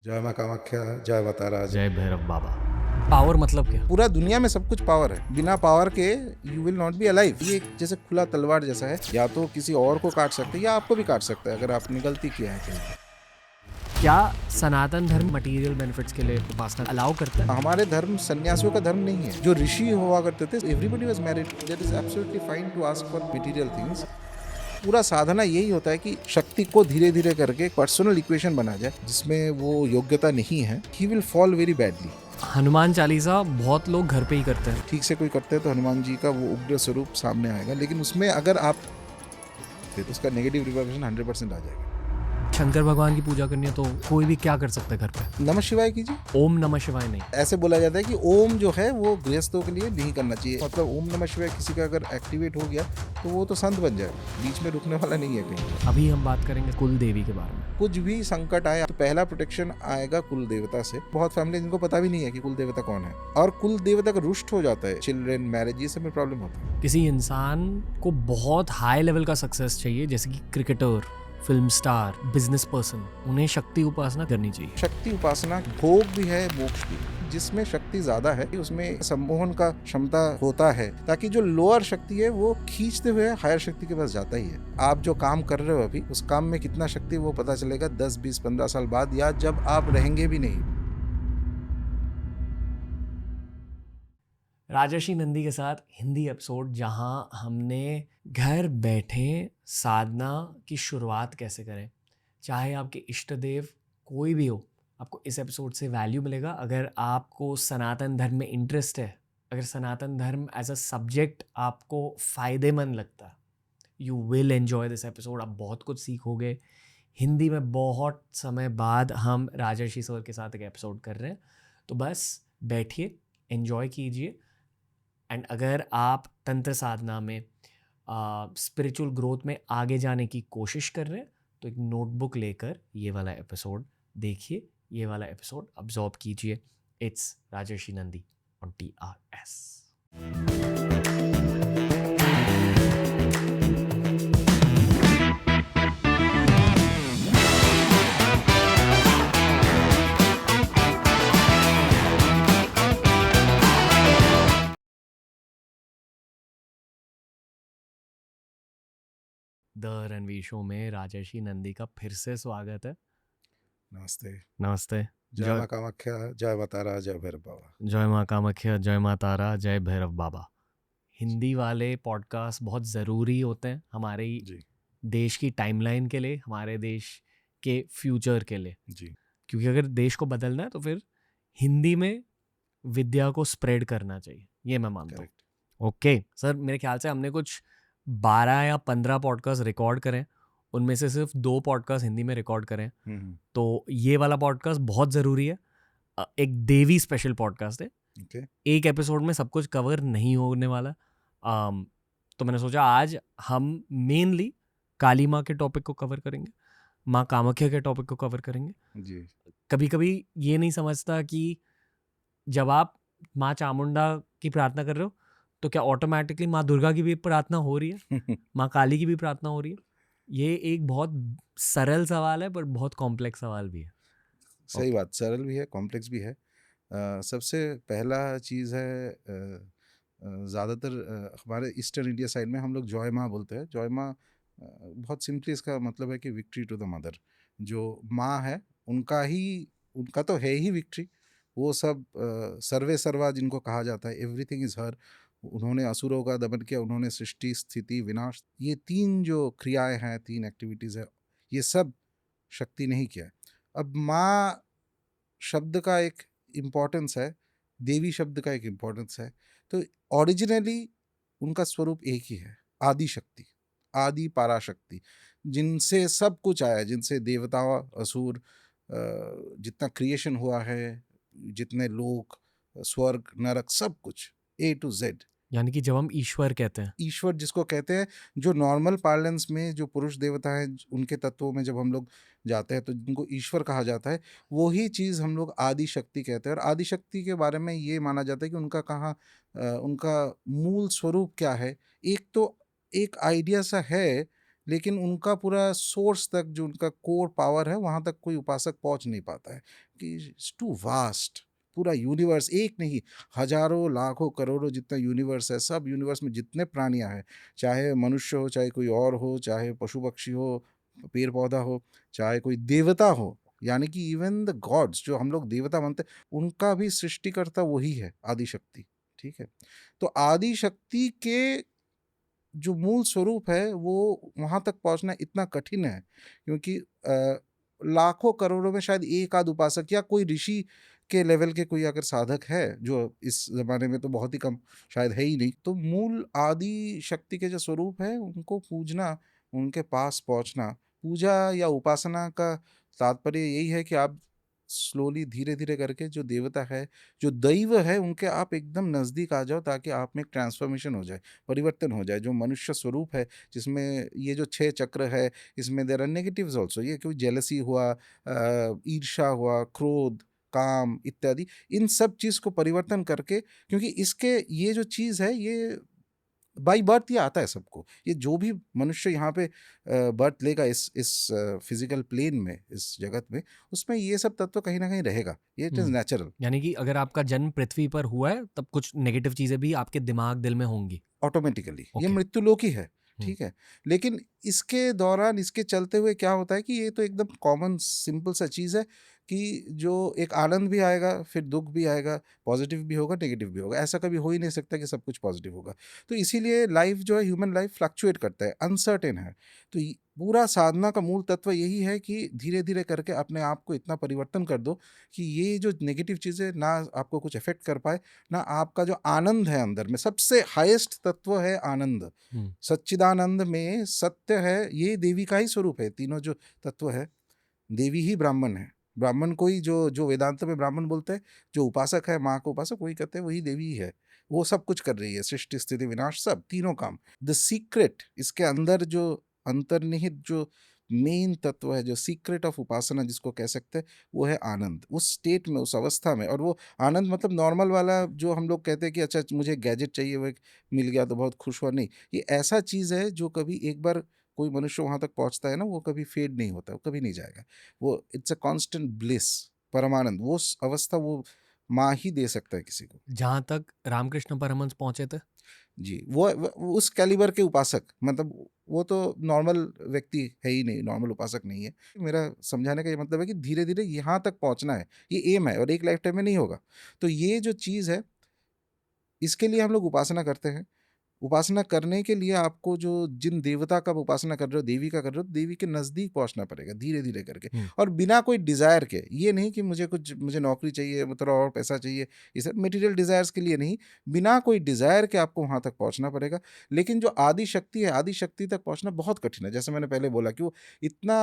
जय माँ कामाख्या, जय माता तारा। जय भैरव बाबा। पावर मतलब क्या? पूरा दुनिया में सब कुछ पावर है, बिना पावर के you will not be alive. ये एक जैसे खुला तलवार जैसा है, या तो किसी और को काट सकते हैं या आपको भी काट सकता है अगर आपने गलती किया है कहीं। क्या सनातन धर्म मटेरियल बेनिफिट्स के लिए उपासना अलाउ करता है? हमारे धर्म सन्यासियों का धर्म नहीं है। जो ऋषि हुआ करते थे, everybody was married, that is absolutely fine to ask for material things. पूरा साधना यही होता है कि शक्ति को धीरे धीरे करके एक पर्सनल इक्वेशन बना जाए जिसमें वो योग्यता नहीं है, he will fall very badly. Hanuman Chalisa बहुत लोग घर पे ही करते हैं। ठीक से कोई करते हैं तो हनुमान जी का वो उग्र स्वरूप सामने आएगा, लेकिन उसमें अगर आप फिर उसका नेगेटिव रिवर्बरेशन 100% आ जाएगा। शंकर भगवान की पूजा करनी है तो कोई भी क्या कर सकता है घर पे? नमः शिवाय कीजिए। ओम नमः शिवाय नहीं। ऐसे बोला जाता है कि ओम जो है वो गृहस्थों के लिए नहीं करना चाहिए। मतलब ओम नमः शिवाय किसी का अगर एक्टिवेट हो गया तो वो तो संत बन जाए, बीच में रुकने वाला नहीं है कहीं। अभी हम बात करेंगे कुल देवी के बारे में। कुछ भी संकट आए तो पहला प्रोटेक्शन आएगा कुल देवता से। बहुत फैमिली जिनको पता भी नहीं है कि कुल देवता कौन है, और कुल देवता का रुष्ट हो जाता है, चिल्ड्रन, मैरिज, ये सब में प्रॉब्लम होता है। किसी इंसान को बहुत हाई लेवल का सक्सेस चाहिए, जैसे कि cricketer, film star, business person, उन्हें शक्ति उपासना करनी चाहिए। शक्ति उपासना भोग भी है, मोक्ष भी है। जिसमें शक्ति ज्यादा है उसमें सम्मोहन का क्षमता होता है, ताकि जो लोअर शक्ति है वो खींचते हुए हायर शक्ति के पास जाता ही है। आप जो काम कर रहे हो अभी, उस काम में कितना शक्ति वो पता चलेगा 10, 20, 15 साल बाद, या जब आप रहेंगे भी नहीं। राजर्षि नंदी के साथ हिंदी एपिसोड, जहां हमने घर बैठे साधना की शुरुआत कैसे करें। चाहे आपके इष्ट देव कोई भी हो, आपको इस एपिसोड से वैल्यू मिलेगा। अगर आपको सनातन धर्म में इंटरेस्ट है, अगर सनातन धर्म एज अ सब्जेक्ट आपको फ़ायदेमंद लगता है, you will enjoy this episode. आप बहुत कुछ सीखोगे। हिंदी में बहुत समय बाद हम राजर्षि सर के साथ एक एपिसोड कर रहे हैं, तो बस बैठिए, एन्जॉय कीजिए। एंड अगर आप तंत्र साधना में, स्पिरिचुअल ग्रोथ में आगे जाने की कोशिश कर रहे हैं, तो एक नोटबुक लेकर ये वाला एपिसोड देखिए, ये वाला एपिसोड अब्जॉर्ब कीजिए। It's Rajarshi Nandi on TRS। The Ranveer show में राजर्षि नंदी का फिर से स्वागत है। नमस्ते। नमस्ते। जय माँ कामाख्या, जय माता तारा, जय भैरव बाबा। जय माँ कामाख्या, जय माँ तारा, जय भैरव बाबा। हिंदी वाले पॉडकास्ट बहुत ज़रूरी होते हैं हमारे जी देश की टाइमलाइन के लिए, हमारे देश के फ्यूचर के लिए। जी क्योंकि अगर देश को बदलना है तो फिर हिंदी में विद्या को स्प्रेड करना चाहिए, ये मैं मानता हूँ। करेक्ट। ओके सर, मेरे ख्याल से हमने कुछ 12 या 15 पॉडकास्ट रिकॉर्ड करें, उनमें से सिर्फ 2 पॉडकास्ट हिंदी में रिकॉर्ड करें। तो ये वाला पॉडकास्ट बहुत ज़रूरी है। एक देवी स्पेशल पॉडकास्ट है। ओके। एक एपिसोड में सब कुछ कवर नहीं होने वाला। तो मैंने सोचा आज हम मेनली काली माँ के टॉपिक को कवर करेंगे, माँ कामाख्या के टॉपिक को कवर करेंगे। जी। कभी कभी ये नहीं समझता कि जब आप माँ चामुंडा की प्रार्थना कर रहे हो तो क्या ऑटोमेटिकली माँ दुर्गा की भी प्रार्थना हो रही है, माँ काली की भी प्रार्थना हो रही है? ये एक बहुत सरल सवाल है पर बहुत कॉम्प्लेक्स सवाल भी है। सही बात, सरल भी है, कॉम्प्लेक्स भी है। सबसे पहला चीज़ है, ज़्यादातर हमारे ईस्टर्न इंडिया साइड में हम लोग जॉय माँ बोलते हैं। जॉय माँ बहुत सिंपली इसका मतलब है कि विक्ट्री टू द मदर। जो माँ है उनका तो है ही विक्ट्री। वो सब सर्वे सर्वा जिनको कहा जाता है, एवरीथिंग इज हर। उन्होंने असुरों का दमन किया, उन्होंने सृष्टि, स्थिति, विनाश, ये 3 जो क्रियाएं हैं, 3 एक्टिविटीज़ है, ये सब शक्ति नहीं किया है। अब माँ शब्द का एक इम्पोर्टेंस है, देवी शब्द का एक इम्पोर्टेंस है। तो ओरिजिनली उनका स्वरूप एक ही है, आदि शक्ति, आदि पराशक्ति, जिनसे सब कुछ आया, जिनसे देवता, असुर, जितना क्रिएशन हुआ है, जितने लोक, स्वर्ग, नरक, सब कुछ A to Z। यानी कि जब हम ईश्वर कहते हैं, ईश्वर जिसको कहते हैं, जो नॉर्मल पार्लेंस में जो पुरुष देवता हैं, उनके तत्वों में जब हम लोग जाते हैं तो जिनको ईश्वर कहा जाता है, वही चीज़ हम लोग आदि शक्ति कहते हैं। और आदि शक्ति के बारे में ये माना जाता है कि उनका उनका मूल स्वरूप क्या है। एक तो एक आइडिया सा है, लेकिन उनका पूरा सोर्स तक जो उनका कोर पावर है वहाँ तक कोई उपासक पहुँच नहीं पाता है कि इट्स टू वास्ट। पूरा यूनिवर्स एक नहीं, हजारों लाखों करोड़ों जितना यूनिवर्स है, सब यूनिवर्स में जितने प्राणियां हैं, चाहे मनुष्य हो, चाहे कोई और हो, चाहे पशु पक्षी हो, पेड़ पौधा हो, चाहे कोई देवता हो, यानी कि इवन द गॉड्स जो हम लोग देवता मानते हैं, उनका भी सृष्टिकर्ता वही है, आदि शक्ति। ठीक है, तो आदि शक्ति के जो मूल स्वरूप है वो वहाँ तक पहुँचना इतना कठिन है, क्योंकि लाखों करोड़ों में शायद एक आध उपासक या कोई ऋषि के लेवल के कोई अगर साधक है, जो इस जमाने में तो बहुत ही कम शायद है ही नहीं, तो मूल आदि शक्ति के जो स्वरूप है उनको पूजना, उनके पास पहुंचना, पूजा या उपासना का तात्पर्य यही है कि आप स्लोली धीरे धीरे करके जो देवता है, जो दैव है, उनके आप एकदम नज़दीक आ जाओ, ताकि आप में एक ट्रांसफॉर्मेशन हो जाए, परिवर्तन हो जाए। जो मनुष्य स्वरूप है, जिसमें ये जो 6 चक्र है, इसमें देयर आर नेगेटिव्स ऑल्सो। ये कोई जेलसी हुआ, ईर्ष्या हुआ, क्रोध, काम इत्यादि, इन सब चीज़ को परिवर्तन करके, क्योंकि इसके ये जो चीज़ है ये बाई बर्थ ये आता है सबको। ये जो भी मनुष्य यहाँ पे बर्थ लेगा इस फिजिकल प्लेन में, इस जगत में, उसमें ये सब तत्व कहीं ना कहीं रहेगा। ये इट इज़ नेचुरल। यानी कि अगर आपका जन्म पृथ्वी पर हुआ है तब कुछ नेगेटिव चीजें भी आपके दिमाग दिल में होंगी ऑटोमेटिकली ये Okay. मृत्युलोक ही है। ठीक है, लेकिन इसके दौरान, इसके चलते हुए क्या होता है कि ये तो एकदम कॉमन सिंपल सा चीज़ है कि जो एक आनंद भी आएगा, फिर दुख भी आएगा, पॉजिटिव भी होगा, नेगेटिव भी होगा। ऐसा कभी हो ही नहीं सकता कि सब कुछ पॉजिटिव होगा। तो इसीलिए लाइफ जो है, ह्यूमन लाइफ फ्लक्चुएट करता है, अनसर्टेन है। तो पूरा साधना का मूल तत्व यही है कि धीरे धीरे करके अपने आप को इतना परिवर्तन कर दो कि ये जो नेगेटिव चीज़ें ना आपको कुछ इफेक्ट कर पाए, ना आपका जो आनंद है अंदर में, सबसे हाईएस्ट तत्व है आनंद। सच्चिदानंद में सत्य है, ये देवी का ही स्वरूप है। तीनों जो तत्व है, देवी ही ब्राह्मण है। ब्राह्मण को ही जो वेदांत में ब्राह्मण बोलते हैं, जो उपासक है, माँ को उपासक वही कहते हैं, वही देवी ही है। वो सब कुछ कर रही है, सृष्टि स्थिति विनाश सब तीनों काम। द सीक्रेट, इसके अंदर जो अंतर्निहित जो मेन तत्व है, जो सीक्रेट ऑफ उपासना जिसको कह सकते हैं, वो है आनंद। उस स्टेट में, उस अवस्था में। और वो आनंद मतलब नॉर्मल वाला जो हम लोग कहते हैं कि अच्छा मुझे गैजेट चाहिए, वो मिल गया तो बहुत खुश हुआ, नहीं। ये ऐसा चीज़ है जो कभी एक बार कोई मनुष्य वहाँ तक पहुँचता है ना, वो कभी फेड नहीं होता, वो कभी नहीं जाएगा। वो इट्स अ कांस्टेंट ब्लिस, परमानंद। वो अवस्था वो माँ ही दे सकता है किसी को। जहाँ तक रामकृष्ण परमहंस पहुंचे थे जी, वो उस कैलिबर के उपासक, मतलब वो तो नॉर्मल व्यक्ति है ही नहीं, नॉर्मल उपासक नहीं है। मेरा समझाने का ये मतलब है कि धीरे धीरे यहाँ तक पहुँचना है, ये एम है, और एक लाइफ टाइम में नहीं होगा। तो ये जो चीज़ है, इसके लिए हम लोग उपासना करते हैं। उपासना करने के लिए आपको जो जिन देवता का उपासना कर रहे हो, देवी का कर रहे हो, देवी के नज़दीक पहुंचना पड़ेगा धीरे धीरे करके, और बिना कोई डिज़ायर के। ये नहीं कि मुझे नौकरी चाहिए, थोड़ा और पैसा चाहिए, ये सब मटेरियल डिज़ायर्स के लिए नहीं, बिना कोई डिज़ायर के आपको वहाँ तक पहुँचना पड़ेगा। लेकिन जो आदि शक्ति है, आदि शक्ति तक पहुँचना बहुत कठिन है। जैसे मैंने पहले बोला कि वो इतना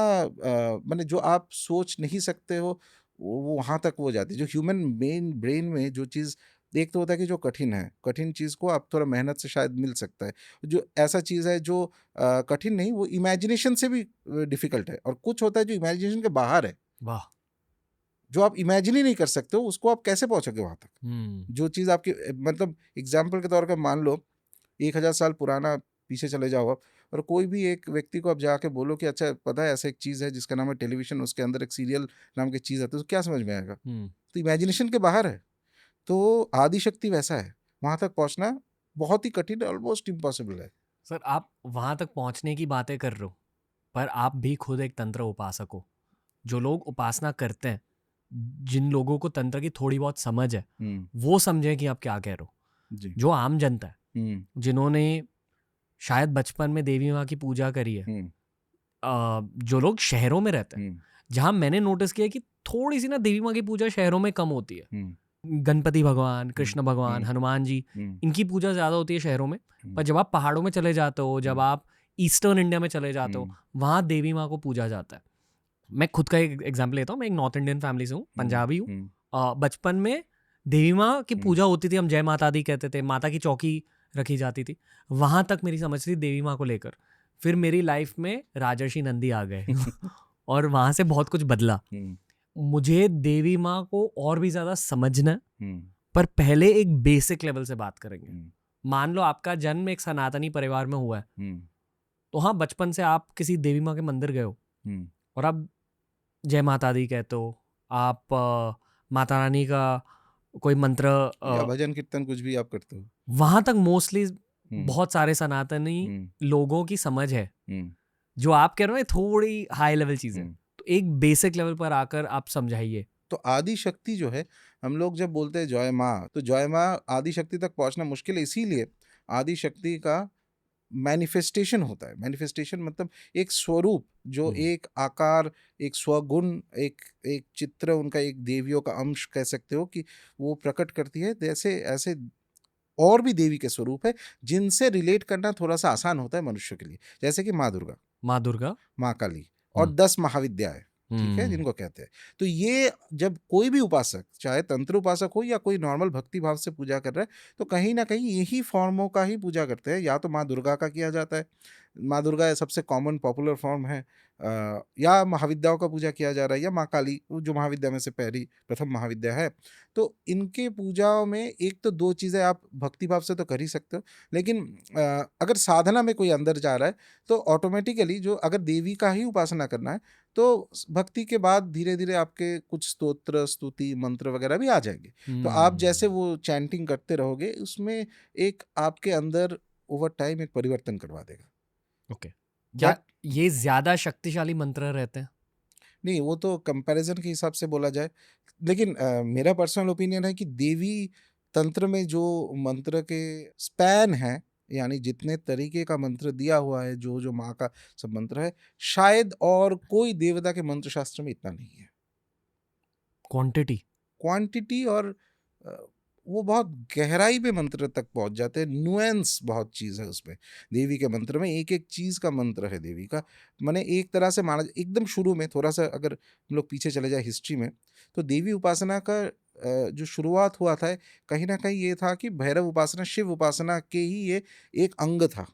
मैंने जो आप सोच नहीं सकते हो, वो वहाँ तक वो जाती है। जो ह्यूमन मेन ब्रेन में जो चीज़, एक तो होता है कि जो कठिन है, कठिन चीज़ को आप थोड़ा मेहनत से शायद मिल सकता है। जो ऐसा चीज़ है जो कठिन नहीं, वो इमेजिनेशन से भी डिफ़िकल्ट है। और कुछ होता है जो इमेजिनेशन के बाहर है, वाह जो आप इमेजिन ही नहीं कर सकते हो, उसको आप कैसे पहुँचोगे वहाँ तक? जो चीज़ आपकी, मतलब एग्ज़ाम्पल के तौर पे मान लो 1000 साल पुराना पीछे चले जाओ आप, और कोई भी एक व्यक्ति को आप जाके बोलो कि अच्छा पता है ऐसा एक चीज़ है जिसका नाम है टेलीविज़न, उसके अंदर एक सीरियल नाम की चीज़ आती है, तो क्या समझ में आएगा? तो इमेजिनेशन के बाहर है। तो आदि शक्ति वैसा है, वहाँ तक पहुँचना बहुत ही कठिन, ऑलमोस्ट इम्पॉसिबल है। सर आप वहां तक पहुंचने की बातें कर रहे हो, पर आप भी खुद एक तंत्र उपासक हो। जो लोग उपासना करते हैं, जिन लोगों को तंत्र की थोड़ी बहुत समझ है, वो समझे कि आप क्या कह रहे हो। जी। जो आम जनता है, जिन्होंने शायद बचपन में देवी माँ की पूजा करी है, जो लोग शहरों में रहते हैं, जहाँ मैंने नोटिस किया कि थोड़ी सी ना देवी माँ की पूजा शहरों में कम होती है। गणपति भगवान, कृष्ण भगवान, हनुमान जी, इनकी पूजा ज्यादा होती है शहरों में। पर जब आप पहाड़ों में चले जाते हो, जब आप ईस्टर्न इंडिया में चले जाते हो, वहाँ देवी माँ को पूजा जाता है। मैं खुद का एक एग्जाम्पल लेता हूँ। मैं एक नॉर्थ इंडियन फैमिली से हूँ, पंजाबी हूँ। बचपन में देवी माँ की पूजा होती थी, हम जय माता दी कहते थे, माता की चौकी रखी जाती थी। वहां तक मेरी समझ थी देवी माँ को लेकर। फिर मेरी लाइफ में राजर्षि नंदी आ गए और वहां से बहुत कुछ बदला। मुझे देवी माँ को और भी ज्यादा समझना, पर पहले एक बेसिक लेवल से बात करेंगे। मान लो आपका जन्म एक सनातनी परिवार में हुआ है, तो हाँ, बचपन से आप किसी देवी माँ के मंदिर गए हो हम्म, और आप जय माता दी कहते हो, आप माता रानी का कोई मंत्र या भजन कीर्तन कुछ भी आप करते हो। वहां तक मोस्टली हम्म, बहुत सारे सनातनी हम्म, लोगों की समझ है। हम्म, जो आप कह रहे हो ये थोड़ी हाई लेवल चीज है, हम्म। तो एक बेसिक लेवल पर आकर आप समझाइए। तो आदि शक्ति जो है, हम लोग जब बोलते हैं जय माँ, तो जय माँ आदि शक्ति तक पहुंचना मुश्किल है, इसीलिए आदि शक्ति का मैनिफेस्टेशन होता है। मैनिफेस्टेशन मतलब एक स्वरूप, जो एक आकार, एक स्वगुण, एक एक चित्र, उनका एक देवियों का अंश कह सकते हो कि वो प्रकट करती है। जैसे ऐसे और भी देवी के स्वरूप है जिनसे रिलेट करना थोड़ा सा आसान होता है मनुष्य के लिए, जैसे कि माँ दुर्गा, माँ दुर्गा। माँ काली और 10 महाविद्याएं, ठीक है, जिनको कहते हैं। तो ये जब कोई भी उपासक, चाहे तंत्र उपासक हो या कोई नॉर्मल भक्ति भाव से पूजा कर रहा है, तो कहीं ना कहीं यही फॉर्मों का ही पूजा करते हैं। या तो माँ दुर्गा का किया जाता है, माँ दुर्गा सबसे कॉमन पॉपुलर फॉर्म है, या महाविद्याओं का पूजा किया जा रहा है, या माँ काली जो महाविद्या में से पहली प्रथम महाविद्या है। तो इनके पूजाओं में एक तो दो चीज़ें आप भक्ति भाव से तो कर ही सकते हो, लेकिन अगर साधना में कोई अंदर जा रहा है तो ऑटोमेटिकली, जो अगर देवी का ही उपासना करना है, तो भक्ति के बाद धीरे धीरे आपके कुछ स्तोत्र, स्तुति, मंत्र वगैरह भी आ जाएंगे। तो आप जैसे वो चैंटिंग करते रहोगे, उसमें एक आपके अंदर ओवर टाइम एक परिवर्तन करवा देगा। ओके, क्या ये ज्यादा शक्तिशाली मंत्र रहते हैं? नहीं, वो तो कंपैरिजन के हिसाब से बोला जाए, लेकिन मेरा पर्सनल ओपिनियन है कि देवी तंत्र में जो मंत्र के स्पैन है, यानी जितने तरीके का मंत्र दिया हुआ है, जो जो माँ का सब मंत्र है, शायद और कोई देवता के मंत्र शास्त्र में इतना नहीं है। क्वांटिटी। क्वांटिटी और अ, वो बहुत गहराई पे मंत्र तक पहुंच जाते हैं, नुएंस बहुत चीज़ है उसमें। देवी के मंत्र में एक एक चीज़ का मंत्र है देवी का। मैंने एक तरह से माना, एकदम शुरू में थोड़ा सा अगर हम लोग पीछे चले जाए हिस्ट्री में, तो देवी उपासना का जो शुरुआत हुआ था, कहीं ना कहीं ये था कि भैरव उपासना, शिव उपासना के ही ये एक अंग था,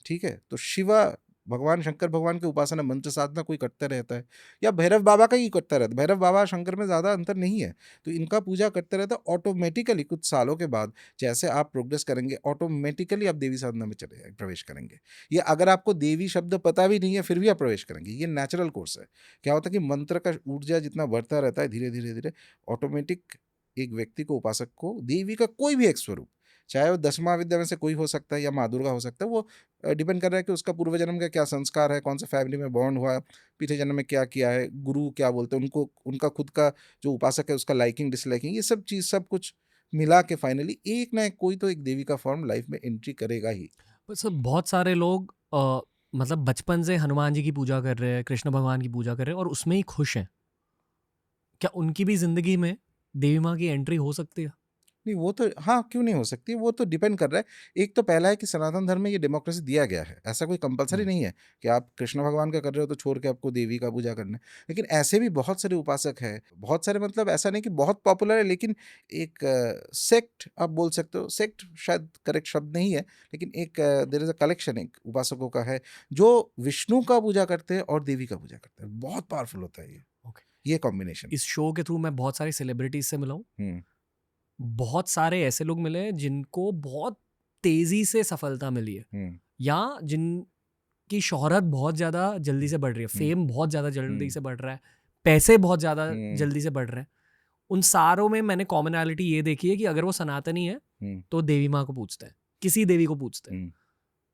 ठीक है। तो शिवा, भगवान शंकर भगवान की उपासना, मंत्र साधना कोई करता रहता है, या भैरव बाबा का ही करता रहता है। भैरव बाबा शंकर में ज़्यादा अंतर नहीं है, तो इनका पूजा करते रहता है। ऑटोमेटिकली कुछ सालों के बाद जैसे आप प्रोग्रेस करेंगे, ऑटोमेटिकली आप देवी साधना में चले प्रवेश करेंगे। ये अगर आपको देवी शब्द पता भी नहीं है फिर भी आप प्रवेश करेंगे, ये नेचुरल कोर्स है। क्या होता है कि मंत्र का ऊर्जा जितना बढ़ता रहता है, धीरे धीरे धीरे ऑटोमेटिक एक व्यक्ति को, उपासक को, देवी का कोई भी एक स्वरूप, चाहे वो 10 महाविद्या में से कोई हो सकता है या माँ दुर्गा हो सकता है, वो डिपेंड कर रहा है कि उसका पूर्व जन्म का क्या संस्कार है, कौन से फैमिली में बॉर्न हुआ, पिछले जन्म में क्या किया है, गुरु क्या बोलते हैं उनको, उनका खुद का जो उपासक है उसका लाइकिंग डिसलाइकिंग, ये सब चीज़ सब कुछ मिला के फाइनली एक ना एक कोई तो एक देवी का फॉर्म लाइफ में एंट्री करेगा ही। सर बहुत सारे लोग मतलब बचपन से हनुमान जी की पूजा कर रहे हैं, कृष्ण भगवान की पूजा कर रहे हैं और उसमें ही खुश हैं। क्या उनकी भी जिंदगी में देवी माँ की एंट्री हो सकती है? नहीं, वो तो हाँ, क्यों नहीं हो सकती, वो तो डिपेंड कर रहा है। एक तो पहला है कि सनातन धर्म में ये डेमोक्रेसी दिया गया है, ऐसा कोई कंपलसरी नहीं है कि आप कृष्ण भगवान का कर रहे हो तो छोड़ के आपको देवी का पूजा करना है। लेकिन ऐसे भी बहुत सारे उपासक हैं, बहुत सारे, मतलब ऐसा नहीं कि बहुत पॉपुलर है, लेकिन एक सेक्ट आप बोल सकते हो, सेक्ट शायद करेक्ट शब्द नहीं है, लेकिन एक देयर इज अ कलेक्शन एक उपासकों का है जो विष्णु का पूजा करते हैं और देवी का पूजा करते हैं। बहुत पावरफुल होता है ये कॉम्बिनेशन। इस शो के थ्रू मैं बहुत सारी सेलिब्रिटीज से मिला हूँ। हम्म, बहुत सारे ऐसे लोग मिले हैं जिनको बहुत तेजी से सफलता मिली है, हम्म, या जिनकी शोहरत बहुत ज्यादा जल्दी से बढ़ रही है, फेम बहुत ज्यादा जल्दी हम्म, से बढ़ रहा है, पैसे बहुत ज्यादा हम्म, जल्दी से बढ़ रहे हैं। उन सारों में मैंने कॉमनैलिटी ये देखी है कि अगर वो सनातनी है हम्म, तो देवी माँ को पूछते हैं, किसी देवी को पूछते हैं। हम्म,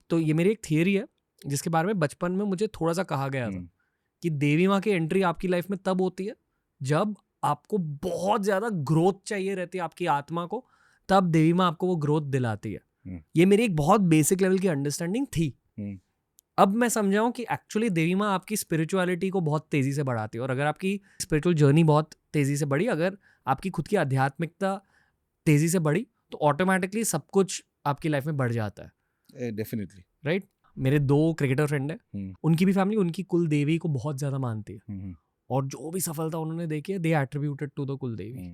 तो ये मेरी एक थियरी है जिसके बारे में बचपन में मुझे थोड़ा सा कहा गया था कि देवी माँ की एंट्री आपकी लाइफ में तब होती है जब आपको बहुत ज्यादा ग्रोथ चाहिए रहती है आपकी आत्मा को, तब देवी माँ आपको वो ग्रोथ दिलाती है। ये मेरी एक बहुत बेसिक लेवल की अंडरस्टैंडिंग थी। अब मैं समझा हूं कि एक्चुअली देवी माँ आपकी स्पिरिचुअलिटी को बहुत तेजी से बढ़ाती है, और अगर आपकी स्पिरिचुअल जर्नी बहुत तेजी से बढ़ी, अगर आपकी खुद की आध्यात्मिकता तेजी से बढ़ी, तो ऑटोमेटिकली सब कुछ आपकी लाइफ में बढ़ जाता है। डेफिनेटली। राइट। मेरे 2 क्रिकेटर फ्रेंड हैं, उनकी भी फैमिली उनकी कुल देवी को बहुत ज्यादा मानती है, और जो भी सफलता उन्होंने देखी है दे एट्रीब्यूटेड टू द कुल देवी।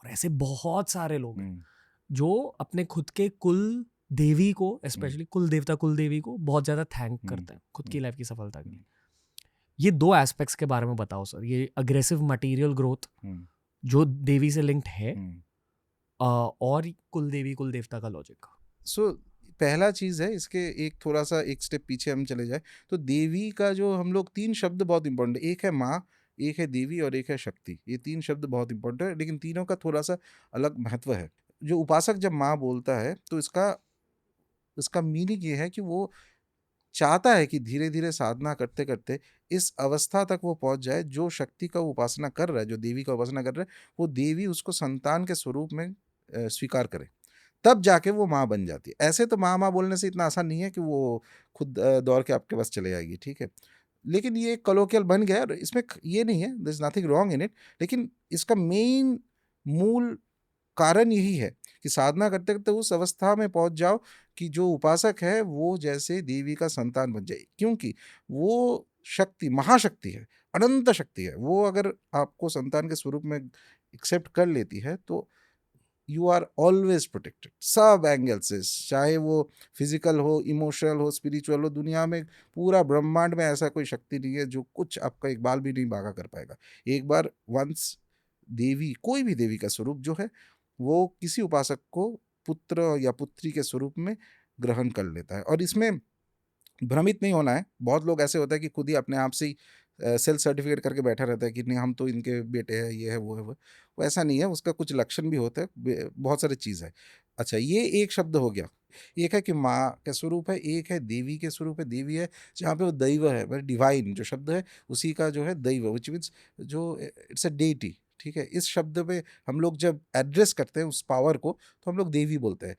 और ऐसे बहुत सारे लोग हैं जो अपने खुद के कुल देवी को, स्पेशली कुल देवता कुल देवी को बहुत ज्यादा थैंक करते हैं खुद की लाइफ की सफलता के लिए। ये 2 एस्पेक्ट्स के बारे में बताओ सर, ये अग्रेसिव मटेरियल ग्रोथ जो देवी से लिंक्ड है, और कुल देवी कुल देवता का लॉजिक। सो पहला चीज़ है इसके, एक थोड़ा सा एक स्टेप पीछे हम चले जाए तो देवी का जो हम लोग 3 शब्द बहुत इंपॉर्टेंट है, एक है माँ, एक है देवी और एक है शक्ति। ये 3 शब्द बहुत इंपॉर्टेंट है, लेकिन तीनों का थोड़ा सा अलग महत्व है। जो उपासक जब माँ बोलता है तो इसका इसका मीनिंग ये है कि वो चाहता है कि धीरे धीरे साधना करते करते इस अवस्था तक वो पहुंच जाए, जो शक्ति का वो उपासना कर रहा है, जो देवी का उपासना कर रहा है, वो देवी उसको संतान के स्वरूप में स्वीकार करे, तब जाके वो माँ बन जाती है। ऐसे तो माँ माँ बोलने से इतना आसान नहीं है कि वो खुद दौड़ के आपके पास चले जाएगी, ठीक है। लेकिन ये कलोकियल बन गया और इसमें ये नहीं है, there is nothing wrong in it, लेकिन इसका मेन मूल कारण यही है कि साधना करते करते उस अवस्था में पहुंच जाओ कि जो उपासक है वो जैसे देवी का संतान बन जाए, क्योंकि वो शक्ति महाशक्ति है, अनंत शक्ति है। वो अगर आपको संतान के स्वरूप में एक्सेप्ट कर लेती है तो यू आर ऑलवेज प्रोटेक्टेड सब एंगल से, चाहे वो फिजिकल हो, इमोशनल हो, स्पिरिचुअल हो। दुनिया में पूरा ब्रह्मांड में ऐसा कोई शक्ति नहीं है जो कुछ आपका एक बाल भी नहीं भागा कर पाएगा। एक बार वंस देवी, कोई भी देवी का स्वरूप जो है वो किसी उपासक को पुत्र या पुत्री के स्वरूप में ग्रहण कर लेता है। और इसमें भ्रमित नहीं होना है। बहुत लोग ऐसे होता है कि खुद ही अपने आप से ही सेल्फ सर्टिफिकेट करके बैठा रहता है कि नहीं हम तो इनके बेटे हैं, ये है वो है वो ऐसा नहीं है। उसका कुछ लक्षण भी होता है, बहुत सारी चीज़ है। अच्छा, ये एक शब्द हो गया। एक है कि माँ का स्वरूप है, एक है देवी के स्वरूप है। देवी है जहाँ पे वो दैव है, मतलब डिवाइन जो शब्द है उसी का जो है दैव, विच मीन्स जो इट्स अ डेटी, ठीक है। इस शब्द पे हम लोग जब एड्रेस करते हैं उस पावर को तो हम लोग देवी बोलते हैं।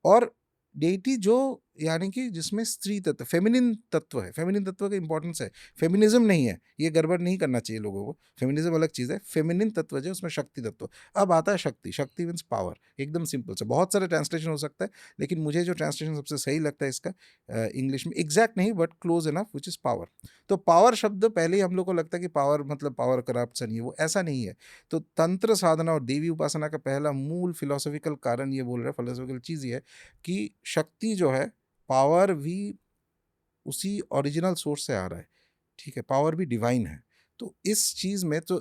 और डेटी जो यानी कि जिसमें स्त्री तत्व, फेमिनिन तत्व है। फेमिनिन तत्व का इंपॉर्टेंस है, फेमिनिज्म नहीं है। ये गड़बड़ नहीं करना चाहिए लोगों को। फेमिनिज्म अलग चीज़ है, फेमिनिन तत्व जो उसमें शक्ति तत्व। अब आता है शक्ति। शक्ति मीन्स पावर, एकदम सिंपल से। बहुत सारे ट्रांसलेशन हो सकता है, लेकिन मुझे जो ट्रांसलेशन सबसे सही लगता है इसका इंग्लिश में, एग्जैक्ट नहीं but close enough, which is power. तो पावर शब्द पहले ही हम लोग को लगता है कि पावर मतलब पावर करप्शन, ये वो, ऐसा नहीं है। तो तंत्र साधना और देवी उपासना का पहला मूल फिलोसॉफिकल कारण ये बोल रहा है, फिलोसॉफिकल चीज़ ये है कि शक्ति जो है, पावर भी उसी ओरिजिनल सोर्स से आ रहा है, ठीक है। पावर भी डिवाइन है। तो इस चीज़ में तो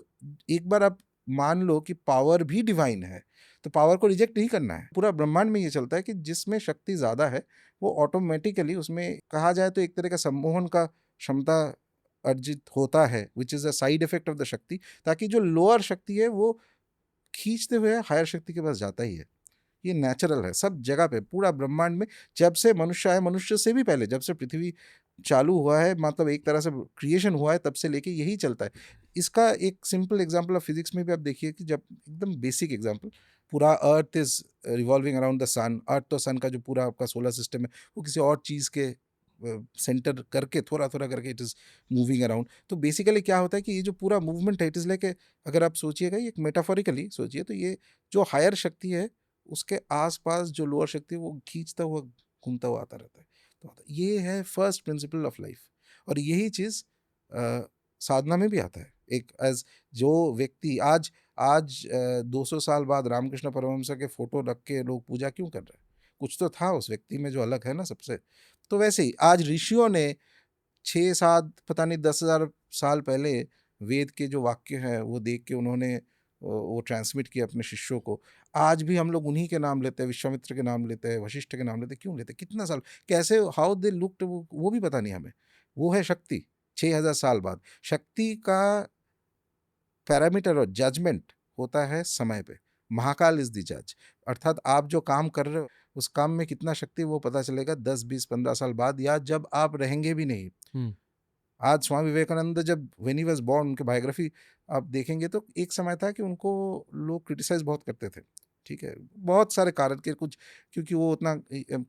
एक बार आप मान लो कि पावर भी डिवाइन है तो पावर को रिजेक्ट नहीं करना है। पूरा ब्रह्मांड में ये चलता है कि जिसमें शक्ति ज़्यादा है वो ऑटोमेटिकली, उसमें कहा जाए तो एक तरह का सम्मोहन का क्षमता अर्जित होता है, which is a side effect of the शक्ति, ताकि जो लोअर शक्ति है वो खींचते हुए हायर शक्ति के पास जाता ही है। ये नेचुरल है सब जगह पे, पूरा ब्रह्मांड में। जब से मनुष्य है, मनुष्य से भी पहले, जब से पृथ्वी चालू हुआ है, मतलब एक तरह से क्रिएशन हुआ है, तब से लेके यही चलता है। इसका एक सिंपल एग्जांपल ऑफ फिजिक्स में भी आप देखिए कि जब एकदम बेसिक एग्जांपल, पूरा earth is revolving around the sun. Earth तो सन का जो पूरा आपका सोलर सिस्टम है वो किसी और चीज़ के सेंटर करके थोड़ा थोड़ा करके इट इज़ मूविंग अराउंड। तो बेसिकली क्या होता है कि ये जो पूरा मूवमेंट है, इट इज़ लाइक, अगर आप सोचिएगा ये एक मेटाफोरिकली सोचिए तो ये जो हायर शक्ति है उसके आसपास जो लोअर शक्ति है वो खींचता हुआ घूमता हुआ आता रहता है। तो ये है फर्स्ट प्रिंसिपल ऑफ लाइफ। और यही चीज़ साधना में भी आता है। एक एज जो व्यक्ति आज आज 200 साल बाद रामकृष्ण परमहंस के फोटो रख के लोग पूजा क्यों कर रहे हैं? कुछ तो था उस व्यक्ति में जो अलग है ना सबसे। तो वैसे ही आज ऋषियों ने 6-7 पता नहीं 10,000 साल पहले वेद के जो वाक्य हैं वो देख के उन्होंने वो ट्रांसमिट किया अपने शिष्यों को। आज भी हम लोग उन्हीं के नाम लेते हैं, विश्वामित्र के नाम लेते हैं, वशिष्ठ के नाम लेते हैं। क्यों लेते हैं? कितना साल, कैसे, हाउ दे लुक्ड, वो भी पता नहीं हमें। वो है शक्ति। 6,000 साल बाद शक्ति का पैरामीटर और जजमेंट होता है समय पे। महाकाल इज द जज। अर्थात आप जो काम कर रहे हो उस काम में कितना शक्ति वो पता चलेगा 10, 20, 15 साल बाद, या जब आप रहेंगे भी नहीं। आज स्वामी विवेकानंद जब व्हेन ही वाज बॉर्न, उनकी बायोग्राफी आप देखेंगे तो एक समय था कि उनको लोग क्रिटिसाइज बहुत करते थे, ठीक है। बहुत सारे कारण के कुछ, क्योंकि वो उतना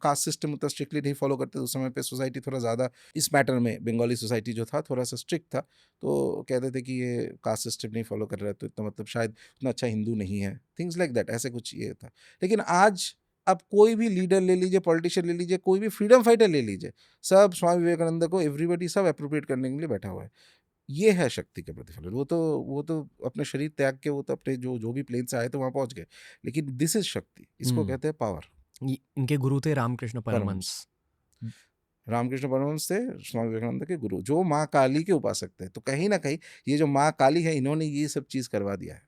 कास्ट सिस्टम उतना स्ट्रिक्टली नहीं फॉलो करते उस समय पे। सोसाइटी थोड़ा ज़्यादा इस मैटर में, बंगाली सोसाइटी जो था थोड़ा सा स्ट्रिक्ट था, तो कहते थे कि ये कास्ट सिस्टम नहीं फॉलो कर रहा है तो इतना मतलब शायद उतना अच्छा हिंदू नहीं है, थिंग्स लाइक दैट, ऐसे कुछ ये था। लेकिन आज अब कोई भी लीडर ले लीजिए, पॉलिटिशियन ले लीजिए, कोई भी फ्रीडम फाइटर ले लीजिए, सब स्वामी विवेकानंद को एवरीबॉडी सब अप्रोप्रिएट करने के लिए बैठा हुआ है। ये है शक्ति का प्रतिफलन। वो तो अपने शरीर त्याग के वो तो अपने जो जो भी प्लेन से आए थे वहां पहुंच गए, लेकिन दिस इज शक्ति, इसको कहते हैं पावर। इनके गुरु थे रामकृष्ण परमहंस। रामकृष्ण परमहंस थे स्वामी विवेकानंद के गुरु, जो माँ काली के उपासक थे। तो कहीं ना कहीं ये जो माँ काली है, इन्होंने ये सब चीज करवा दिया है।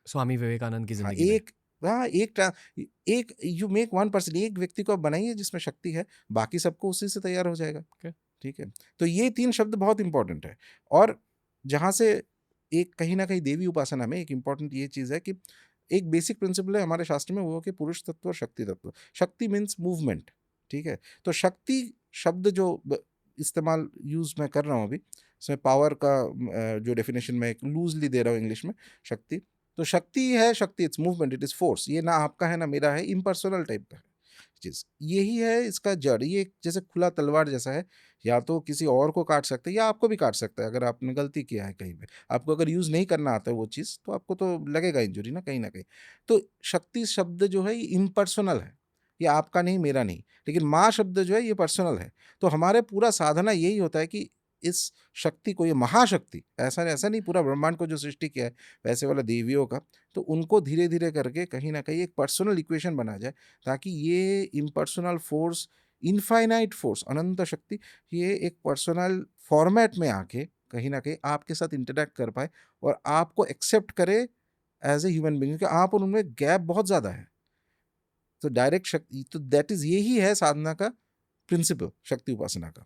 स्वामी विवेकानंद की हाँ, जिंदगी में। एक हाँ, एक यू मेक वन पर्सन, एक व्यक्ति को आप बनाइए जिसमें शक्ति है, बाकी सबको उसी से तैयार हो जाएगा। Okay. ठीक है, तो ये 3 शब्द बहुत इंपॉर्टेंट है। और जहाँ से एक कहीं ना कहीं देवी उपासना में एक इम्पॉर्टेंट ये चीज़ है कि एक बेसिक प्रिंसिपल है हमारे शास्त्र में, वो है कि पुरुष तत्व और शक्ति तत्व। शक्ति मीन्स मूवमेंट, ठीक है। तो शक्ति शब्द जो इस्तेमाल यूज मैं कर रहा हूँ अभी, इसमें पावर का जो डेफिनेशन मैं लूजली दे रहा हूँ इंग्लिश में, शक्ति, तो शक्ति है, शक्ति it's movement, it is force. ये ना आपका है ना मेरा है, इम्पर्सनल टाइप का है चीज। यही है इसका जड़। ये जैसे खुला तलवार जैसा है, या तो किसी और को काट सकता है या आपको भी काट सकता है। अगर आपने गलती किया है कहीं पे, आपको अगर यूज नहीं करना आता है वो चीज, तो आपको तो लगेगा इंजुरी ना कहीं ना कहीं। तो शक्ति शब्द जो है ये इम्पर्सनल है, ये आपका नहीं मेरा नहीं। लेकिन माँ शब्द जो है ये पर्सनल है। तो हमारे पूरा साधना यही होता है कि इस शक्ति को, ये महाशक्ति, ऐसा नहीं पूरा ब्रह्मांड को जो सृष्टि किया है वैसे वाला देवियों का, तो उनको धीरे धीरे करके कहीं ना कहीं एक पर्सनल इक्वेशन बना जाए, ताकि ये इम्पर्सनल फोर्स, इनफाइनाइट फोर्स, अनंत शक्ति, ये एक पर्सनल फॉर्मेट में आके कहीं ना कहीं आपके साथ इंटरेक्ट कर पाए और आपको एक्सेप्ट करे एज ए ह्यूमन बीइंग, क्योंकि आप और उनमें गैप बहुत ज़्यादा है। तो डायरेक्ट शक्ति, तो दैट इज, यही है साधना का प्रिंसिपल, शक्ति उपासना का।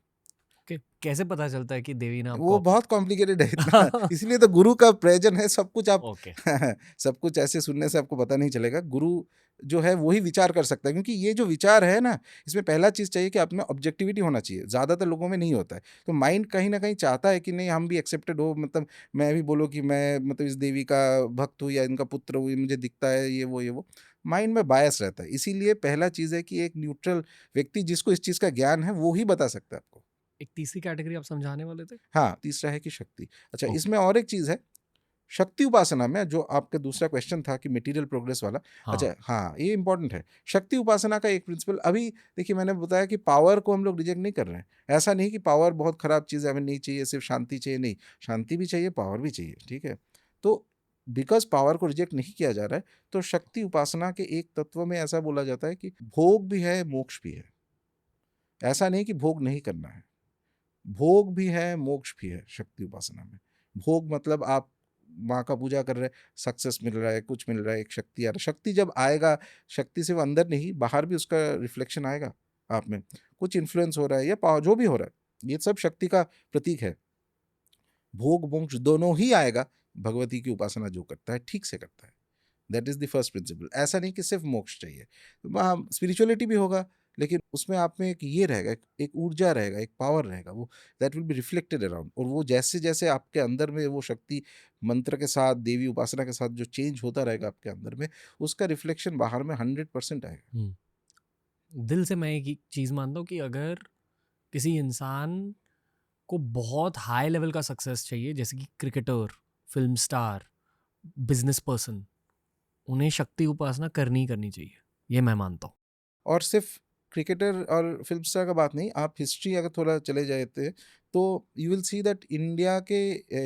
Okay. कैसे पता चलता है कि देवी ने वो आपको बहुत कॉम्प्लिकेटेड है इतना, इसलिए तो गुरु का प्रयोजन है। सब कुछ आप ओके सब कुछ ऐसे सुनने से आपको पता नहीं चलेगा। गुरु जो है वही विचार कर सकता है, क्योंकि ये जो विचार है ना, इसमें पहला चीज़ चाहिए कि आप में ऑब्जेक्टिविटी होना चाहिए। ज़्यादातर लोगों में नहीं होता है। तो माइंड कहीं ना कहीं चाहता है कि नहीं हम भी एक्सेप्टेड हो, मतलब मैं भी बोलो कि मैं मतलब इस देवी का भक्त हूँ या इनका पुत्र हूँ, ये मुझे दिखता है, ये वो माइंड में बायस रहता है। इसीलिए पहला चीज़ है कि एक न्यूट्रल व्यक्ति जिसको इस चीज़ का ज्ञान है वो ही बता सकता है आपको। एक तीसरी कैटेगरी आप समझाने वाले थे। हाँ, तीसरा है कि शक्ति। अच्छा, ओके इसमें और एक चीज़ है, शक्ति उपासना में जो आपका दूसरा क्वेश्चन था कि मटेरियल प्रोग्रेस वाला, हाँ अच्छा हाँ, ये इंपॉर्टेंट है। शक्ति उपासना का एक प्रिंसिपल, अभी देखिए मैंने बताया कि पावर को हम लोग रिजेक्ट नहीं कर रहे हैं। ऐसा नहीं कि पावर बहुत खराब चीज़ है, हमें नहीं चाहिए, सिर्फ शांति चाहिए, नहीं, शांति भी चाहिए, पावर भी चाहिए, ठीक है। तो बिकॉज पावर को रिजेक्ट नहीं किया जा रहा है, तो शक्ति उपासना के एक तत्व में ऐसा बोला जाता है कि भोग भी है, मोक्ष भी है। ऐसा नहीं कि भोग नहीं करना है, भोग भी है, मोक्ष भी है शक्ति उपासना में। भोग मतलब आप माँ का पूजा कर रहे हैं, सक्सेस मिल रहा है, कुछ मिल रहा है, एक शक्ति आ रहा है। शक्ति जब आएगा, शक्ति सिर्फ अंदर नहीं, बाहर भी उसका रिफ्लेक्शन आएगा, आप में कुछ इन्फ्लुएंस हो रहा है या पावर जो भी हो रहा है, ये सब शक्ति का प्रतीक है। भोग मोक्ष दोनों ही आएगा भगवती की उपासना जो करता है, ठीक से करता है। That is the first principle. ऐसा नहीं कि सिर्फ मोक्ष चाहिए, वहाँ स्पिरिचुअलिटी भी होगा, लेकिन उसमें आप में एक ये रहेगा, एक ऊर्जा रहेगा, एक पावर रहेगा, वो that will be reflected around. और वो जैसे जैसे आपके अंदर में वो शक्ति मंत्र के साथ, देवी उपासना के साथ जो चेंज होता रहेगा आपके अंदर में, उसका रिफ्लेक्शन बाहर में 100% आएगा। दिल से मैं एक चीज़ मानता हूँ कि अगर किसी इंसान को बहुत हाई लेवल का सक्सेस चाहिए, जैसे कि cricketer, film star, business person, उन्हें शक्ति उपासना करनी ही करनी चाहिए, ये मैं मानता हूँ। और सिर्फ क्रिकेटर और फिल्म स्टार का बात नहीं, आप हिस्ट्री अगर थोड़ा चले जाते तो you will see that India के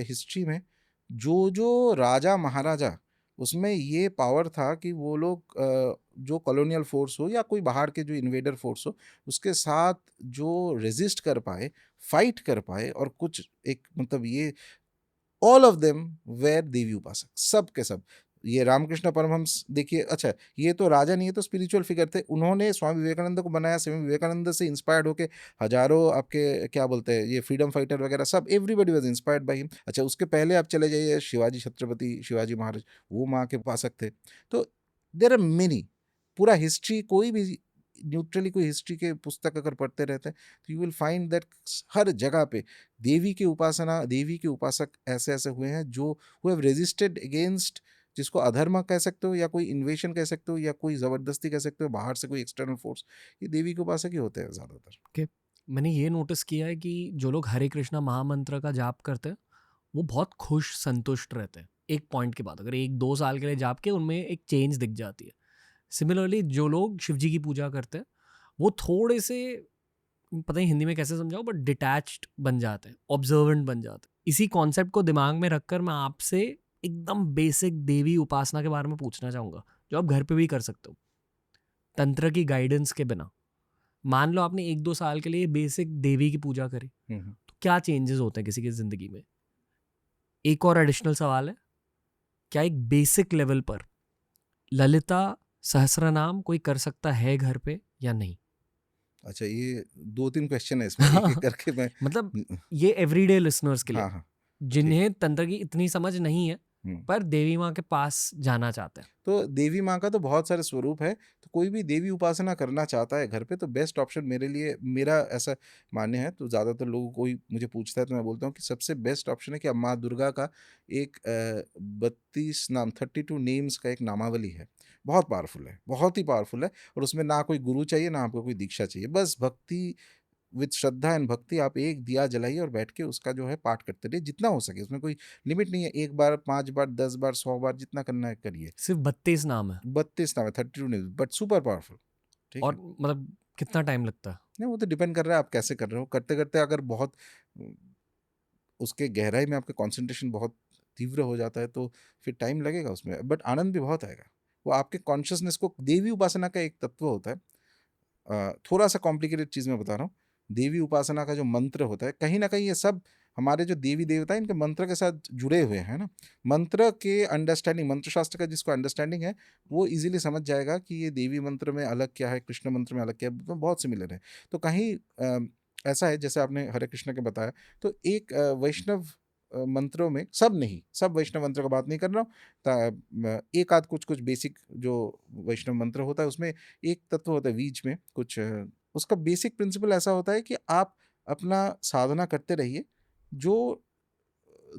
हिस्ट्री में जो जो राजा महाराजा, उसमें ये पावर था कि वो लोग जो कॉलोनियल फोर्स हो या कोई बाहर के जो इन्वेडर फोर्स हो, उसके साथ जो रेजिस्ट कर पाए, फाइट कर पाए, और कुछ एक मतलब ये ऑल ऑफ देम वेर देवी उपासक, सब के सब। ये रामकृष्ण परमहंस देखिए, अच्छा ये तो राजा नहीं है, तो स्पिरिचुअल फिगर थे, उन्होंने स्वामी विवेकानंद को बनाया, स्वामी विवेकानंद से इंस्पायर्ड होके हजारों आपके क्या बोलते हैं ये फ्रीडम फाइटर वगैरह सब, everybody was inspired by him. अच्छा, उसके पहले आप चले जाइए शिवाजी, छत्रपति शिवाजी महाराज, वो माँ के उपासक थे। तो देर आर मेनी, पूरा हिस्ट्री, कोई भी न्यूट्रली कोई हिस्ट्री के पुस्तक अगर पढ़ते रहते हैं तो यू विल फाइंड दैट हर जगह पे देवी की उपासना, देवी के उपासक ऐसे ऐसे हुए हैं जो हु हैव रेजिस्टेड अगेंस्ट, जिसको अधर्म कह सकते हो या कोई इन्वेशन कह सकते हो या कोई ज़बरदस्ती कह सकते हो, बाहर से कोई एक्सटर्नल फोर्स, ये देवी के उपासक ही होते हैं ज़्यादातर। मैंने ये नोटिस किया है कि जो लोग हरे कृष्णा महामंत्र का जाप करते हैं वो बहुत खुश संतुष्ट रहते हैं एक पॉइंट के बाद। अगर 1-2 साल के लिए जाप के उनमें एक चेंज दिख जाती है। सिमिलरली जो लोग शिव जी की पूजा करते हैं वो थोड़े से, पता नहीं हिंदी में कैसे समझाओ, बट डिटैच्ड बन जाते हैं, ऑब्जर्वेंट बन जाते हैं। इसी कॉन्सेप्ट को दिमाग में रखकर मैं आपसे एकदम बेसिक देवी उपासना के बारे में पूछना चाहूँगा, जो आप घर पे भी कर सकते हो तंत्र की गाइडेंस के बिना। मान लो आपने 1-2 साल के लिए बेसिक देवी की पूजा करी, तो क्या चेंजेस होते हैं किसी की ज़िंदगी में? एक और एडिशनल सवाल है, क्या एक बेसिक लेवल पर ललिता सहस्रनाम कोई कर सकता है घर पे या नहीं? अच्छा, ये 2-3 क्वेश्चन है इसमें, एक-एक करके मैं मतलब ये एवरीडे लिसनर्स के लिए हाँ, हाँ, ठीक। जिन्हें तंत्र की इतनी समझ नहीं है हुँ। पर देवी माँ के पास जाना चाहते हैं। तो देवी माँ का तो बहुत सारे स्वरूप है, तो कोई भी देवी उपासना करना चाहता है घर पे तो बेस्ट ऑप्शन मेरे लिए, मेरा ऐसा मान्य है, तो ज़्यादातर लोगों कोई मुझे पूछता है तो मैं बोलता हूँ कि सबसे बेस्ट ऑप्शन है कि अब माँ दुर्गा का एक 32 नाम 32 नेम्स का एक नामावली है। बहुत पावरफुल है, बहुत ही पावरफुल है, और उसमें ना कोई गुरु चाहिए, ना आपको कोई दीक्षा चाहिए। बस भक्ति, विद श्रद्धा एंड भक्ति आप एक दिया जलाइए और बैठ के उसका जो है पाठ करते रहिए जितना हो सके। उसमें कोई लिमिट नहीं है, 1 बार, 5 बार, 10 बार, 100 बार, जितना करना है करिए। सिर्फ 32 नाम है 32 नाम है, 32 नहीं, बट सुपर पावरफुल, ठीक और है? मतलब कितना टाइम लगता है? नहीं, वो तो डिपेंड कर रहा है आप कैसे कर रहे हो। करते-करते अगर बहुत उसके गहराई में आपका कंसंट्रेशन बहुत तीव्र हो जाता है तो फिर टाइम लगेगा उसमें, बट आनंद भी बहुत आएगा। वो आपके कॉन्शसनेस को, देवी उपासना का एक तत्व होता है, थोड़ा-सा कॉम्प्लिकेटेड चीज़ मैं बता रहा हूँ। देवी उपासना का जो मंत्र होता है, कहीं न कहीं ये सब हमारे जो देवी-देवता हैं, इनके मंत्र के साथ जुड़े हुए हैं ना। मंत्र के अंडरस्टैंडिंग, मंत्र शास्त्र का जिसको अंडरस्टैंडिंग है, वो ईज़िली समझ जाएगा कि ये देवी मंत्र में अलग क्या है, कृष्ण मंत्र में अलग क्या है, तो बहुत सिमिलर है। तो कहीं ऐसा है, जैसे आपने हरे कृष्ण के बताया, तो एक वैष्णव मंत्रों में, सब नहीं, सब वैष्णव मंत्र का बात नहीं कर रहा हूँ, एक आध कुछ-कुछ बेसिक जो वैष्णव मंत्र होता है, उसमें एक तत्व होता है बीच में कुछ, उसका बेसिक प्रिंसिपल ऐसा होता है कि आप अपना साधना करते रहिए। जो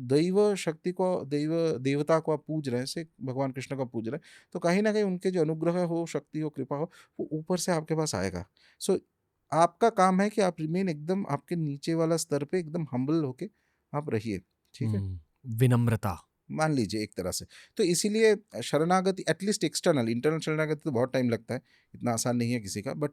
दैव शक्ति को, दैव देवता को आप पूज रहे हैं, से भगवान कृष्ण को पूज रहे हैं, तो कहीं न कहीं उनके जो अनुग्रह हो, शक्ति हो, कृपा हो, वो ऊपर से आपके पास आएगा। सो आपका काम है कि आप रिमेन एकदम आपके नीचे वाला स्तर पे एकदम हम्बल होके आप रहिए, ठीक है? विनम्रता। मान लीजिए एक तरह से। तो इसीलिए शरणागति, एटलीस्ट एक्सटर्नल, इंटरनल शरणागति तो बहुत टाइम लगता है, इतना आसान नहीं है किसी का, बट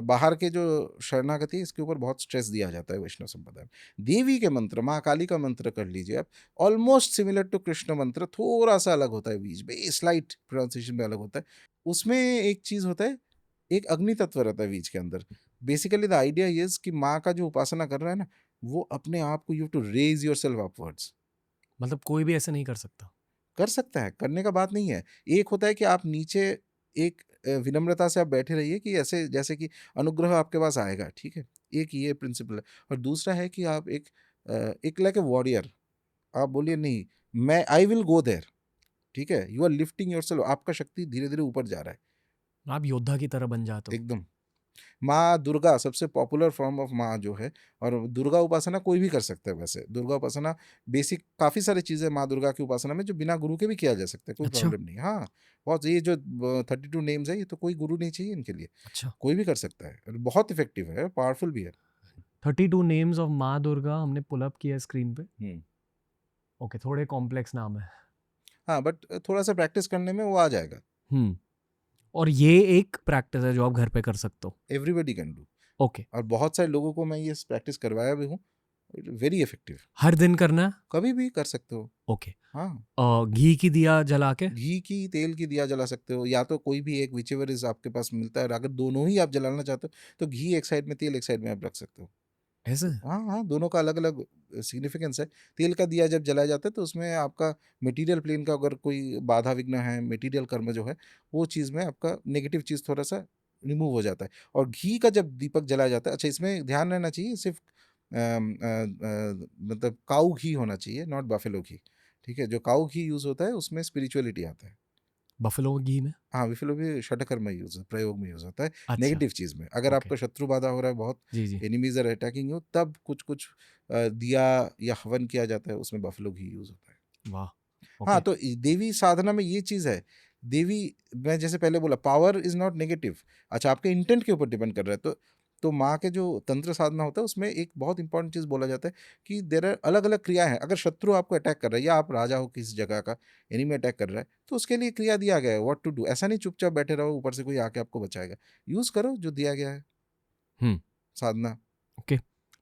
बाहर के जो शरणागति है, इसके ऊपर बहुत स्ट्रेस दिया जाता है वैष्णव संप्रदाय में। देवी के मंत्र, माँ काली का मंत्र कर लीजिए आप, ऑलमोस्ट सिमिलर टू कृष्ण मंत्र, थोड़ा-सा अलग होता है बीच में, स्लाइट प्रोनाउंसिएशन में अलग होता है। उसमें एक चीज़ होता है, एक अग्नि तत्व रहता है बीज के अंदर। बेसिकली द आइडिया इज़ कि माँ का जो उपासना कर रहा है ना, वो अपने आप को, you have to raise yourself upwards. मतलब कोई भी ऐसे नहीं कर सकता। कर सकता है, करने का बात नहीं है। एक होता है कि आप नीचे एक विनम्रता से आप बैठे रहिए कि ऐसे जैसे कि अनुग्रह आपके पास आएगा, ठीक है? एक ये प्रिंसिपल है, और दूसरा है कि आप एक लाइक अ वॉरियर, आप बोलिए नहीं, मैं आई विल गो देयर, ठीक है? यू आर लिफ्टिंग योरसेल्फ, आपका शक्ति धीरे-धीरे ऊपर जा रहा है, आप योद्धा की तरह बन जाते हो। एकदम। माँ दुर्गा सबसे पॉपुलर फॉर्म ऑफ माँ जो है, और दुर्गा उपासना कोई भी कर सकता है वैसे। दुर्गा उपासना बेसिक काफ़ी सारी चीज़ें माँ दुर्गा की उपासना में जो बिना गुरु के भी किया जा सकता है, कोई अच्छा। प्रॉब्लम नहीं। हाँ, बहुत, ये जो 32 नेम्स है, ये तो कोई गुरु नहीं चाहिए इनके लिए, अच्छा। कोई भी कर सकता है, और बहुत इफ़ेक्टिव है, पावरफुल भी है। 32 नेम्स ऑफ माँ दुर्गा हमने पुल अप किया स्क्रीन पे। हुँ। ओके, थोड़े कॉम्प्लेक्स नाम है। हाँ, बट थोड़ा-सा प्रैक्टिस करने में वो आ जाएगा। और ये एक प्रैक्टिस है जो आप घर पे कर सकते हो। Everybody can do, okay. और बहुत सारे लोगों को मैं ये प्रैक्टिस करवाया भी हूँ, वेरी इफ़ेक्टिव। हर दिन करना है? कभी भी कर सकते हो। ओके। हाँ। घी की दिया जला के? घी की, तेल की दिया जला सकते हो, या तो कोई भी एक, व्हिचएवर इज़ आपके पास मिलता है, और अगर दोनों ही आप जलाना चाहते हो, तो घी एक साइड में, तेल एक साइड में आप रख सकते हो। ऐसे? हाँ, हाँ, दोनों का अलग-अलग सिग्निफिकेंस है। तेल का दिया जब जलाया जाता है, तो उसमें आपका मटीरियल प्लेन का अगर कोई बाधा विघ्न है, मटीरियल कर्म जो है, वो चीज़ में आपका नेगेटिव चीज़ थोड़ा-सा रिमूव हो जाता है। और घी का जब दीपक जलाया जाता है, अच्छा, इसमें ध्यान रहना चाहिए, सिर्फ़ मतलब काऊ घी होना चाहिए, नॉट बफेलो घी, ठीक है? जो काऊ घी यूज़ होता है, उसमें स्पिरिचुअलिटी आता है। बफेलो घी में? हाँ, विफलो भी षटकर्म में यूज़, प्रयोग में यूज़ होता है, अच्छा। नेगेटिव चीज़ में। अगर ओके। आपका शत्रु बाधा हो रहा है बहुत, जी, जी। एनिमीज़ आर अटैकिंग यू, तब कुछ-कुछ दिया या हवन किया जाता है, उसमें बफलो घी यूज़ होता है। वाह! हाँ, ओके। तो देवी साधना में ये चीज़ है, देवी, मैं जैसे पहले बोला, पावर इज़ नॉट नेगेटिव। अच्छा, आपके इंटेंट के ऊपर डिपेंड कर रहा है, तो माँ के जो तंत्र साधना होता है, उसमें एक बहुत इंपॉर्टेंट चीज़ बोला जाता है कि देयर आर अलग-अलग क्रियाएँ हैं। अगर शत्रु आपको अटैक कर रहा है, या आप राजा हो किसी जगह का, एनिमी अटैक कर रहा है, तो उसके लिए क्रिया दिया गया है, व्हाट टू डू। ऐसा नहीं चुपचाप बैठे रहो, ऊपर से कोई आके आपको बचाएगा। यूज़ करो जो दिया गया है, हुँ। साधना। ओके।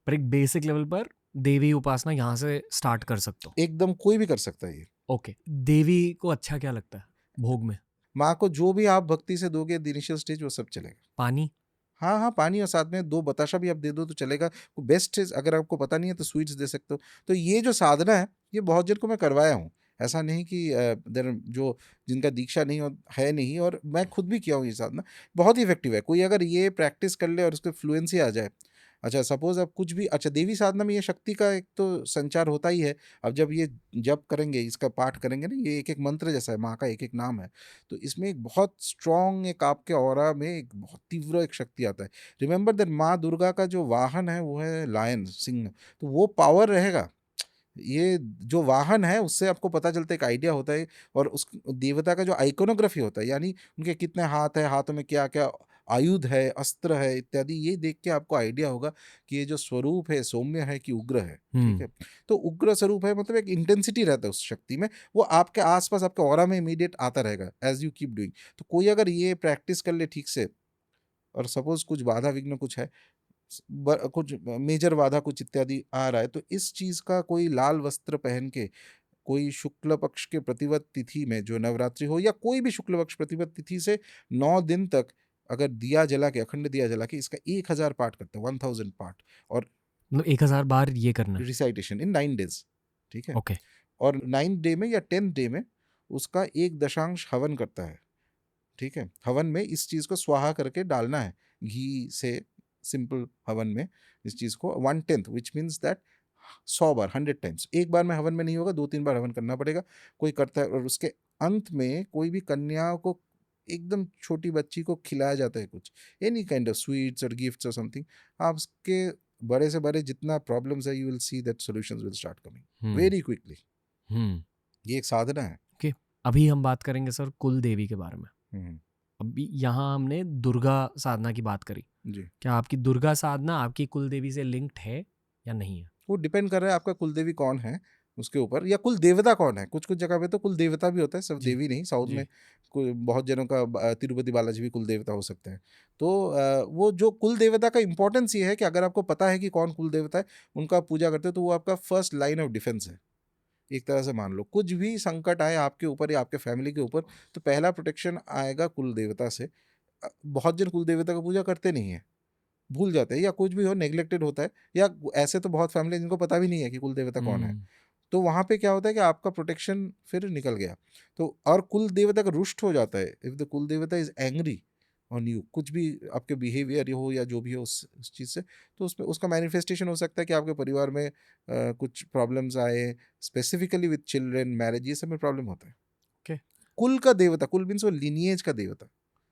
पर एक बेसिक लेवल पर देवी उपासना यहाँ से स्टार्ट कर सकते हो। एकदम कोई भी कर सकता है ये। ओके। देवी को अच्छा क्या लगता है भोग में? माँ को जो भी आप भक्ति से दोगे द इनिशियल स्टेज, वो सब चलेगा। पानी? हाँ, हाँ, पानी, और साथ में 2 बताशा भी आप दे दो तो चलेगा। बेस्ट चीज़, अगर आपको पता नहीं है तो स्वीट्स दे सकते हो। तो ये जो साधना है, ये बहुत जन को मैं करवाया हूँ। ऐसा नहीं कि देर जो जिनका दीक्षा नहीं है नहीं, और मैं खुद भी किया हूँ ये साधना, बहुत ही इफेक्टिव है। कोई अगर ये प्रैक्टिस कर ले और उसको फ्लुएंसी आ जाए, अच्छा सपोज अब कुछ भी, अच्छा देवी साधना में ये शक्ति का एक तो संचार होता ही है। अब जब ये जप करेंगे, इसका पाठ करेंगे ना, ये एक एक मंत्र जैसा है, माँ का एक एक नाम है, तो इसमें एक बहुत स्ट्रॉन्ग, एक आपके ऑरा में एक बहुत तीव्र एक शक्ति आता है। रिमेंबर दैट माँ दुर्गा का जो वाहन है वो है लायन, सिंह, तो वो पावर रहेगा। ये जो वाहन है उससे आपको पता चलता है, एक आइडिया होता है, और उस देवता का जो आइकोनोग्राफी होता है, यानी उनके कितने हाथ है, हाथों में क्या क्या आयुध है, अस्त्र है इत्यादि, ये देख के आपको आइडिया होगा कि ये जो स्वरूप है सौम्य है कि उग्र है। ठीक है, तो उग्र स्वरूप है मतलब एक इंटेंसिटी रहता है उस शक्ति में, वो आपके आसपास आपके ऑरा में इमीडिएट आता रहेगा एज यू कीप डूइंग। तो कोई अगर ये प्रैक्टिस कर ले ठीक से, और सपोज कुछ बाधा विघ्न कुछ है, कुछ मेजर बाधा कुछ इत्यादि आ रहा है, तो इस चीज का कोई लाल वस्त्र पहन के, कोई शुक्ल पक्ष के प्रतिपद तिथि में जो नवरात्रि हो, या कोई भी शुक्ल पक्ष प्रतिपद तिथि से 9 दिन तक अगर दिया जला के, अखंड दिया जला के, इसका 1000 पाठ करते हैं, 1000 पाठ, और मतलब 1000 बार ये करना है। रिसाइटेशन इन 9 डेज। ठीक है, ओके। और 9th डे में या 10th डे में उसका 1 दशांश हवन करता है। ठीक है, हवन में इस चीज को स्वाहा करके डालना है घी से, सिंपल हवन में इस चीज को 1/10, which means that 100 bar, 100 times. एक बार में हवन में नहीं होगा, 2-3 बार हवन करना पड़ेगा। कोई करता है, और उसके अंत में कोई भी कन्या को, एकदम छोटी बच्ची को खिलाया जाता है कुछ, एनी काइंड ऑफ स्वीट्स और गिफ्ट्स और समथिंग। आप उसके बड़े से बड़े जितना प्रॉब्लम्स है, you will see that solutions will start coming very quickly. ये एक साधना है। ओके, अभी हम बात करेंगे सर कुल देवी के बारे में। हम्म, अभी यहाँ हमने दुर्गा साधना की बात करी, जी। क्या आपकी दुर्गा साधना आपकी कुल देवी से लिंक्ड है या नहीं है? वो डिपेंड कर रहा है आपका कुल देवी कौन है उसके ऊपर, या कुल देवता कौन है। कुछ कुछ जगह पे तो कुल देवता भी होता है, सिर्फ जी, देवी नहीं। साउथ जी। में कोई बहुत जनों का तिरुपति बालाजी भी कुल देवता हो सकते हैं। तो वो जो कुल देवता का इंपॉर्टेंस ये है कि अगर आपको पता है कि कौन कुल देवता है, उनका पूजा करते हो, तो वो आपका फर्स्ट लाइन ऑफ डिफेंस है। एक तरह से मान लो कुछ भी संकट आए आपके ऊपर या आपके फैमिली के ऊपर, तो पहला प्रोटेक्शन आएगा कुल देवता से। बहुत जन कुल देवता का पूजा करते नहीं है, भूल जाते हैं, या कुछ भी हो, नेग्लेक्टेड होता है, या ऐसे तो बहुत फैमिली जिनको पता भी नहीं है कि कुल देवता कौन है। तो वहाँ पे क्या होता है कि आपका प्रोटेक्शन फिर निकल गया। तो और कुल देवता का रुष्ट हो जाता है, इफ द कुल देवता इज एंग्री ऑन यू, कुछ भी आपके बिहेवियर हो या जो भी हो उस चीज़ से, तो उसमें उसका मैनिफेस्टेशन हो सकता है कि आपके परिवार में कुछ प्रॉब्लम्स आए, स्पेसिफिकली विद चिल्ड्रन, मैरिज, ये सब में प्रॉब्लम होता है। Okay. कुल का देवता, कुल मीन्स वो लिनिएज का देवता।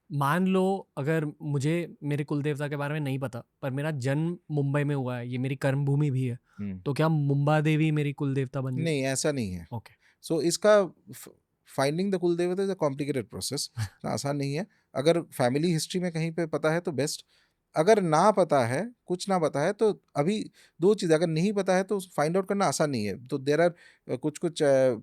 मान लो अगर मुझे मेरे कुल देवता के बारे में नहीं पता, पर मेरा जन्म मुंबई में हुआ है, ये मेरी कर्म भूमि भी है, तो क्या मुंबा देवी मेरी कुल देवता बन गई? नहीं, ऐसा नहीं है। ओके। सो इसका फाइंडिंग द कुल देवता इज अ कॉम्प्लिकेटेड प्रोसेस, आसान नहीं है। अगर फैमिली हिस्ट्री में कहीं पे पता है तो बेस्ट, अगर ना पता है, कुछ ना पता है, तो अभी दो चीज़, अगर नहीं पता है तो फाइंड आउट करना आसान नहीं है। तो देर आर कुछ कुछ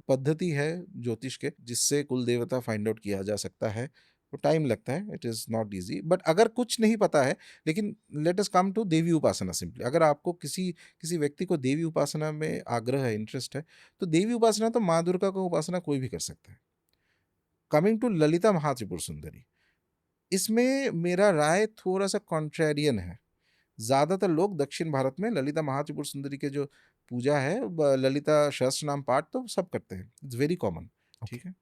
पद्धति है ज्योतिष के जिससे कुल देवता फाइंड आउट किया जा सकता है। तो टाइम लगता है, it is not easy. But अगर कुछ नहीं पता है, लेकिन let us come to Devi upasana simply. अगर आपको किसी किसी व्यक्ति को देवी उपासना में आग्रह है, इंटरेस्ट है, तो देवी उपासना तो माँ दुर्गा का उपासना कोई भी कर सकता है। कमिंग टू ललिता महात्रिपुर सुंदरी, इसमें मेरा राय थोड़ा सा कॉन्ट्रेरियन है। ज़्यादातर लोग दक्षिण भारत में ललिता महात्रिपुर सुंदरी के जो पूजा है, ललिता सहस्त्र नाम पाठ तो सब करते हैं, इट्स वेरी कॉमन। ठीक है,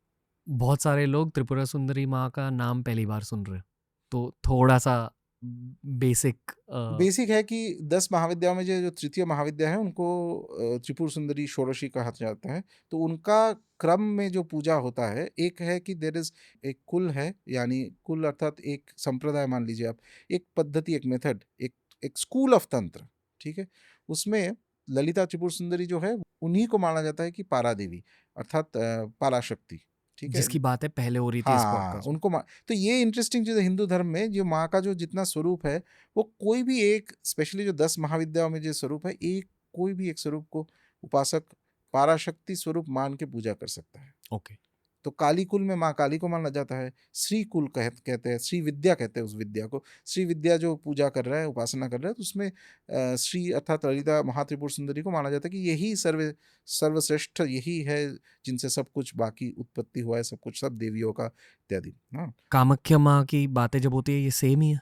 बहुत सारे लोग त्रिपुरा सुंदरी माँ का नाम पहली बार सुन रहे हैं, तो थोड़ा सा बेसिक बेसिक है कि 10 महाविद्याओं में जो जो तृतीय महाविद्या है उनको त्रिपुर सुंदरी षोडशी कहा जाता है। तो उनका क्रम में जो पूजा होता है, एक है कि देर इज एक कुल है, यानी कुल अर्थात एक संप्रदाय मान लीजिए आप, एक पद्धति, एक मेथड, एक स्कूल ऑफ तंत्र। ठीक है, उसमें ललिता त्रिपुर सुंदरी जो है उन्हीं को माना जाता है कि पारा देवी अर्थात पराशक्ति। ठीक है, जिसकी बातें पहले हो रही थी इस हाँ, पॉडकास्ट में। उनको तो ये इंटरेस्टिंग चीज़ है, हिंदू धर्म में जो माँ का जो जितना स्वरूप है, वो कोई भी एक, स्पेशली जो 10 महाविद्याओं में जो स्वरूप है, एक कोई भी एक स्वरूप को उपासक पाराशक्ति स्वरूप मान के पूजा कर सकता है। ओके। तो काली कुल में माँ काली को माना जाता है, श्री कुल कहते हैं, श्री विद्या कहते हैं उस विद्या को। श्री विद्या जो पूजा कर रहा है, उपासना कर रहा है, तो उसमें श्री अर्थात ललिता महात्रिपुर सुंदरी को माना जाता है कि यही सर्वश्रेष्ठ, यही है जिनसे सब कुछ बाकी उत्पत्ति हुआ है, सब कुछ, सब देवियों का इत्यादि। हाँ, कामाख्या माँ की बातें जब होती है ये सेम ही है?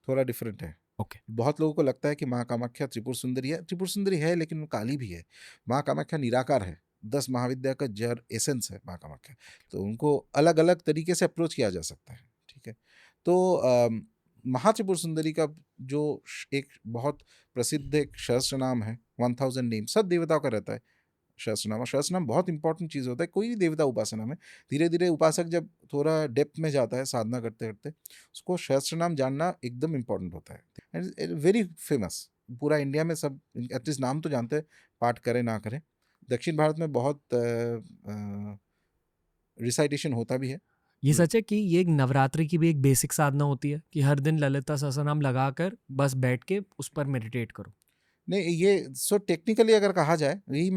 थोड़ा डिफरेंट है। ओके। बहुत लोगों को लगता है कि माँ कामाख्या त्रिपुर सुंदरी है, त्रिपुर सुंदरी है लेकिन वो काली भी है। माँ कामाख्या निराकार है, 10 महाविद्या का जड़ एसेंस है माँ कामाख्या, तो उनको अलग अलग तरीके से अप्रोच किया जा सकता है, ठीक है। तो महात्रिपुर सुंदरी का जो एक बहुत प्रसिद्ध एक सहस्त्र नाम है, 1000 नेम, सब देवताओं का रहता है सहस्त्रनाम। और सहस्त्रनाम बहुत इंपॉर्टेंट चीज़ होता है कोई भी देवता उपासना में। धीरे धीरे उपासक जब थोड़ा डेप्थ में जाता है साधना करते करते, उसको सहस्त्रनाम जानना एकदम इम्पोर्टेंट होता है। एंड वेरी फेमस, पूरा इंडिया में सब एटलीस्ट नाम तो जानते हैं, पाठ करें ना करें। दक्षिण भारत में बहुत रिसाइटेशन होता भी है। ये सच है कि ये एक नवरात्रि की भी एक बेसिक साधना होती है कि हर दिन ललिता सहस्रनाम लगाकर बस बैठ के उस पर मेडिटेट करो? नहीं, ये सो टेक्निकली अगर कहा जाए, वही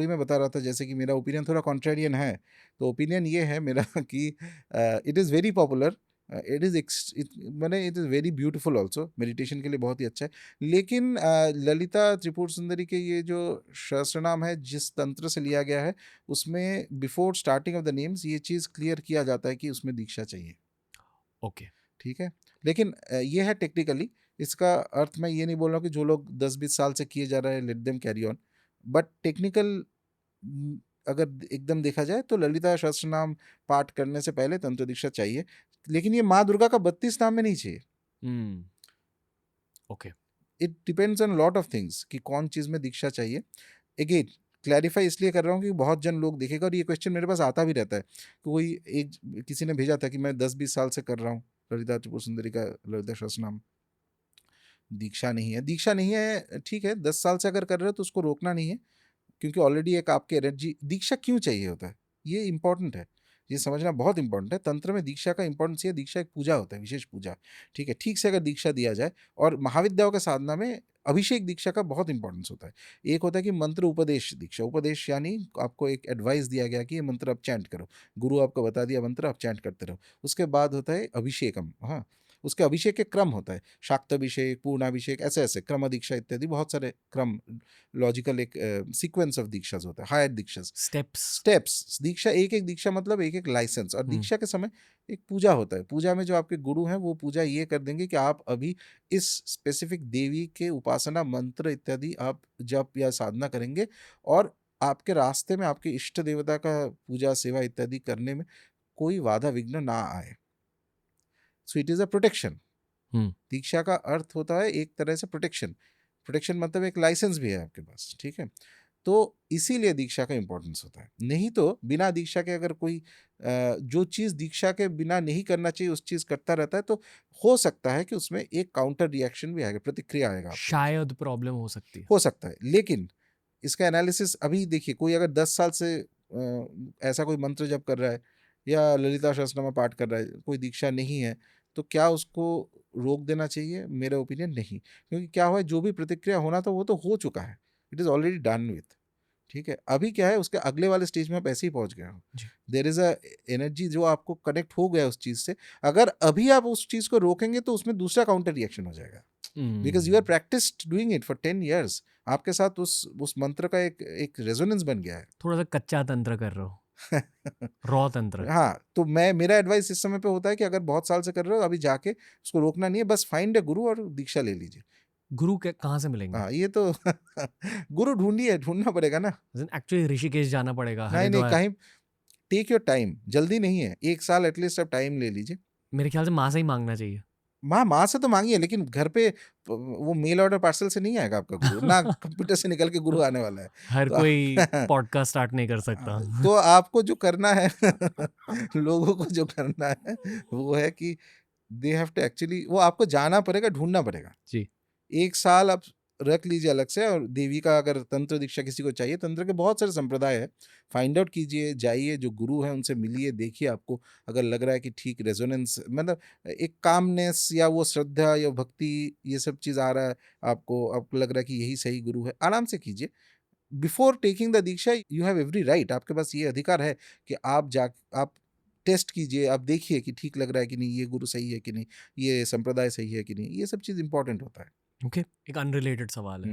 मैं बता रहा था, जैसे कि मेरा ओपिनियन थोड़ा कॉन्ट्रेरियन है। तो ओपिनियन ये है मेरा कि it is very popular, it is मैंने it is very beautiful also, meditation के लिए बहुत ही अच्छा है। लेकिन ललिता त्रिपुर सुंदरी के ये जो सहस्त्रनाम है जिस तंत्र से लिया गया है, उसमें before starting of the names ये चीज़ क्लियर किया जाता है कि उसमें दीक्षा चाहिए, ओके। ठीक है। लेकिन ये है टेक्निकली, इसका अर्थ मैं ये नहीं बोल रहा हूँ कि जो लोग 10-20 साल से किए जा रहे हैं let them carry on, but technical अगर एकदम देखा जाए तो ललिता सहस्त्रनाम पाठ करने से पहले तंत्र दीक्षा चाहिए। लेकिन ये माँ दुर्गा का 32 नाम में नहीं चाहिए। Okay. It depends on lot of things कि कौन चीज़ में दीक्षा चाहिए। अगेन क्लैरिफाई इसलिए कर रहा हूँ कि बहुत जन लोग देखेगा, और ये क्वेश्चन मेरे पास आता भी रहता है कि कोई एक किसी ने भेजा था कि मैं 10-20 साल से कर रहा हूँ ललिता त्रिपुर सुंदरी का ललिता सहस्त्रनाम, दीक्षा नहीं है। दीक्षा नहीं है, ठीक है, 10 साल से अगर कर रहे हो तो उसको रोकना नहीं है, क्योंकि ऑलरेडी एक आपके एनर्जी। दीक्षा क्यों चाहिए होता है, ये इंपॉर्टेंट है, ये समझना बहुत इंपॉर्टेंट है। तंत्र में दीक्षा का इंपॉर्टेंस ये, दीक्षा एक पूजा होता है, विशेष पूजा, ठीक है। ठीक से अगर दीक्षा दिया जाए, और महाविद्याओं के साधना में अभिषेक दीक्षा का बहुत इंपॉर्टेंस होता है। एक होता है कि मंत्र उपदेश दीक्षा, उपदेश यानी आपको एक एडवाइस दिया गया कि ये मंत्र आप चैंट करो, गुरु आपको बता दिया मंत्र, आप चैंट करते रहो। उसके बाद होता है अभिषेकम, हाँ, उसके अभिषेक के क्रम होता है, शाक्ताभिषेक, पूर्णाभिषेक, ऐसे ऐसे क्रम दीक्षा इत्यादि, बहुत सारे क्रम, लॉजिकल एक सीक्वेंस ऑफ दीक्षास होता है, हायर दीक्षास, स्टेप्स। दीक्षा एक एक दीक्षा मतलब एक एक लाइसेंस। और दीक्षा के समय एक पूजा होता है, पूजा में जो आपके गुरु हैं वो पूजा ये कर देंगे कि आप अभी इस स्पेसिफिक देवी के उपासना मंत्र इत्यादि आप जप या साधना करेंगे, और आपके रास्ते में आपके इष्ट देवता का पूजा सेवा इत्यादि करने में कोई बाधा विघ्न ना आए। So it is a protection. दीक्षा का अर्थ होता है एक तरह से प्रोटेक्शन। प्रोटेक्शन मतलब एक लाइसेंस भी है आपके पास, ठीक है। तो इसीलिए दीक्षा का इंपॉर्टेंस होता है। नहीं तो बिना दीक्षा के अगर कोई जो चीज़ दीक्षा के बिना नहीं करना चाहिए उस चीज़ करता रहता है, तो हो सकता है कि उसमें एक काउंटर रिएक्शन भी आएगा, प्रतिक्रिया आएगा आपको, शायद प्रॉब्लम हो सकती है। हो सकता है। लेकिन इसका एनालिसिस अभी देखिए, कोई अगर 10 साल से ऐसा कोई मंत्र जप कर रहा है या ललिता सहस्त्रनाम पाठ कर रहा है, कोई दीक्षा नहीं है, तो क्या उसको रोक देना चाहिए? मेरा ओपिनियन नहीं, क्योंकि क्या हुआ है, जो भी प्रतिक्रिया होना था वो तो हो चुका है, it is already done with, ठीक है। अभी क्या है, उसके अगले वाले स्टेज में आप ऐसे ही पहुंच गए हो, देयर इज अ एनर्जी जो आपको कनेक्ट हो गया उस चीज़ से। अगर अभी आप उस चीज़ को रोकेंगे तो उसमें दूसरा काउंटर रिएक्शन हो जाएगा, because you are practised doing it for 10 years। आपके साथ उस मंत्र का एक रेजोनेंस बन गया है। थोड़ा सा कच्चा तंत्र कर रहे हो, रॉ तंत्र। हाँ, तो मेरा एडवाइस इस समय पे होता है कि अगर बहुत साल से कर रहे हो, अभी जाके उसको रोकना नहीं है, बस फाइंड अ गुरु और दीक्षा ले लीजिए। गुरु कहाँ से मिलेंगे? हाँ, ये तो गुरु ढूंढना पड़ेगा ना। एक्चुअली ऋषिकेश जाना पड़ेगा, नहीं नहीं, हरिद्वार। कहीं टेक योर टाइम, जल्दी नहीं है, 1 साल एटलीस्ट आप टाइम ले लीजिए। मेरे ख्याल से माँ से ही मांगना चाहिए। माँ से तो मांगिए, लेकिन घर पे वो मेल ऑर्डर पार्सल से नहीं आएगा आपका गुरु ना, कंप्यूटर से निकल के गुरु आने वाला है। हर तो कोई पॉडकास्ट स्टार्ट नहीं कर सकता। तो आपको जो करना है लोगों को जो करना है वो है कि दे हैव टू एक्चुअली, वो आपको जाना पड़ेगा, ढूंढना पड़ेगा जी। 1 साल आप रख लीजिए अलग से। और देवी का अगर तंत्र दीक्षा किसी को चाहिए, तंत्र के बहुत सारे संप्रदाय है, फाइंड आउट कीजिए, जाइए, जो गुरु हैं उनसे मिलिए, देखिए आपको अगर लग रहा है कि ठीक रेजोनेंस, मतलब एक कामनेस या वो श्रद्धा या भक्ति, ये सब चीज़ आ रहा है आपको लग रहा है कि यही सही गुरु है, आराम से कीजिए। Before taking the Diksha you have every right, आपके पास ये अधिकार है कि आप टेस्ट कीजिए, आप देखिए कि ठीक लग रहा है कि नहीं, ये गुरु सही है कि नहीं, ये संप्रदाय सही है कि नहीं, ये सब चीज़ इंपॉर्टेंट होता है। ओके, एक अनरिलेटेड सवाल है।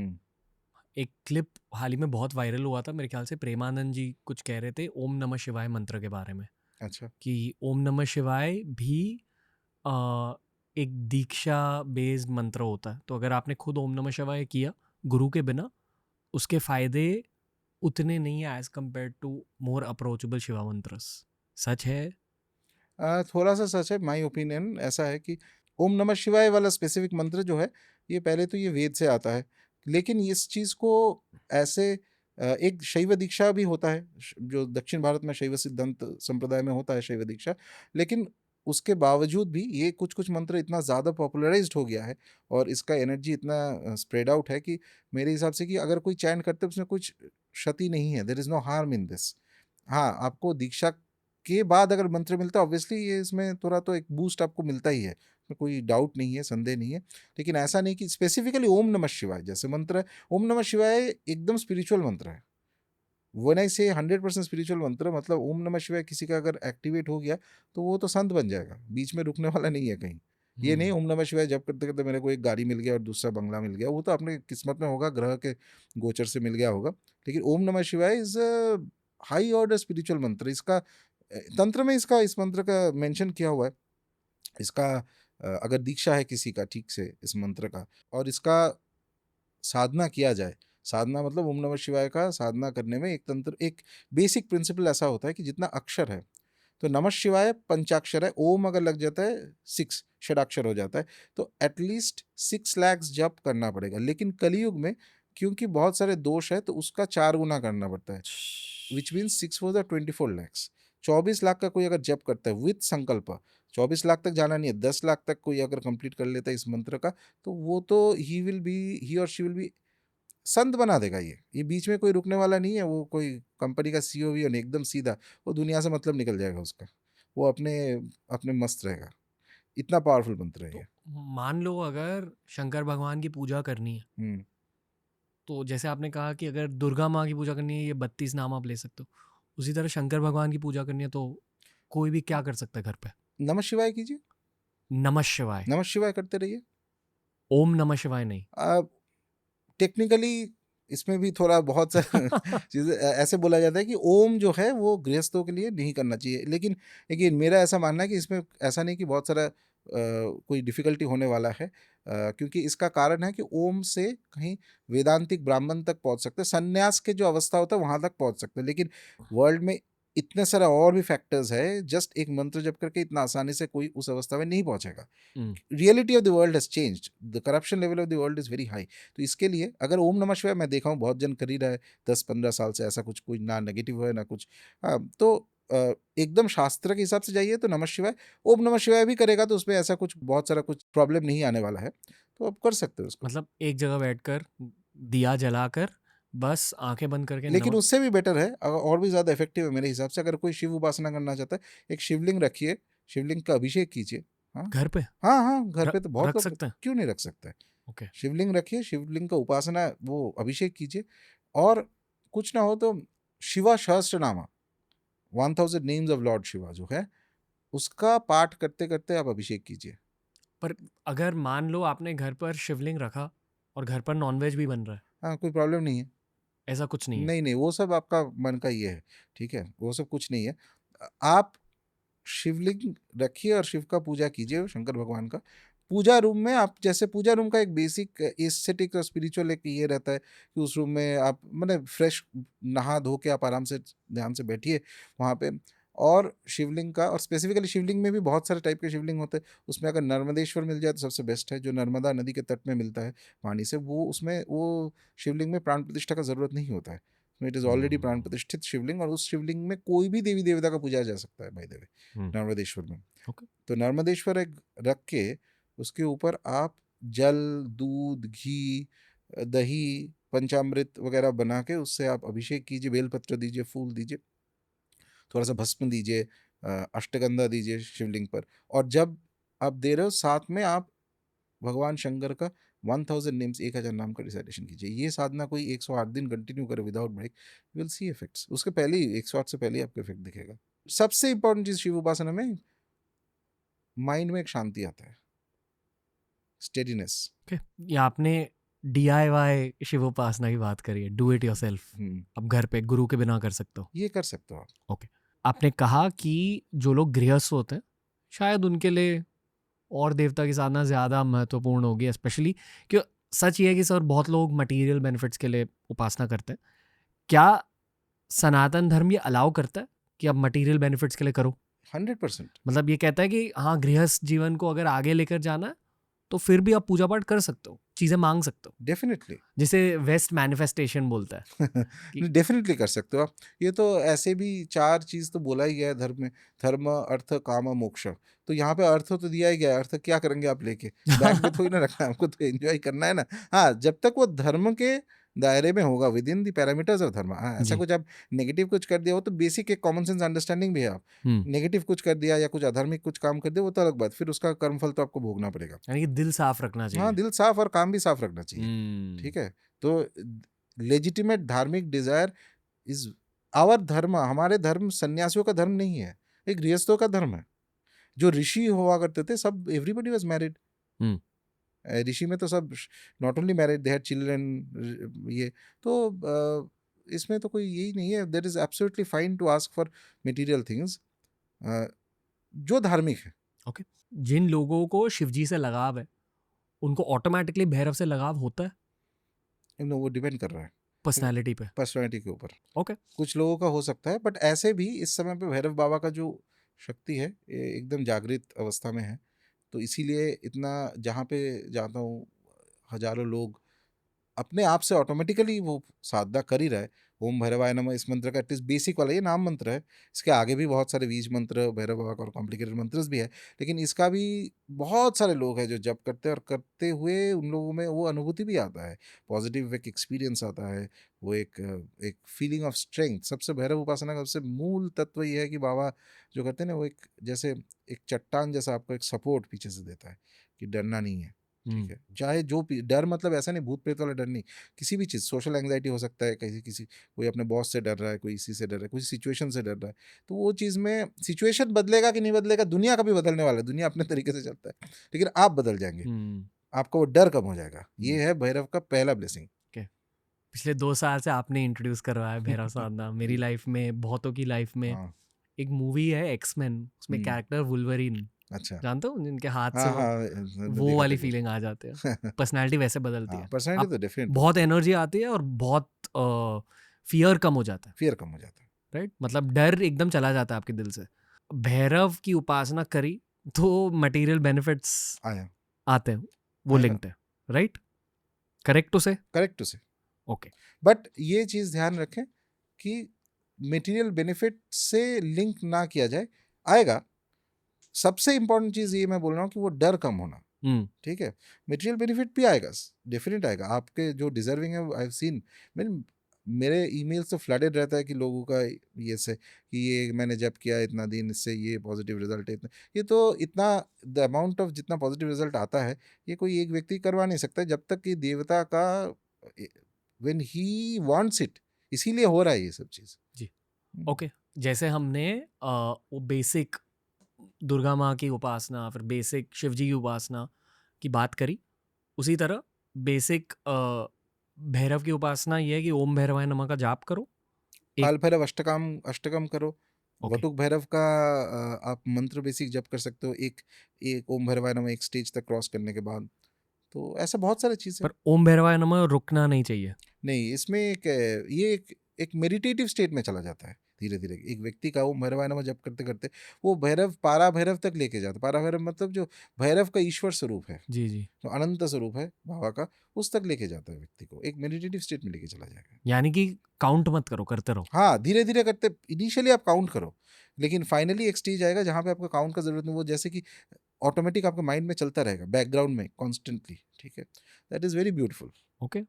एक क्लिप हाल ही में बहुत वायरल हुआ था, मेरे ख्याल से प्रेमानंद जी कुछ कह रहे थे ओम नमः शिवाय मंत्र के बारे में। अच्छा। कि ओम नमः शिवाय भी एक दीक्षा बेस्ड मंत्र होता है, तो अगर आपने खुद ओम नमः शिवाय किया गुरु के बिना, उसके फायदे उतने नहीं है as compare to more approachable Shiva mantras. सच है? थोड़ा सा सच है, माय ओपिनियन ऐसा है कि ओम नमः शिवाय वाला स्पेसिफिक मंत्र जो है, ये पहले तो ये वेद से आता है, लेकिन इस चीज़ को ऐसे एक शैव दीक्षा भी होता है, जो दक्षिण भारत में शैव सिद्धांत संप्रदाय में होता है शैव दीक्षा, लेकिन उसके बावजूद भी ये कुछ कुछ मंत्र इतना ज़्यादा पॉपुलराइज्ड हो गया है और इसका एनर्जी इतना स्प्रेड आउट है कि मेरे हिसाब से कि अगर कोई चैंट करते उसमें कुछ क्षति नहीं है, there is no harm in this. हाँ, आपको दीक्षा के बाद अगर मंत्र मिलता है, ऑब्वियसली ये इसमें थोड़ा तो एक बूस्ट आपको मिलता ही है, इसमें कोई डाउट नहीं है, संदेह नहीं है, लेकिन ऐसा नहीं कि स्पेसिफिकली ओम नमः शिवाय जैसे मंत्र है, ओम नमः शिवाय एकदम स्पिरिचुअल मंत्र है। व्हेन आई से 100% स्पिरिचुअल मंत्र, मतलब ओम नमः शिवाय किसी का अगर एक्टिवेट हो गया तो वो तो संत बन जाएगा, बीच में रुकने वाला नहीं है कहीं। ये नहीं ओम नमः शिवाय जब करते करते मेरे को एक गाड़ी मिल गया और दूसरा बंगला मिल गया, वो तो अपने किस्मत में होगा, ग्रह के गोचर से मिल गया होगा, लेकिन ओम नमः शिवाय इज हाई ऑर्डर स्पिरिचुअल मंत्र। इसका तंत्र में इसका इस मंत्र का मेंशन किया हुआ है। इसका अगर दीक्षा है किसी का ठीक से इस मंत्र का और इसका साधना किया जाए, साधना मतलब ओम नमः शिवाय का साधना करने में एक तंत्र, एक बेसिक प्रिंसिपल ऐसा होता है कि जितना अक्षर है, तो नमः शिवाय पंचाक्षर है, ओम अगर लग जाता है 6 षडाक्षर हो जाता है, तो एटलीस्ट 6 लाख जप करना पड़ेगा। लेकिन कलयुग में क्योंकि बहुत सारे दोष है तो उसका 4 गुना करना पड़ता है, which means 6 four the 24 lakhs. 24 lakh का कोई अगर जप करता है विथ संकल्प, 24 लाख तक जाना नहीं है, 10 लाख तक कोई अगर कंप्लीट कर लेता है इस मंत्र का, तो वो तो ही और शी विल बी संत बना देगा। ये बीच में कोई रुकने वाला नहीं है, वो कोई कंपनी का सीईओ भी नहीं, एकदम सीधा, वो दुनिया से मतलब निकल जाएगा उसका, वो अपने अपने मस्त रहेगा। इतना पावरफुल मंत्र है तो ये। मान लो अगर शंकर भगवान की पूजा करनी है, हम्म। तो जैसे आपने कहा कि अगर दुर्गा माँ की पूजा करनी है, ये 32 नाम आप ले सकते हो, उसी तरह शंकर भगवान की पूजा करनी है तो कोई भी क्या कर सकता है घर पे? नमः शिवाय कीजिए, नमः शिवाय। नमः शिवाय करते रहिए। ओम नमः शिवाय नहीं? टेक्निकली इसमें भी थोड़ा बहुत सा चीज़ें ऐसे बोला जाता है कि ओम जो है वो गृहस्थों के लिए नहीं करना चाहिए, लेकिन लेकिन मेरा ऐसा मानना है कि इसमें ऐसा नहीं कि बहुत सारा कोई डिफ़िकल्टी होने वाला है, क्योंकि इसका कारण है कि ओम से कहीं वेदांतिक ब्राह्मण तक पहुंच सकते हैं, संन्यास के जो अवस्था होता है वहां तक पहुंच सकते हैं, लेकिन वर्ल्ड में इतने सारा और भी फैक्टर्स है, जस्ट एक मंत्र जप करके इतना आसानी से कोई उस अवस्था में नहीं पहुंचेगा। Reality of the world has changed, the corruption level of the world is very high. तो इसके लिए अगर ओम नमः शिवाय मैं देखा हूँ बहुत जन कर ही रहा है 10-15 साल से, ऐसा कुछ कोई ना नेगेटिव है ना कुछ। हाँ, तो एकदम शास्त्र के हिसाब से जाइए तो नमः शिवाय, ओम नमः शिवाय भी करेगा तो उसमें ऐसा कुछ बहुत सारा कुछ प्रॉब्लम नहीं आने वाला है, तो आप कर सकते हो उसको। मतलब एक जगह बैठकर दिया जलाकर बस आंखें बंद करके लेकिन उससे भी बेटर है, और भी ज़्यादा इफेक्टिव है मेरे हिसाब से, अगर कोई शिव उपासना करना चाहता है, एक शिवलिंग रखिए, शिवलिंग का अभिषेक कीजिए। हाँ घर पे हाँ हाँ, घर पे तो बहुत रख लोग, सकते हैं? क्यों नहीं रख सकते हैं। ओके। शिवलिंग रखिए, शिवलिंग का उपासना वो अभिषेक कीजिए, और कुछ ना हो तो Shiva Sahasranama 1000 names of lord Shiva जो है, उसका पाठ करते करते आप अभिषेक कीजिए। पर अगर मान लो आपने घर पर शिवलिंग रखा और घर पर नॉनवेज भी बन रहा है, हाँ, कोई प्रॉब्लम नहीं है। ऐसा कुछ नहीं है? नहीं नहीं, वो सब आपका मन का ये है, ठीक है, वो सब कुछ नहीं है। आप शिवलिंग रखिए और शिव का पूजा कीजिए, शंकर भगवान का। पूजा रूम में आप, जैसे पूजा रूम का एक बेसिक एस्थेटिक और स्पिरिचुअल एक ये रहता है कि उस रूम में आप मतलब फ्रेश नहा धो के आप आराम से ध्यान से बैठिए वहाँ पे, और शिवलिंग का, और स्पेसिफिकली शिवलिंग में भी बहुत सारे टाइप के शिवलिंग होते हैं, उसमें अगर नर्मदेश्वर मिल जाए तो सबसे बेस्ट है, जो नर्मदा नदी के तट में मिलता है पानी से, वो उसमें वो शिवलिंग में प्राण प्रतिष्ठा का ज़रूरत नहीं होता है, इट इज़ ऑलरेडी प्राण प्रतिष्ठित शिवलिंग, और उस शिवलिंग में कोई भी देवी देवता का पूजा जा सकता है बाय द वे, नर्मदेश्वर में। ओके। तो नर्मदेश्वर एक रख के उसके ऊपर आप जल, दूध, घी, दही, पंचामृत वगैरह बना के उससे आप अभिषेक कीजिए, बेलपत्र दीजिए, फूल दीजिए, थोड़ा सा भस्म दीजिए, अष्टगंधा दीजिए शिवलिंग पर, और जब आप दे रहे हो साथ में आप भगवान शंकर का 1000 नेम्स, 1000 नाम का रिसाइटेशन कीजिए। ये साधना कोई 108 दिन कंटिन्यू करे without break, will see effects. उसके पहले ही 108 से पहले ही आपको इफेक्ट दिखेगा। सबसे इंपॉर्टेंट चीज शिव उपासना में, माइंड में एक शांति आता है, स्टेडीनेस। ओके। ये आपने DIY शिवोपासना की बात करी है, डू इट योरसेल्फ। अब घर पे गुरु के बिना कर सकते हो। ये कर सकते हो आप। ओके। आपने कहा कि जो लोग गृहस्थ होते हैं शायद उनके लिए और देवता की साधना ज़्यादा महत्वपूर्ण होगी, स्पेशली क्यों। सच ये है कि सर बहुत लोग मटेरियल बेनिफिट्स के लिए उपासना करते हैं। क्या सनातन धर्म ये अलाउ करता है कि आप मटेरियल बेनिफिट्स के लिए करो? 100%। मतलब ये कहता है कि हाँ, गृहस्थ जीवन को अगर आगे लेकर जाना है तो फिर भी आप पूजा पाठ कर सकते हो, चीजें मांग सकते हो, डेफिनेटली जिसे वेस्ट मैनिफेस्टेशन बोलता है कि डेफिनेटली कर सकते हो आप। ये तो ऐसे भी 4 चीज़ तो बोला ही गया है धर्म में, धर्म, अर्थ, काम, मोक्ष। तो यहाँ पे अर्थ तो दिया ही गया है, अर्थ क्या करेंगे आप लेके? बैंक में थोड़ी ना रखना है, आपको तो एन्जॉय करना है ना। हाँ, जब तक वो धर्म के दायरे में होगा, with in the parameters of धर्म। हाँ, ऐसा जी। कुछ आप नेगेटिव कुछ कर दिया, वो तो बेसिक एक कॉमन सेंस अंडरस्टैंडिंग भी है। आप नेगेटिव कुछ कर दिया या कुछ अधार्मिक कुछ काम कर दिया, वो तो अलग बात, फिर उसका कर्मफल तो आपको भोगना पड़ेगा। यानी कि दिल साफ रखना हाँ, चाहिए। दिल साफ और काम भी साफ रखना चाहिए। ठीक हम्म, है, तो लेजिटिमेट धार्मिक डिजायर इज आवर धर्म। हमारे धर्म सन्यासियों का धर्म नहीं है, एक गृहस्थों का धर्म है। जो ऋषि हुआ करते थे सब, एवरीबडी वाज मैरिड। हम्म, ऋषि में तो सब not only married, they had children. ये तो इसमें तो कोई यही नहीं है। There is absolutely fine to ask for material things जो धार्मिक है। ओके। जिन लोगों को शिवजी से लगाव है उनको ऑटोमेटिकली भैरव से लगाव होता है वो डिपेंड कर रहा है पर्सनालिटी पे? पर्सनैलिटी के ऊपर। ओके। कुछ लोगों का हो सकता है, बट ऐसे भी इस समय पे भैरव बाबा का जो शक्ति है ये एकदम जागृत अवस्था में है। तो इसीलिए इतना जहाँ पे जाता हूँ, हजारों लोग अपने आप से ऑटोमेटिकली वो साधना कर ही रहा है। ओम भैरवाय नमः इस मंत्र का एटलीस्ट बेसिक वाला ये नाम मंत्र है। इसके आगे भी बहुत सारे बीज मंत्र भैरव बाबा का और कॉम्प्लिकेटेड मंत्र भी है, लेकिन इसका भी बहुत सारे लोग हैं जो जप करते हैं, और करते हुए उन लोगों में वो अनुभूति भी आता है, पॉजिटिव एक एक्सपीरियंस आता है। वो एक फीलिंग ऑफ स्ट्रेंथ। सबसे भैरव उपासना का सबसे मूल तत्व ये है कि बाबा जो करते हैं ना, वो एक जैसे एक चट्टान जैसा आपको एक सपोर्ट पीछे से देता है कि डरना नहीं है। ठीक है, चाहे जो डर मतलब ऐसा नहीं भूत प्रेत वाला डर नहीं, किसी भी चीज़, सोशल एंग्जाइटी हो सकता है, किसी कोई अपने बॉस से डर रहा है, कोई इसी से डर रहा है, कोई सिचुएशन से डर रहा है। तो वो चीज़ में सिचुएशन बदलेगा कि नहीं बदलेगा, दुनिया का भी बदलने वाला है, दुनिया अपने तरीके से चलता है, लेकिन आप बदल जाएंगे, आपका वो डर कम हो जाएगा। ये है भैरव का पहला ब्लेसिंग। पिछले 2 साल से आपने इंट्रोड्यूस करवाया भैरव साधना मेरी लाइफ में, बहुतों की लाइफ में। हाँ, एक मूवी है एक्समैन, उसमें कैरेक्टर वुल्वरीन, अच्छा, जानते हो जिनके हाथ से हाँ हाँ, वो देखा वाली था फीलिंग आ जाती है, पर्सनालिटी वैसे बदलती हाँ, है। पर्सनैलिटी आप तो डेफिनेट बहुत एनर्जी आती है और बहुत फियर कम हो जाता है, फियर कम हो जाता है। राइट? मतलब डर एकदम चला जाता है आपके दिल से। भैरव की उपासना करी तो मटेरियल बेनिफिट्स आया, आते हैं, वो आएगा, लिंक्ड है, राइट? करेक्ट टू से? करेक्ट टू से। ओके। बट ये चीज़ ध्यान रखें कि मटेरियल बेनिफिट से लिंक ना किया जाए, आएगा। सबसे इंपॉर्टेंट चीज़ ये मैं बोल रहा हूँ कि वो डर कम होना। ठीक है, मटेरियल बेनिफिट भी आएगा, डेफिनेट आएगा। आपके जो डिजर्विंग है, आई हैव सीन, मेरे ईमेल से फ्लडेड रहता है कि लोगों का ये से कि ये मैंने जब किया इतना दिन, इससे ये पॉजिटिव रिजल्ट है, इतना। ये तो इतना द अमाउंट ऑफ जितना पॉजिटिव रिजल्ट आता है, ये कोई एक व्यक्ति करवा नहीं सकता जब तक कि देवता का व्हेन ही वांट्स इट। इसीलिए हो रहा है ये सब चीज़। जी। ओके। जैसे हमने वो बेसिक दुर्गा माँ की उपासना, फिर बेसिक शिवजी की उपासना की बात करी, उसी तरह बेसिक भैरव की उपासना ये है कि ओम भैरवाय नमः का जाप करो। काल भैरव अष्टकम करो। ओके। वटुक भैरव का आप मंत्र बेसिक जप कर सकते हो, एक एक ओम भैरवाय नमः एक स्टेज तक क्रॉस करने के बाद। तो ऐसा बहुत सारी चीज़ें। पर ओम भैरवाय नमः रुकना नहीं चाहिए। नहीं, इसमें ये एक मेडिटेटिव स्टेट में चला जाता है धीरे धीरे। एक व्यक्ति का ओम भैरवाय नमः जप करते करते वो भैरव पारा भैरव तक लेके जाता है। पारा भैरव मतलब जो भैरव का ईश्वर स्वरूप है, जी जी। जो अनंत स्वरूप है बाबा का, उस तक लेके जाता है व्यक्ति को, एक मेडिटेटिव स्टेट में लेके चला जाएगा। यानी कि काउंट मत करो, करते रहो। हाँ, धीरे धीरे करते, इनिशियली आप काउंट करो, लेकिन फाइनली एक स्टेज आएगा जहाँ पे आपको काउंट का जरूरत नहीं, वो जैसे कि ऑटोमेटिक आपके माइंड में चलता रहेगा बैकग्राउंड में कॉन्स्टेंटली। ठीक है, that is very beautiful. Okay.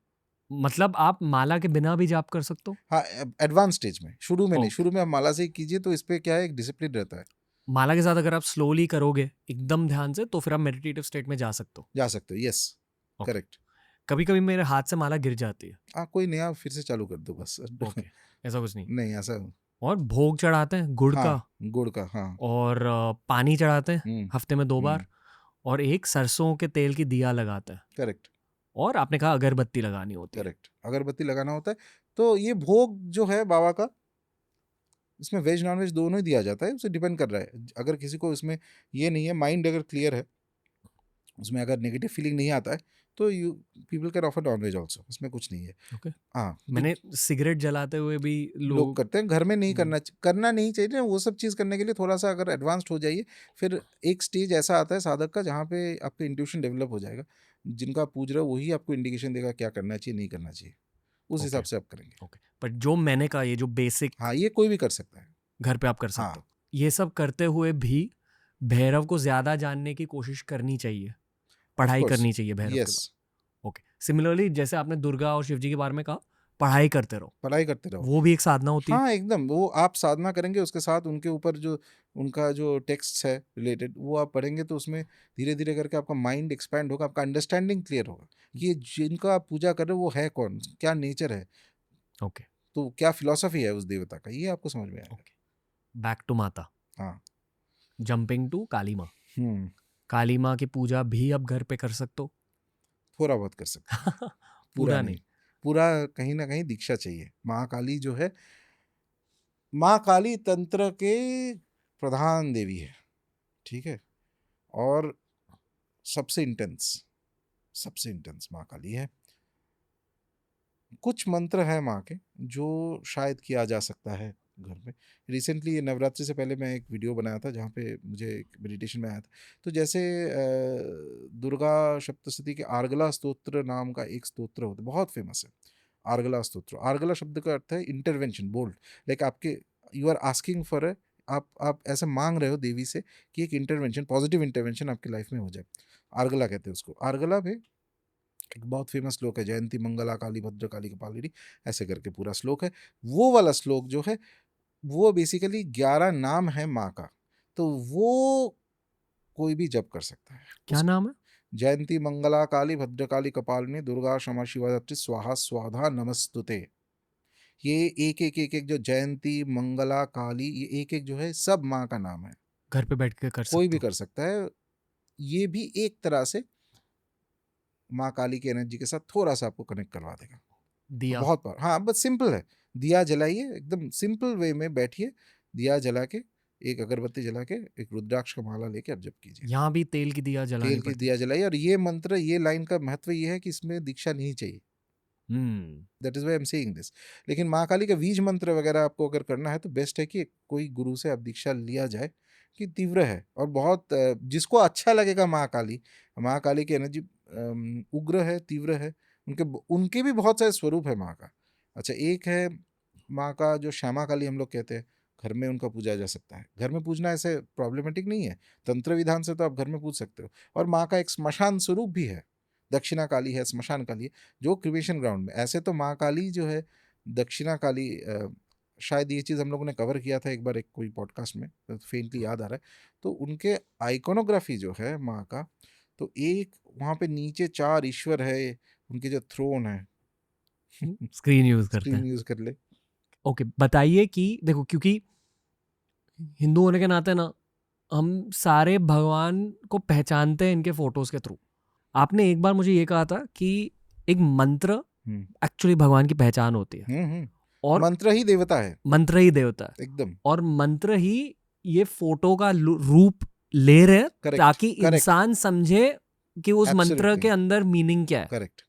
मतलब आप माला के बिना भी जाप कर सकते हो? हाँ, एडवांस स्टेज में, शुरू में नहीं। ओके। शुरू में आप माला से ही कीजिए, तो इस पे क्या है, एक डिसिप्लिन रहता है। माला के साथ अगर आप स्लोली करोगे एकदम ध्यान से तो फिर आप मेडिटेटिव स्टेट में जा सकते हो। जा सकते हो, यस, ओके। करेक्ट। कभी कभी मेरे हाथ से माला गिर जाती है। हाँ, कोई नया फिर से चालू कर दो बस। ओके। ऐसा कुछ नहीं। नहीं ऐसा। और भोग चढ़ाते हैं गुड़ का, हाँ, गुड़ का, हाँ। और पानी चढ़ाते हैं हम्म, हफ्ते में 2 बार, और एक सरसों के तेल की दिया लगाते हैं, करेक्ट और आपने कहा अगरबत्ती लगानी होती है। करेक्ट, अगरबत्ती लगाना होता है। तो ये भोग जो है बाबा का, इसमें वेज नॉन वेज दोनों ही दिया जाता है, उसे डिपेंड कर रहा है। अगर किसी को इसमें ये नहीं है, माइंड अगर क्लियर है, उसमें अगर नेगेटिव फीलिंग नहीं आता है तो you people can offer non veg also, उसमें कुछ नहीं है। ओके। हाँ, मैंने सिगरेट जलाते हुए भी लोग लोग करते हैं, घर में नहीं हम्म, करना नहीं चाहिए ना। वो सब चीज़ करने के लिए थोड़ा सा अगर एडवांस्ड हो जाइए, फिर एक स्टेज ऐसा आता है साधक का जहाँ पे आपका इंट्यूशन डेवलप हो जाएगा। जिनका आप पूज रहे हो वही आपको इंडिकेशन देगा क्या करना चाहिए नहीं करना चाहिए, उस ओके हिसाब से आप करेंगे। ओके। बट जो मैंने कहा ये जो बेसिक हाँ, ये कोई भी कर सकता है। घर पे आप कर सकते हाँ, हो, ये सब करते हुए भी भैरव को ज्यादा जानने की कोशिश करनी चाहिए, ऑफ पढ़ाई कोर्स, करनी चाहिए भैरव के यस, बारे। ओके। सिमिलरली जैसे आपने दुर्गा और शिव जी के बारे में कहा, पढ़ाई करते रहो, पढ़ाई करते रहो। वो भी एक साधना होती है। हाँ, एकदम, वो आप साधना करेंगे उसके साथ उनके ऊपर जो उनका जो टेक्स्ट है रिलेटेड वो आप पढ़ेंगे तो उसमें धीरे-धीरे करके आपका माइंड एक्सपैंड होगा, आपका अंडरस्टैंडिंग क्लियर होगा। ये जिनका आप पूजा कर रहे हो वो है कौन? क्या नेचर है? ओके तो क्या फिलॉसफी है उस देवता का? ये आपको समझ में आएगा। ओके। बैक टू माता, हाँ, जंपिंग टू काली माँ। हुँ, काली माँ की पूजा भी अब घर पे कर सकते हो। थोड़ा बहुत कर सकते हैं, पूरा पूरा नहीं। नहीं। पूरा कहीं न कहीं दीक्षा चाहिए। महाकाली जो है, माँ काली तंत्र के प्रधान देवी है, ठीक है? और सबसे इंटेंस माँ काली है। कुछ मंत्र हैं माँ के जो शायद किया जा सकता है घर में। रिसेंटली ये नवरात्रि से पहले मैं एक वीडियो बनाया था जहाँ पे मुझे एक मेडिटेशन में आया था। तो जैसे दुर्गा सप्तशती के आर्गला स्तोत्र नाम का एक स्तोत्र होता है, बहुत फेमस है। आर्गला स्तोत्र, आर्गला शब्द का अर्थ है इंटरवेंशन, बोल्ड, लाइक आपके you are asking for a, आप ऐसा मांग रहे हो देवी से कि एक इंटरवेंशन, पॉजिटिव इंटरवेंशन आपकी लाइफ में हो जाए। आर्गला कहते हैं उसको। आर्गला में एक बहुत फेमस श्लोक है, जयंती मंगला काली भद्र काली कपालिनी, ऐसे करके पूरा श्लोक है। वो वाला श्लोक जो है वो बेसिकली 11 नाम है माँ का, तो वो कोई भी जप कर सकता है क्या उस। नाम है? जयंती मंगला काली भद्र काली कपालिनी दुर्गा क्षमा शिवा स्वाहा स्वाधा नमस्तुते। ये एक एक एक एक जो जयंती मंगला काली, ये एक एक जो है सब माँ का नाम है, घर पे बैठ के कर कोई सकते भी हो। कर सकता है। ये भी एक तरह से माँ काली की एनर्जी के साथ थोड़ा सा आपको कनेक्ट करवा देगा। दिया। बहुत पावर, हाँ, बस सिंपल है। दिया जलाइए, एकदम सिंपल वे में बैठिए, दिया जला के, एक अगरबत्ती जला के, एक रुद्राक्ष का माला लेके आप जप कीजिए। यहाँ भी तेल की दिया जलानी तेल की पड़ती दिया जलाइए। और ये मंत्र, ये लाइन का महत्व ये है कि इसमें दीक्षा नहीं चाहिए। है। Hmm. That is why I am saying this. लेकिन माँ काली का बीज मंत्र वगैरह आपको अगर करना है तो बेस्ट है कि कोई गुरु से आप दीक्षा लिया जाए कि तीव्र है और बहुत जिसको अच्छा लगेगा। माँ काली की एनर्जी उग्र है, तीव्र है। उनके उनके भी बहुत सारे स्वरूप है माँ का। अच्छा, एक है माँ का जो श्यामा काली हम लोग कहते हैं, घर में उनका पूजा जा सकता है। घर में पूजना ऐसे प्रॉब्लमेटिक नहीं है, तंत्र विधान से तो आप घर में पूज सकते हो। और माँ का एक स्मशान स्वरूप भी है, दक्षिणा काली है, स्मशान काली है, जो क्रिमेशन ग्राउंड में। ऐसे तो माँ काली जो है, दक्षिणा काली, शायद ये चीज़ हम लोगों ने कवर किया था एक बार एक कोई पॉडकास्ट में, फेंटली याद आ रहा है। तो उनके आइकोनोग्राफी जो है माँ का, तो एक वहाँ पे नीचे 4 ईश्वर है, उनके जो थ्रोन है। स्क्रीन यूज करते स्क्रीन हैं। यूज कर ले। ओके, बताइए कि देखो, क्योंकि हिंदू होने के नाते ना हम सारे भगवान को पहचानते हैं इनके फोटोज के थ्रू। आपने एक बार मुझे ये कहा था कि एक मंत्र हम्म एक्चुअली भगवान की पहचान होती है, और मंत्र ही देवता है, मंत्र ही देवता है, एकदम और मंत्र ही ये फोटो का रूप ले रहे हैं करेक्ट, ताकि करेक्ट, इंसान समझे कि उस मंत्र के एब्सोल्युटली अंदर मीनिंग क्या है। करेक्ट।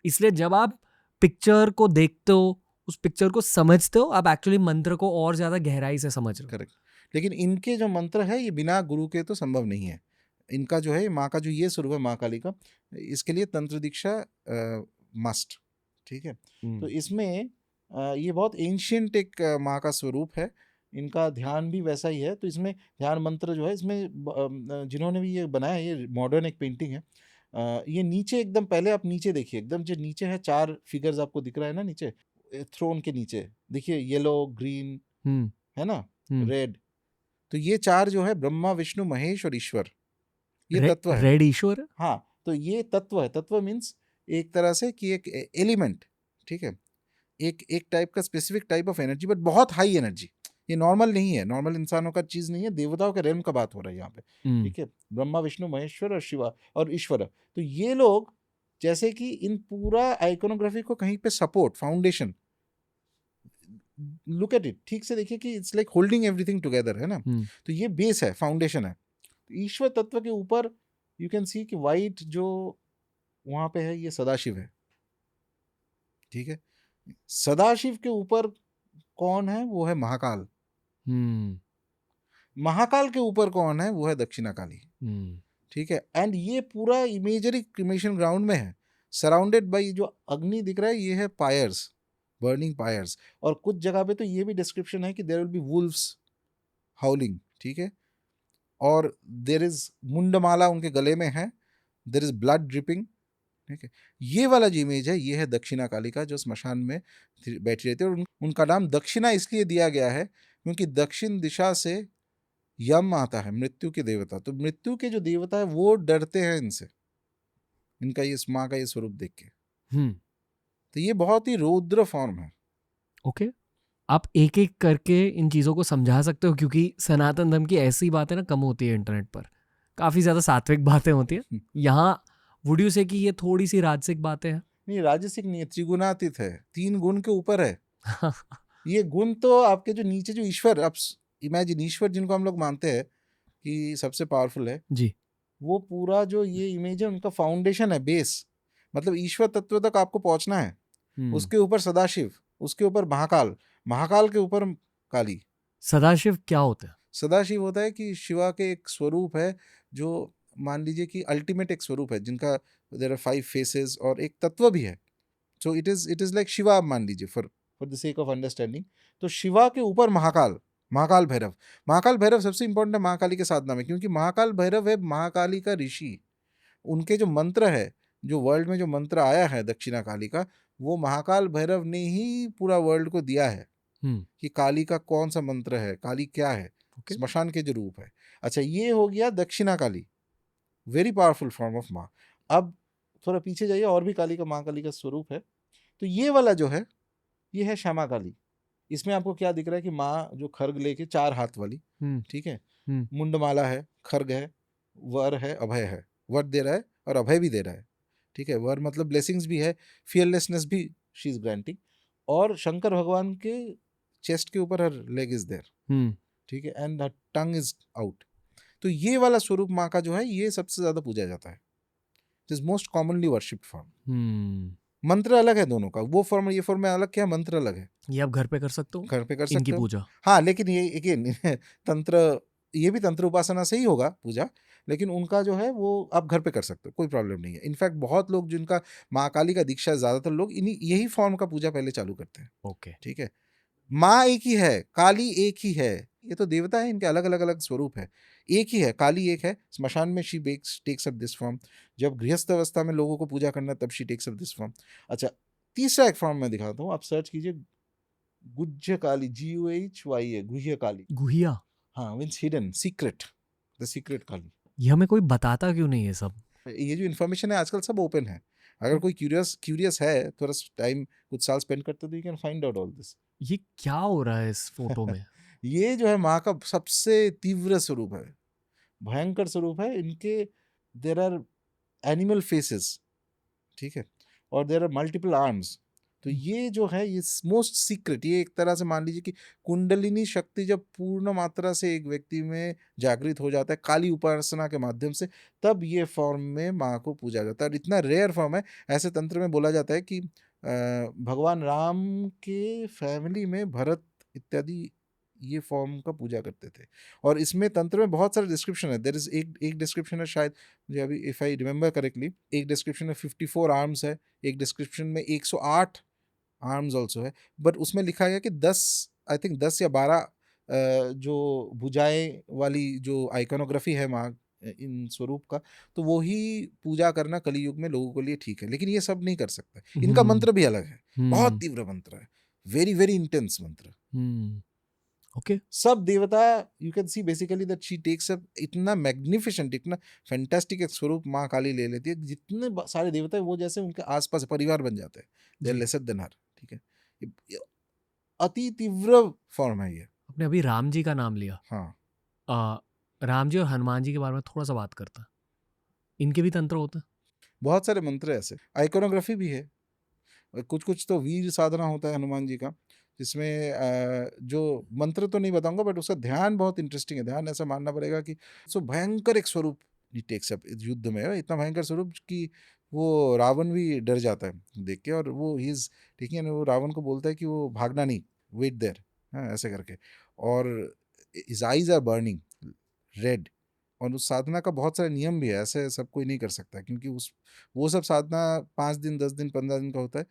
इसलिए जब आप पिक्चर को देखते हो, उस पिक्चर को समझते हो, आप एक्चुअली मंत्र को और ज्यादा गहराई से समझ रहे हो। करेक्ट। लेकिन इनके जो मंत्र है ये बिना गुरु के तो संभव नहीं है। इनका जो है माँ का जो ये स्वरूप है माँ काली का, इसके लिए तंत्र दीक्षा मस्ट, ठीक है। तो इसमें ये बहुत एंशियंट एक माँ का स्वरूप है। इनका ध्यान भी वैसा ही है। तो इसमें ध्यान मंत्र जो है, इसमें जिन्होंने भी ये बनाया है, ये मॉडर्न एक पेंटिंग है। ये नीचे एकदम, पहले आप नीचे देखिए, एकदम जो नीचे है 4 फिगर्स आपको दिख रहा है ना नीचे, थ्रोन के नीचे देखिए, येलो, ग्रीन, हम्म है ना, हम्म। रेड। तो ये 4 जो है ब्रह्मा, विष्णु, महेश और ईश्वर, ये तत्व है। रेड ईश्वर है? हाँ, तो ये तत्व है। तत्व मीन्स एक तरह से कि एक एलिमेंट, ठीक है, एक टाइप का specific type of energy, but बहुत हाई एनर्जी। ये नॉर्मल नहीं है, नॉर्मल इंसानों का चीज नहीं है, देवताओं के रेल्म का बात हो रहा है यहाँ पे, ठीक है। ब्रह्मा, विष्णु, महेश्वर और शिवा और ईश्वर। तो ये लोग जैसे कि इन पूरा आइकोनोग्राफी को कहीं पे support, foundation, look at it, ठीक से देखिए कि it's like holding everything together, है ना। तो ये बेस है, फाउंडेशन है। ईश्वर तत्व के ऊपर यू कैन सी कि वाइट जो वहाँ पे है ये सदाशिव है, ठीक है। सदाशिव के ऊपर कौन है, वो है महाकाल। हम्म महाकाल के ऊपर कौन है, वो है दक्षिणा काली, हम्म ठीक है। एंड ये पूरा इमेजरी क्रिमेशन ग्राउंड में है, सराउंडेड बाई जो अग्नि दिख रहा है ये है पायर्स, बर्निंग पायर्स। और कुछ जगह पे तो ये भी डिस्क्रिप्शन है कि there will be wolves howling, ठीक है। और देयर इज मुंडमाला उनके गले में है, देयर इज ब्लड ड्रिपिंग, ठीक है। ये वाला जो इमेज है ये है दक्षिणा काली का, जो स्मशान में बैठी रहती है। और उनका नाम दक्षिणा इसलिए दिया गया है क्योंकि दक्षिण दिशा से यम आता है, मृत्यु के देवता। तो मृत्यु के जो देवता है वो डरते हैं इनसे, इनका ये माँ का ये स्वरूप देख के। हम्म तो ये बहुत ही रौद्र फॉर्म है। ओके, आप एक एक करके इन चीज़ों को समझा सकते हो, क्योंकि सनातन धर्म की ऐसी बातें ना कम होती है इंटरनेट पर, काफ़ी ज़्यादा सात्विक बातें होती हैं। यहाँ वुड यू से कि ये थोड़ी सी राजसिक बातें हैं? नहीं, राजसिक नहीं है, त्रिगुणातीत है, 3 गुण के ऊपर है। ये गुण तो आपके जो नीचे जो ईश्वर, आप इमेजिन ईश्वर जिनको हम लोग मानते हैं कि सबसे पावरफुल है, जी। वो पूरा जो ये इमेज है उनका फाउंडेशन है, बेस। मतलब ईश्वर तत्व तक आपको पहुंचना है, उसके ऊपर सदाशिव, उसके ऊपर महाकाल, महाकाल के ऊपर काली। सदाशिव क्या होता है? सदाशिव होता है कि शिवा के एक स्वरूप है, जो मान लीजिए कि अल्टीमेट एक स्वरूप है, जिनका देयर आर 5 फेसेस और एक तत्व भी है। So it is like Shiva, आप मान लीजिए for the sake of understanding. तो शिवा के ऊपर महाकाल, महाकाल भैरव। महाकाल भैरव सबसे इंपॉर्टेंट है महाकाली के साधना में, क्योंकि महाकाल भैरव है महाकाली का ऋषि। उनके जो मंत्र है, जो वर्ल्ड में जो मंत्र आया है दक्षिणा काली का, वो महाकाल भैरव ने ही पूरा वर्ल्ड को दिया है कि काली का कौन सा मंत्र है, काली क्या है, Okay. स्मशान के जो रूप है। अच्छा, ये हो गया दक्षिणा काली, वेरी पावरफुल फॉर्म ऑफ माँ। अब थोड़ा पीछे जाइए, और भी काली का, माँ काली का स्वरूप है। तो ये वाला जो है ये है श्यामा काली। इसमें आपको क्या दिख रहा है कि माँ जो खर्ग लेके 4 हाथ वाली, ठीक है, मुंडमाला है, खर्ग है, वर है, अभय है। वर दे रहा है और अभय भी दे रहा है, ठीक है। वर मतलब ब्लेसिंग्स भी है, फियरलेसनेस भी शी इज ग्रांटिंग। और शंकर भगवान के चेस्ट के ऊपर हर लेग इज देयर, ठीक है, and the tongue is out. तो ये वाला स्वरूप माँ का जो है ये सबसे ज्यादा पूजा जाता है, it is most commonly worshipped form. मंत्र अलग है दोनों का, वो फॉर्म ये फॉर्म में अलग, क्या मंत्र अलग है। ये आप घर पे कर सकते हो, घर पे कर इनकी सकते हो, पूजा? हाँ, लेकिन ये अगेन तंत्र, ये भी तंत्र उपासना से ही होगा पूजा, लेकिन उनका जो है वो आप घर पे कर सकते हो, कोई प्रॉब्लम नहीं है। इनफैक्ट बहुत लोग जिनका माँ काली का दीक्षा है, ज्यादातर लोग इन्हीं यही फॉर्म का पूजा पहले चालू करते हैं। ओके। ठीक है, माँ एक ही है, काली एक ही है, ये तो देवता है, इनके अलग अलग अलग स्वरूप है, एक ही है, काली एक है। स्मशान में she takes up this form, जब गृहस्थ अवस्था में लोगों को पूजा करना तब she takes up this form. अच्छा, तीसरा एक फॉर्म मैं दिखाता हूँ, आप सर्च कीजिए, गुह्य काली, GUHY, गुह्य काली। गुहिया? हाँ, means hidden, secret, the secret Kali. ये हमें कोई बताता क्यों नहीं है सब? ये जो इन्फॉर्मेशन है आजकल सब ओपन है, अगर कोई क्यूरियस है, थोड़ा टाइम कुछ साल स्पेंड करते तो you can find out all this. ये क्या हो रहा है इस फोटो में? ये जो है माँ का सबसे तीव्र स्वरूप है, भयंकर स्वरूप है। इनके देर आर एनिमल फेसेस, ठीक है, और देर आर मल्टीपल आर्म्स। तो ये जो है ये मोस्ट सीक्रेट, ये एक तरह से मान लीजिए कि कुंडलिनी शक्ति जब पूर्ण मात्रा से एक व्यक्ति में जागृत हो जाता है काली उपासना के माध्यम से, तब ये फॉर्म में माँ को पूजा जाता है। और इतना रेयर फॉर्म है, ऐसे तंत्र में बोला जाता है कि भगवान राम के फैमिली में भरत इत्यादि ये फॉर्म का पूजा करते थे। और इसमें तंत्र में बहुत सारे डिस्क्रिप्शन है। देयर इज एक डिस्क्रिप्शन है, शायद मुझे अभी इफ आई रिमेंबर करेक्टली, एक डिस्क्रिप्शन में 54 आर्म्स है, एक डिस्क्रिप्शन में 108 आर्म्स ऑल्सो है, बट उसमें लिखा गया कि 10, आई थिंक 10 या 12 जो भुजाएं वाली जो आइकोनोग्राफी है माँ इन स्वरूप का, तो वो ही पूजा करना कलयुग में लोगों के लिए ठीक है। लेकिन ये सब नहीं कर सकता, इनका मंत्र भी अलग है, बहुत तीव्र मंत्र है, very very intense mantra. Okay. सब देवता, you can see basically that she takes up इतना मैग्निफिसेंट, इतना फैंटास्टिक एक स्वरूप माँ काली ले लेती है, जितने सारे देवता है वो जैसे उनके आसपास परिवार बन जाते हैं, दे आर लेसर देन हर, ठीक है। ये अति तीव्र फॉर्म है ये। आपने अभी राम जी का नाम लिया, हाँ, राम जी और हनुमान जी के बारे में थोड़ा सा बात करता है। इनके भी तंत्र होते हैं? बहुत सारे मंत्र ऐसे, आइकोनोग्राफी भी है, कुछ कुछ तो वीर साधना होता है हनुमान जी का, जिसमें जो मंत्र तो नहीं बताऊंगा, बट उसका ध्यान बहुत इंटरेस्टिंग है। ध्यान ऐसा मानना पड़ेगा कि सो भयंकर एक स्वरूप ही टेक्स अप युद्ध में है इतना भयंकर स्वरूप कि वो रावण भी डर जाता है देख के, और वो ही इज ठीक है ना, वो रावण को बोलता है कि वो भागना नहीं, वेट देयर, हाँ ऐसे करके, और his eyes are burning red. और उस साधना का बहुत सारे नियम भी है, ऐसे सब कोई नहीं कर सकता, क्योंकि उस वो सब साधना 5 दिन 10 दिन 15 दिन का होता है।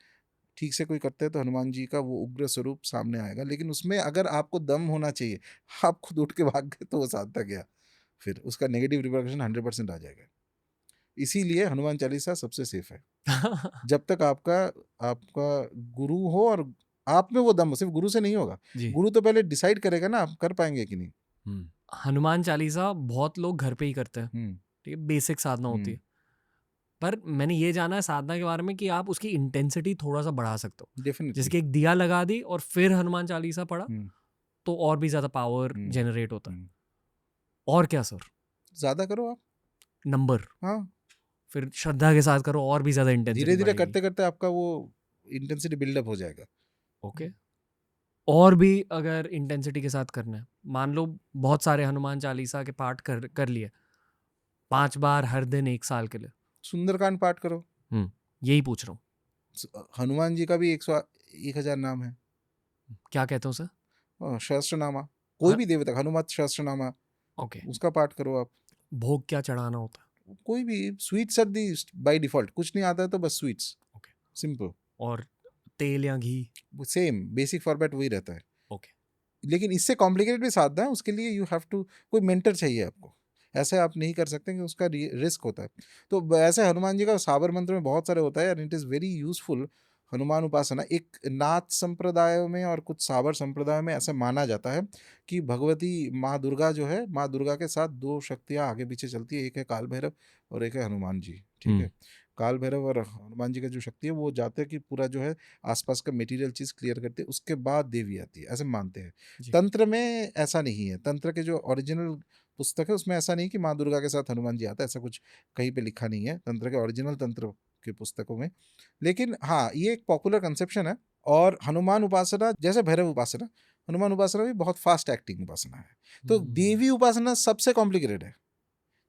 ठीक से कोई करते हैं तो हनुमान जी का वो उग्र स्वरूप सामने आएगा, लेकिन उसमें अगर आपको दम होना चाहिए, आप खुद उठ के भाग गए तो वो साधना गया, फिर उसका नेगेटिव रिपरकशन 100% आ जाएगा। इसीलिए हनुमान चालीसा सबसे सेफ है, जब तक आपका आपका गुरु हो, और आप में वो दम हो, सिर्फ गुरु से नहीं होगा। जी। गुरु तो पहले डिसाइड करेगा ना आप कर पाएंगे कि नहीं। हनुमान चालीसा बहुत लोग घर पे ही करते हैं, हम्म ठीक है, बेसिक साधना होती हम्म है। पर मैंने ये जाना है साधना के बारे में कि आप उसकी इंटेंसिटी थोड़ा सा बढ़ा सकते हो। जैसे डेफिनेटली। कि एक दिया लगा दी और फिर हनुमान चालीसा पढ़ा हम्म तो और भी ज़्यादा पावर हम्म जनरेट होता है। हम्म। और क्या सर? ज्यादा करो आप। नंबर, हाँ, फिर श्रद्धा के साथ करो और भी ज़्यादा धीरे इंटेंसिटी धीरे बढ़ेगी। करते करते आपका वो इंटेंसिटी बिल्डअप हो जाएगा। ओके। और भी अगर इंटेंसिटी के साथ करना है, मान लो बहुत सारे हनुमान चालीसा के पाठ कर कर लिए 5 बार हर दिन 1 साल के लिए। सुंदरकांड पाठ करो। यही पूछ रहा हूँ, हनुमान जी का भी 101,000 नाम है। क्या कहते हो सर? सहस्त्रनामा, कोई हाँ, भी देवता, हनुमत सहस्त्रनामा, ओके। उसका पाठ करो आप। भोग क्या चढ़ाना होता है? कोई भी sweets are the by default, कुछ नहीं आता है तो बस स्वीट्स, ओके। सिंपल, और तेल या घी? सेम बेसिक फॉर्मेट वही रहता है। ओके। लेकिन इससे कॉम्प्लिकेटेड भी साधना है, उसके लिए यू हैव टू, कोई मेंटर चाहिए आपको, ऐसे आप नहीं कर सकते कि उसका रिस्क होता है। तो ऐसे हनुमान जी का साबर मंत्र में बहुत सारे होता है, and it is very useful. Hanuman उपासना एक नाथ संप्रदायों में और कुछ साबर संप्रदायों में ऐसा माना जाता है कि भगवती माँ दुर्गा जो है, माँ दुर्गा के साथ दो शक्तियाँ आगे पीछे चलती है, एक है काल भैरव और एक है हनुमान जी, ठीक है। काल भैरव और हनुमान जी का जो शक्ति है वो जाते हैं कि पूरा जो है आसपास का मटेरियल चीज़ क्लियर करते हैं, उसके बाद देवी आती है, ऐसे मानते हैं। जी। तंत्र में ऐसा नहीं है, तंत्र के जो ओरिजिनल पुस्तक है उसमें ऐसा नहीं कि माँ दुर्गा के साथ हनुमान जी आता है, ऐसा कुछ कहीं पे लिखा नहीं है तंत्र के ओरिजिनल तंत्र के पुस्तकों में। लेकिन हाँ, ये एक पॉपुलर कंसेप्शन है। और हनुमान उपासना जैसे भैरव उपासना, हनुमान उपासना भी बहुत फास्ट एक्टिंग उपासना है। तो देवी उपासना सबसे कॉम्प्लिकेटेड है,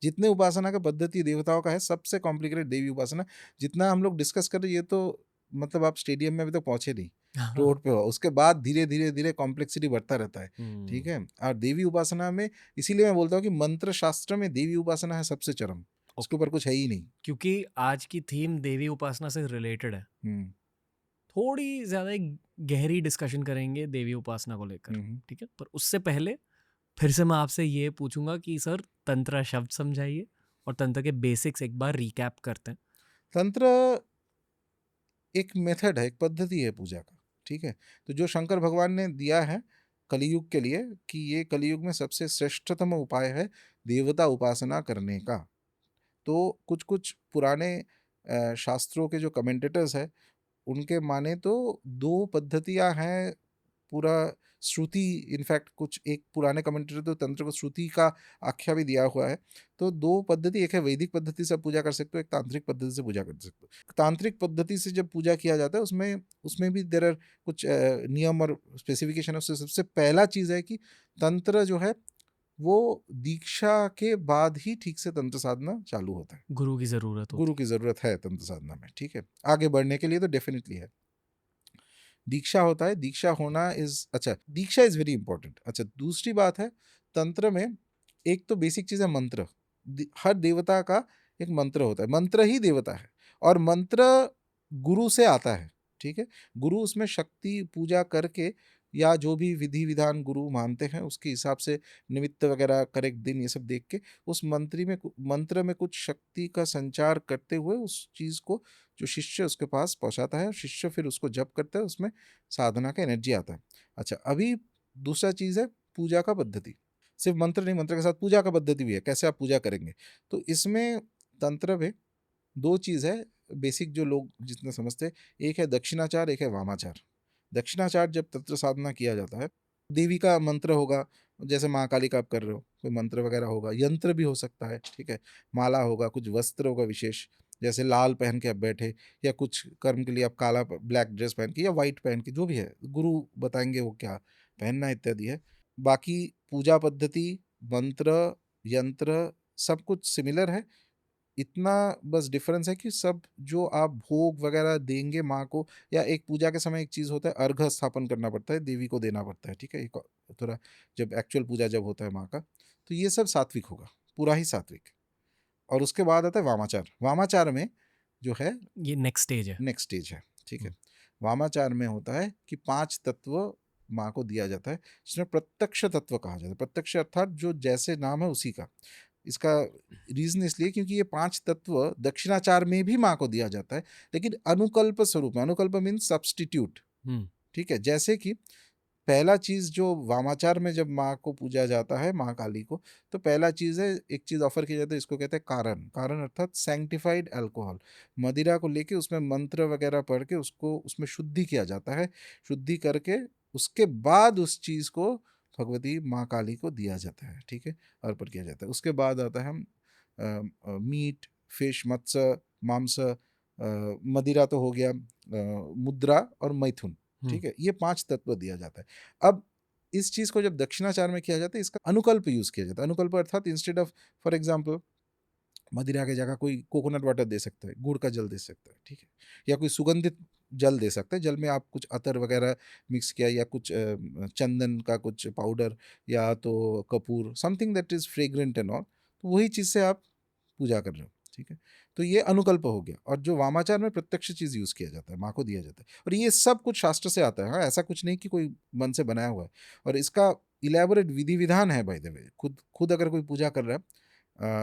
जितने उपासना का पद्धति देवताओं का है सबसे कॉम्प्लिकेटेड देवी उपासना। जितना हम लोग डिस्कस कर रहे हैं ये तो मतलब आप स्टेडियम में अभी तक पहुंचे नहीं, रोड पे हो, उसके बाद धीरे धीरे धीरे कॉम्प्लेक्सिटी बढ़ता रहता है, ठीक है। और देवी उपासना में इसीलिए मैं बोलता हूँ कि मंत्र शास्त्र में देवी उपासना है सबसे चरम, उसके ऊपर कुछ है ही नहीं। क्योंकि आज की थीम देवी उपासना से रिलेटेड है, थोड़ी ज़्यादा एक गहरी डिस्कशन करेंगे देवी उपासना को लेकर, ठीक है। पर उससे पहले फिर से मैं आपसे ये पूछूंगा कि सर तंत्र शब्द समझाइए और तंत्र के बेसिक्स एक बार रिकैप करते हैं। तंत्र एक मेथड है, एक पद्धति है पूजा का, ठीक है। तो जो शंकर भगवान ने दिया है कलयुग के लिए कि ये कलयुग में सबसे श्रेष्ठतम उपाय है देवता उपासना करने का। तो कुछ कुछ पुराने शास्त्रों के जो कमेंटेटर्स हैं उनके माने तो दो पद्धतियां हैं पूरा। श्रुति, इनफैक्ट कुछ एक पुराने कमेंटेटर तो तंत्र को श्रुति का आख्या भी दिया हुआ है। तो दो पद्धति, एक है वैदिक पद्धति से पूजा कर सकते हो, एक तांत्रिक पद्धति से पूजा कर सकते हो। तांत्रिक पद्धति से जब पूजा किया जाता है उसमें उसमें भी देर आर कुछ नियम और स्पेसिफिकेशन है। उससे सबसे पहला चीज़ है कि तंत्र जो है वो दीक्षा के बाद ही ठीक से तंत्र साधना चालू होता है। गुरु की ज़रूरत होती गुरु की ज़रूरत है तंत्र साधना में, ठीक है। आगे बढ़ने के लिए तो डेफिनेटली है। दीक्षा होता है, दीक्षा होना इज, अच्छा दीक्षा इज वेरी इंपॉर्टेंट। अच्छा, दूसरी बात है तंत्र में एक तो बेसिक चीज़ है मंत्र। हर देवता का एक मंत्र होता है, मंत्र ही देवता है, और मंत्र गुरु से आता है, ठीक है। गुरु उसमें शक्ति पूजा करके या जो भी विधि विधान गुरु मानते हैं उसके हिसाब से निमित्त वगैरह करेक्ट दिन ये सब देख के उस मंत्र में कुछ शक्ति का संचार करते हुए उस चीज़ को जो शिष्य उसके पास पहुंचाता है, शिष्य फिर उसको जप करता है, उसमें साधना का एनर्जी आता है। अच्छा, अभी दूसरा चीज़ है पूजा का पद्धति। सिर्फ मंत्र नहीं, मंत्र के साथ पूजा का पद्धति भी है, कैसे आप पूजा करेंगे। तो इसमें तंत्र में दो चीज़ है बेसिक जो लोग जितने समझते हैं, एक है दक्षिणाचार, एक है वामाचार। दक्षिणाचार जब तंत्र साधना किया जाता है, देवी का मंत्र होगा, जैसे माँ काली का आप कर रहे हो, कोई मंत्र वगैरह होगा, यंत्र भी हो सकता है, ठीक है। माला होगा, कुछ वस्त्र होगा विशेष, जैसे लाल पहन के आप बैठे, या कुछ कर्म के लिए आप काला ब्लैक ड्रेस पहन के या वाइट पहन के, जो भी है गुरु बताएंगे वो क्या पहनना इत्यादि है। बाकी पूजा पद्धति, मंत्र, यंत्र, सब कुछ सिमिलर है, इतना बस डिफरेंस है कि सब जो आप भोग वगैरह देंगे माँ को, या एक पूजा के समय एक चीज़ होता है, अर्घ स्थापन करना पड़ता है, देवी को देना पड़ता है, ठीक है, एक थोड़ा जब एक्चुअल पूजा जब होता है माँ का, तो ये सब सात्विक होगा, पूरा ही सात्विक। और उसके बाद आता है वामाचार। वामाचार में जो है ये नेक्स्ट स्टेज है। नेक्स्ट स्टेज है, ठीक है। वामाचार में होता है कि 5 तत्व माँ को दिया जाता है, जिसमें प्रत्यक्ष तत्व कहा जाता है। प्रत्यक्ष अर्थात जो जैसे नाम है उसी का। इसका रीजन इसलिए क्योंकि ये 5 तत्व दक्षिणाचार में भी माँ को दिया जाता है, लेकिन अनुकल्प स्वरूप में। अनुकल्प मीन्स सब्स्टिट्यूट, हम्म। ठीक है। जैसे कि पहला चीज जो वामाचार में जब माँ को पूजा जाता है, माँ काली को, तो पहला चीज है, एक चीज ऑफर की जाती है, इसको कहते हैं कारण। कारण अर्थात सैंक्टिफाइड अल्कोहल, मदिरा को लेके उसमें मंत्र वगैरह पढ़ के उसको उसमें शुद्धि किया जाता है। शुद्धि करके उसके बाद उस चीज को भगवती माँ काली को दिया जाता है, ठीक है, अर्पण किया जाता है। उसके बाद आता है हम मीट, फिश, मत्स्य, मांस, मदिरा तो हो गया, मुद्रा और मैथुन, ठीक है, ये 5 तत्व दिया जाता है। अब इस चीज को जब दक्षिणाचार में किया जाता है, इसका अनुकल्प यूज किया जाता है। अनुकल्प अर्थात इंस्टेड ऑफ, फॉर एग्जाम्पल, मदिरा की जगह कोई कोकोनट वाटर दे सकता है, गुड़ का जल दे सकता है, ठीक है, या कोई सुगंधित जल दे सकता है। जल में आप कुछ अतर वगैरह मिक्स किया, या कुछ चंदन का कुछ पाउडर, या तो Kapoor, something that is fragrant and all, तो वही चीज से आप पूजा कर रहे हो, ठीक है। तो ये अनुकल्प हो गया। और जो वामाचार में प्रत्यक्ष चीज यूज किया जाता है, माँ को दिया जाता है, और ये सब कुछ शास्त्र से आता है। हाँ, ऐसा कुछ नहीं कि कोई मन से बनाया हुआ है। और इसका इलेबोरेट विधि विधान है, बाय द वे। खुद खुद अगर कोई पूजा कर रहा है,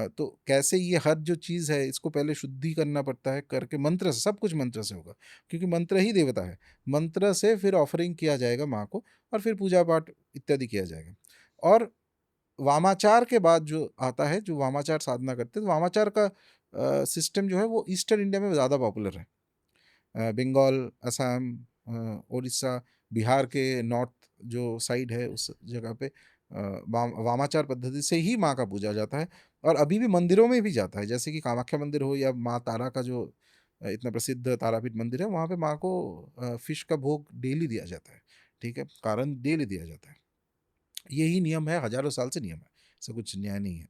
तो कैसे ये हर जो चीज़ है इसको पहले शुद्धि करना पड़ता है, करके मंत्र से, सब कुछ मंत्र से होगा, क्योंकि मंत्र ही देवता है। मंत्र से फिर ऑफरिंग किया जाएगा माँ को, और फिर पूजा पाठ इत्यादि किया जाएगा। और वामाचार के बाद जो आता है, जो वामाचार साधना करते हैं, तो वामाचार का सिस्टम जो है वो ईस्टर्न इंडिया में ज़्यादा पॉपुलर है। बंगाल, असम, उड़ीसा, बिहार के नॉर्थ जो साइड है, उस जगह पे वामाचार पद्धति से ही माँ का पूजा जाता है। और अभी भी मंदिरों में भी जाता है, जैसे कि कामाख्या मंदिर हो, या माँ तारा का जो इतना प्रसिद्ध तारापीठ मंदिर है, वहाँ पे माँ को फिश का भोग डेली दिया जाता है, ठीक है, कारण डेली दिया जाता है। यही नियम है, हजारों साल से नियम है, ऐसा कुछ न्याय नहीं है।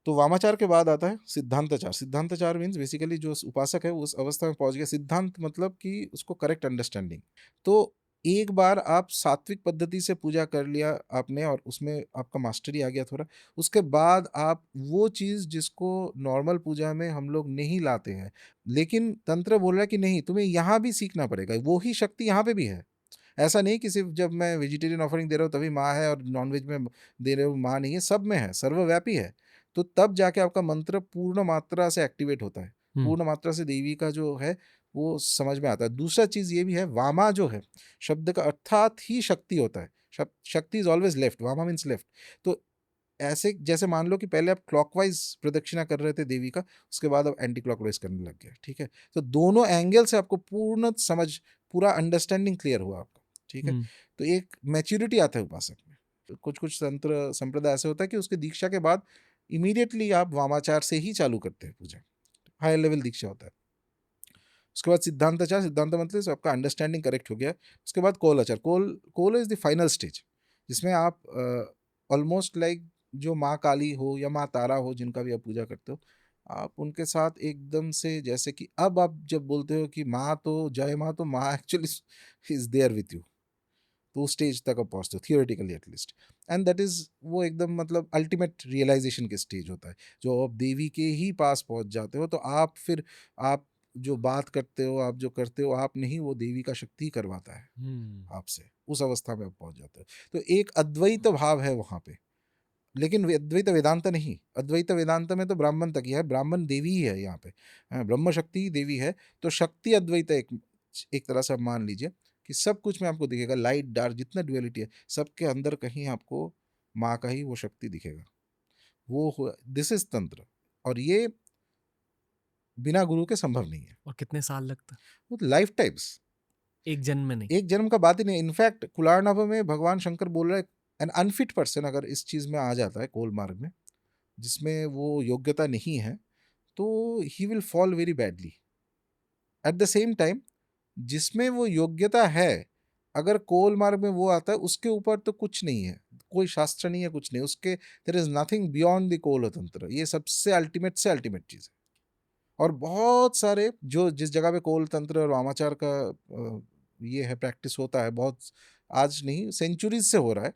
तो वामाचार के बाद आता है सिद्धांताचार। सिद्धांताचार मीन्स बेसिकली जो उपासक है वो उस अवस्था में पहुंच गया। सिद्धांत मतलब कि उसको करेक्ट अंडरस्टैंडिंग। तो एक बार आप सात्विक पद्धति से पूजा कर लिया आपने, और उसमें आपका मास्टरी आ गया थोड़ा, उसके बाद आप वो चीज़ जिसको नॉर्मल पूजा में हम लोग नहीं लाते हैं, लेकिन तंत्र बोल रहा है कि नहीं, तुम्हें यहाँ भी सीखना पड़ेगा, वो ही शक्ति यहाँ पे भी है। ऐसा नहीं कि सिर्फ जब मैं वेजिटेरियन ऑफरिंग दे रहा हूँ तभी माँ है, और नॉनवेज में दे रहे हो माँ नहीं है, सब में है, सर्वव्यापी है। तो तब जाके आपका मंत्र पूर्ण मात्रा से एक्टिवेट होता है, पूर्ण मात्रा से देवी का जो है वो समझ में आता है। दूसरा चीज ये भी है, वामा जो है शब्द का अर्थात ही शक्ति होता है। Shakti is always left, vama means left. तो ऐसे जैसे मान लो कि पहले आप क्लॉकवाइज प्रदक्षिणा कर रहे थे देवी का, उसके बाद आप एंटी क्लॉकवाइज करने लग गए, ठीक है। तो दोनों एंगल से आपको पूर्ण समझ, पूरा अंडरस्टैंडिंग क्लियर हुआ आपका, ठीक है। तो एक मैच्योरिटी आता है उपासक में। तो कुछ कुछ तंत्र संप्रदाय ऐसे होता है कि उसके दीक्षा के बाद इमीडिएटली आप वामाचार से ही चालू करते हैं पूजा, हायर लेवल दीक्षा होता है। उसके बाद सिद्धांताचार। सिद्धांत मतलब आपका अंडरस्टैंडिंग करेक्ट हो गया। उसके बाद Kaulachar. Kaula is the final stage, जिसमें आप ऑलमोस्ट लाइक जो माँ काली हो या माँ तारा हो, जिनका भी आप पूजा करते हो, आप उनके साथ एकदम से, जैसे कि अब आप जब बोलते हो कि माँ तो जय माँ, तो माँ actually is there with you. तो उस स्टेज तक आप पहुँचते हो theoretically at least. And that is वो एकदम मतलब अल्टीमेट रियलाइजेशन के स्टेज होता है, जो आप देवी के ही पास पहुँच जाते हो। तो आप फिर, आप जो बात करते हो, आप जो करते हो, आप नहीं, वो देवी का शक्ति ही करवाता है आपसे। उस अवस्था में आप पहुँच जाते हो। तो एक अद्वैत भाव है वहाँ पे, लेकिन अद्वैत वेदांत नहीं। अद्वैत वेदांत में तो ब्राह्मण तक ही है, ब्राह्मण देवी ही है यहाँ पे, हाँ, ब्रह्म शक्ति ही देवी है। तो शक्ति अद्वैत एक तरह से आप मान लीजिए कि सब कुछ में आपको दिखेगा, लाइट डार्क जितना ड्युअलिटी है, सबके अंदर कहीं आपको माँ का ही वो शक्ति दिखेगा। वो दिस इज तंत्र। और ये बिना गुरु के संभव नहीं है। और कितने साल लगता? वो लाइफ टाइम्स, एक जन्म में नहीं? एक जन्म का बात ही नहीं। इनफैक्ट कुलारनाभ में भगवान शंकर बोल रहे हैं, एन अनफिट पर्सन अगर इस चीज में आ जाता है, कोल मार्ग में, जिसमें वो योग्यता नहीं है, तो he will fall very badly. At the same time जिसमें वो योग्यता है, अगर कोल मार्ग में वो आता है उसके ऊपर तो कुछ नहीं है, कोई शास्त्र नहीं है, कुछ नहीं उसके, there is nothing beyond the Kaula tantra, ये सबसे अल्टीमेट से अल्टीमेट चीज है। और बहुत सारे जो जिस जगह पे कोल तंत्र और वामाचार का ये है प्रैक्टिस होता है, बहुत आज नहीं सेंचुरीज से हो रहा है,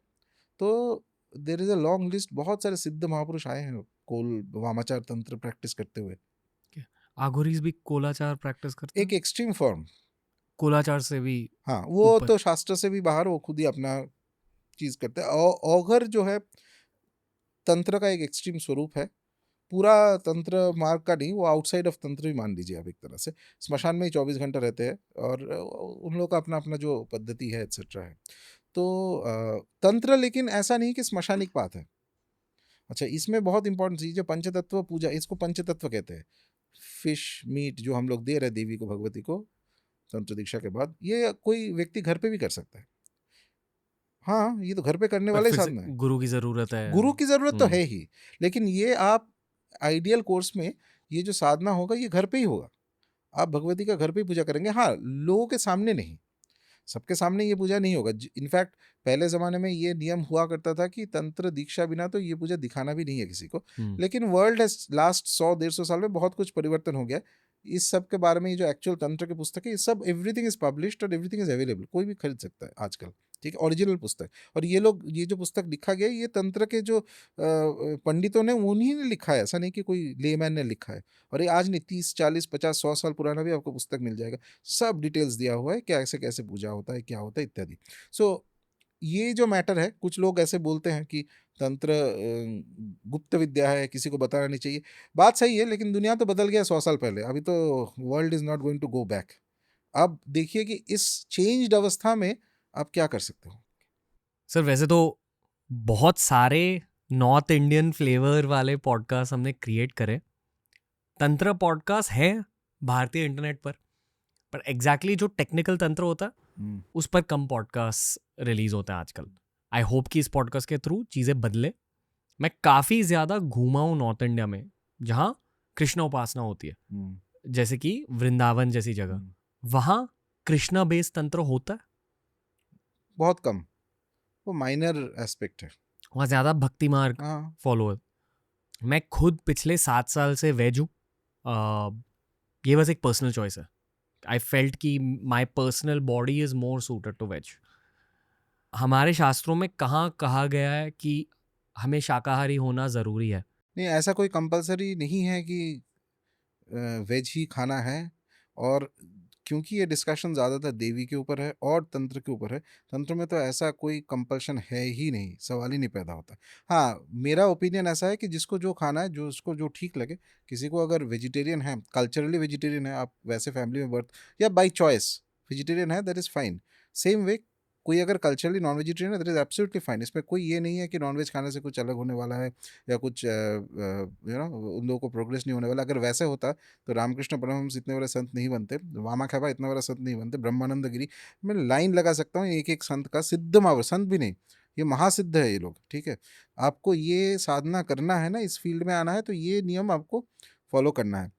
तो there is a long list, बहुत सारे सिद्ध महापुरुष आए हैं कोल वामाचार तंत्र प्रैक्टिस करते हुए। आघोरीज भी कोलाचार प्रैक्टिस करते एक हैं, एक्सट्रीम फॉर्म, कोलाचार से भी हाँ वो ऊपर। तो शास्त्र से भी बाहर, वो खुद ही अपना चीज करते हैं। औघर जो है तंत्र का एक एक्सट्रीम स्वरूप है, पूरा तंत्र मार्ग का नहीं, वो आउटसाइड ऑफ तंत्र भी मान लीजिए आप एक तरह से, स्मशान में ही 24 घंटे रहते हैं, और उन लोगों का अपना अपना जो पद्धति है एक्सेट्रा है। तो तंत्र लेकिन ऐसा नहीं कि स्मशानिक पात है। अच्छा, इसमें बहुत इंपॉर्टेंट चीज है पंचतत्व पूजा, इसको पंचतत्व कहते हैं। फिश मीट जो हम लोग दे रहे हैं देवी को, भगवती को तंत्र दीक्षा के बाद, ये कोई व्यक्ति घर पे भी कर सकता है। हाँ, ये तो घर पे करने पर वाला ही फिर से साधना है। गुरु की जरूरत है। गुरु की जरूरत तो हम्म, है ही, लेकिन ये आप आइडियल कोर्स में ये जो साधना होगा ये घर पे ही होगा। आप भगवती का घर पे ही पूजा करेंगे, हाँ लोगों के सामने नहीं, सबके सामने ये पूजा नहीं होगा। इनफैक्ट पहले ज़माने में ये नियम हुआ करता था कि तंत्र दीक्षा बिना तो ये पूजा दिखाना भी नहीं है किसी को। लेकिन वर्ल्ड हैज लास्ट 100-150 साल में बहुत कुछ परिवर्तन हो गया। इस सब के बारे में ये जो एक्चुअल तंत्र की पुस्तक है, ये सब एवरीथिंग इज पब्लिश्ड और एवरीथिंग इज अवेलेबल, कोई भी खरीद सकता है आजकल, ठीक है, ओरिजिनल पुस्तक। और ये लोग, ये जो पुस्तक लिखा गया है, ये तंत्र के जो पंडितों ने, उन्हीं ने लिखा है, ऐसा नहीं कि कोई लेमैन ने लिखा है। और ये आज नहीं, 30, 40, 50, 100 साल पुराना भी आपको पुस्तक मिल जाएगा, सब डिटेल्स दिया हुआ है, कैसे कैसे पूजा होता है, क्या होता है इत्यादि। सो ये जो मैटर है, कुछ लोग ऐसे बोलते हैं कि तंत्र गुप्त विद्या है, किसी को बताना नहीं चाहिए। बात सही है, लेकिन दुनिया तो बदल गया 100 साल पहले, अभी तो world is not going to go back. अब देखिए कि इस चेंज्ड अवस्था में आप क्या कर सकते हो। सर वैसे तो बहुत सारे नॉर्थ इंडियन फ्लेवर वाले पॉडकास्ट हमने क्रिएट करे, तंत्र पॉडकास्ट है भारतीय इंटरनेट पर एग्जैक्टली जो टेक्निकल तंत्र होता है उस पर कम पॉडकास्ट रिलीज होते हैं आजकल। आई होप कि इस पॉडकास्ट के थ्रू चीज़ें बदले। मैं काफ़ी ज़्यादा घूमा हूँ नॉर्थ इंडिया में जहाँ कृष्ण उपासना होती है, जैसे कि वृंदावन जैसी जगह, वहाँ कृष्णा बेस्ड तंत्र होता है बहुत कम, वो माइनर एस्पेक्ट है, वहाँ ज़्यादा भक्ति मार्ग हाँ। फॉलो है। मैं खुद पिछले 7 साल से वेज हूँ, ये बस एक पर्सनल चॉइस है। आई फेल्ट कि my personal body is more suited to veg. हमारे शास्त्रों में कहाँ कहा गया है कि हमें शाकाहारी होना ज़रूरी है? नहीं, ऐसा कोई कंपलसरी नहीं है कि वेज ही खाना है। और क्योंकि ये डिस्कशन ज़्यादातर देवी के ऊपर है और तंत्र के ऊपर है, तंत्र में तो ऐसा कोई कंपल्शन है ही नहीं, सवाल ही नहीं पैदा होता। हाँ, मेरा ओपिनियन ऐसा है कि जिसको जो खाना है, जो उसको जो ठीक लगे, किसी को अगर वेजिटेरियन है, कल्चरली वेजिटेरियन है, आप वैसे फैमिली में बर्थ या बाई चॉइस वेजिटेरियन है, that is fine. Same way कोई अगर कल्चरली नॉन वेजिटेरियन है, दैट इज़ एब्सोल्युटली फाइन। इसमें कोई ये नहीं है कि नॉन वेज खाने से कुछ अलग होने वाला है या कुछ उन लोगों को प्रोग्रेस नहीं होने वाला। अगर वैसे होता तो रामकृष्ण परमहंस इतने बड़े संत नहीं बनते, वामा खेबा इतना बड़ा संत नहीं बनते, ब्रह्मानंद गिरी, मैं लाइन लगा सकता हूँ एक एक संत का, सिद्ध महावर संत भी नहीं, ये महासिद्ध है ये लोग, ठीक है। आपको ये साधना करना है ना, इस फील्ड में आना है, तो ये नियम आपको फॉलो करना है।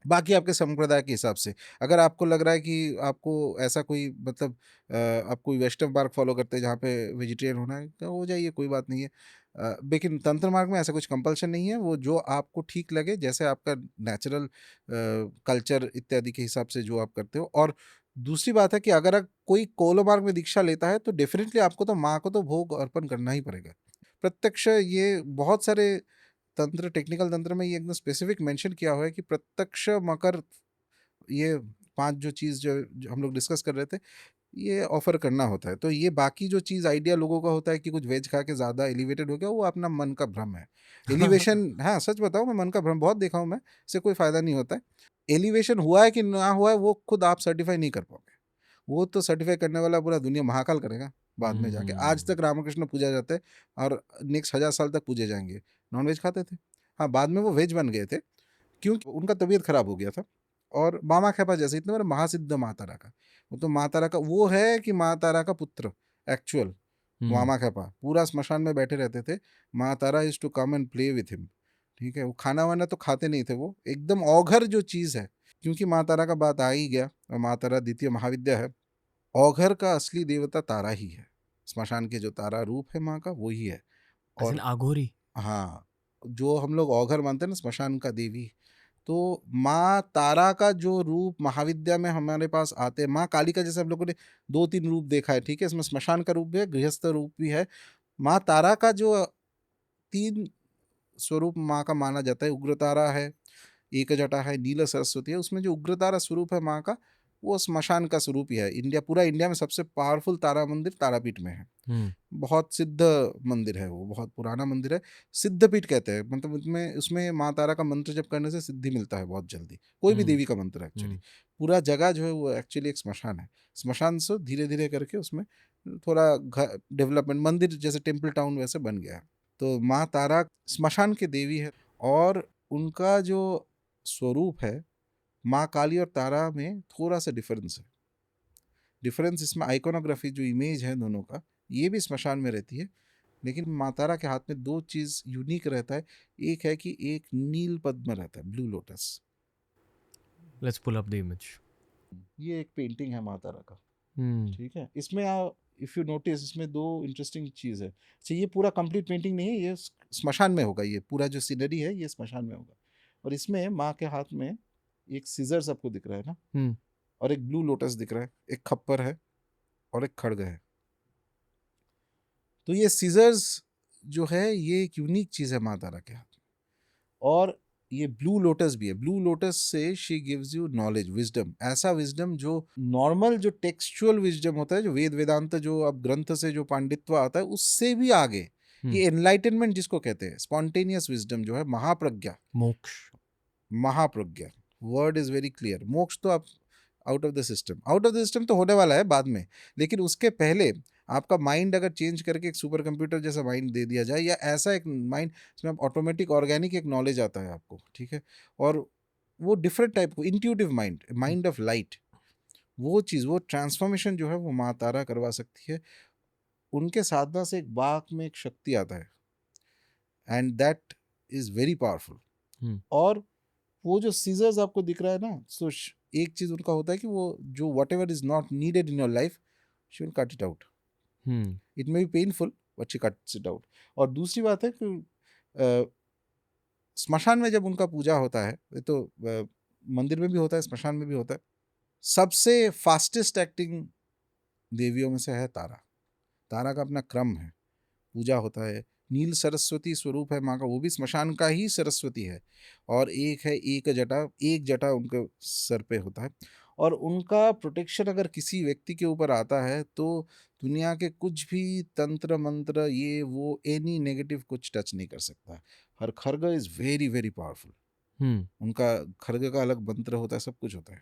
बाकी आपके संप्रदाय के हिसाब से, अगर आपको लग रहा है कि आपको ऐसा कोई मतलब आप कोई वैष्णव मार्ग फॉलो करते हैं जहाँ पे वेजिटेरियन होना है, तो हो जाइए, कोई बात नहीं है। लेकिन तंत्र मार्ग में ऐसा कुछ कंपल्शन नहीं है, वो जो आपको ठीक लगे, जैसे आपका नेचुरल कल्चर इत्यादि के हिसाब से जो आप करते हो। और दूसरी बात है कि अगर कोई कोलो मार्ग में दीक्षा लेता है तो डेफिनेटली आपको तो माँ को तो भोग अर्पण करना ही पड़ेगा प्रत्यक्ष। ये बहुत सारे तंत्र, टेक्निकल तंत्र में ये एकदम स्पेसिफिक मेंशन किया हुआ है कि प्रत्यक्ष मकर, ये 5 जो चीज़ जो हम लोग डिस्कस कर रहे थे, ये ऑफर करना होता है। तो ये बाकी जो चीज़ आइडिया लोगों का होता है कि कुछ वेज खा के ज़्यादा एलिवेटेड हो गया, वो अपना मन का भ्रम है। एलिवेशन हाँ, सच बताऊँ, मैं मन का भ्रम बहुत देखा हूँ मैं, इससे कोई फ़ायदा नहीं होता है। एलिवेशन हुआ है कि ना हुआ है, वो खुद आप सर्टिफाई नहीं कर पाओगे। वो तो सर्टिफाई करने वाला पूरा दुनिया महाकाल करेगा बाद में जाके। आज तक रामकृष्ण पूजा जाते हैं और नेक्स्ट 1000 साल तक पूजे जाएंगे। नॉन वेज खाते थे, हाँ बाद में वो वेज बन गए थे क्योंकि उनका तबीयत खराब हो गया था। और मामा खेपा जैसे इतने बड़े महासिद्ध माँ तारा का, वो तो माँ तारा का वो है कि माँ तारा का पुत्र एक्चुअल वामा खेपा पूरा स्मशान में बैठे रहते थे। Maa Tara is to come and play with him, ठीक है। वो खाना वाना तो खाते नहीं थे, वो एकदम औघर जो चीज़ है, क्योंकि माँ तारा का बात आ ही गया और माँ तारा द्वितीय महाविद्या है, औघर का असली देवता तारा ही है, स्मशान के जो तारा रूप है माँ का वही है। एज इन और आघोरी। हाँ, जो हम लोग औघर मानते हैं ना स्मशान का देवी, तो माँ तारा का जो रूप महाविद्या में हमारे पास आते हैं, माँ काली का जैसे हम लोगों ने 2-3 रूप देखा है, ठीक है, इसमें स्मशान का रूप भी है, गृहस्थ रूप भी है। माँ तारा का जो 3 स्वरूप माँ का माना जाता है, उग्रतारा है, एक जटा है, नील सरस्वती है, उसमें जो उग्रतारा स्वरूप है माँ का, वो स्मशान का स्वरूप ही है। पूरा इंडिया में सबसे पावरफुल तारा मंदिर तारापीठ में है। बहुत सिद्ध मंदिर है, वो बहुत पुराना मंदिर है, सिद्धपीठ कहते हैं, मतलब उसमें माँ तारा का मंत्र जप करने से सिद्धि मिलता है बहुत जल्दी, कोई भी देवी का मंत्र एक्चुअली। पूरा जगह जो है वो एक्चुअली एक स्मशान है। स्मशान से धीरे धीरे करके उसमें थोड़ा डेवलपमेंट, मंदिर जैसे टेम्पल टाउन वैसे बन गया है। तो माँ तारा स्मशान की देवी है, और उनका जो स्वरूप है माँ काली और तारा में थोड़ा सा डिफरेंस इसमें आइकोनोग्राफी जो इमेज है दोनों का, ये भी स्मशान में रहती है, लेकिन माँ तारा के हाथ में 2 चीज यूनिक रहता है। एक है कि एक नील पद्म रहता है, blue lotus. Let's pull up the image. ये एक पेंटिंग है माँ तारा का, हम्म। ठीक है। इसमें इफ यू नोटिस इसमें 2 इंटरेस्टिंग चीज है। अच्छा, ये पूरा कंप्लीट पेंटिंग नहीं है, ये स्मशान में होगा, ये पूरा जो सीनरी है ये स्मशान में होगा। और इसमें माँ के हाथ में एक सीजर्स आपको दिख रहा है ना, और एक ब्लू लोटस दिख रहा है, एक खप्पर है और एक खड़ग है। तो ये सीजर्स जो है ये एक यूनिक चीज है माँ तारा के हाथ में। और ये ब्लू लोटस भी है, ब्लू लोटस से she gives you knowledge, wisdom, ऐसा विजडम जो नॉर्मल जो टेक्सचुअल विजडम होता है, जो वेद वेदांत जो अब ग्रंथ से जो पांडित्य आता है उससे भी आगे, ये एनलाइटनमेंट जिसको कहते हैं, स्पॉन्टेनियस विजडम जो है, महाप्रज्ञा, मोक्ष। Mahapragya, word is very clear. मोक्ष तो आप आउट ऑफ द सिस्टम तो होने वाला है बाद में, लेकिन उसके पहले आपका माइंड अगर चेंज करके एक सुपर कंप्यूटर जैसा माइंड दे दिया जाए, या ऐसा एक माइंड जिसमें ऑटोमेटिक ऑर्गेनिक एक नॉलेज आता है आपको, ठीक है, और वो डिफरेंट टाइप को इंट्यूटिव माइंड ऑफ लाइट, वो चीज़, वो ट्रांसफॉर्मेशन जो है वो माँ तारा करवा सकती है। उनके साधना से एक बाग में एक शक्ति आता है, and that is very powerful. और वो जो सीजर्स आपको दिख रहा है ना, तो एक चीज उनका होता है कि वो जो what ever is not needed in your life, she will cut it out. It may be painful but she cuts it out. और दूसरी बात है कि स्मशान में जब उनका पूजा होता है, ये तो मंदिर में भी होता है, स्मशान में भी होता है, सबसे फास्टेस्ट एक्टिंग देवियों में से है तारा। तारा का अपना क्रम है, पूजा होता है। नील सरस्वती स्वरूप है माँ का, वो भी स्मशान का ही सरस्वती है। और एक है एक जटा उनके सर पे होता है। और उनका प्रोटेक्शन अगर किसी व्यक्ति के ऊपर आता है तो दुनिया के कुछ भी तंत्र मंत्र ये वो एनी नेगेटिव कुछ टच नहीं कर सकता। Her khadga is very very powerful. उनका खर्ग का अलग मंत्र होता है, सब कुछ होता है।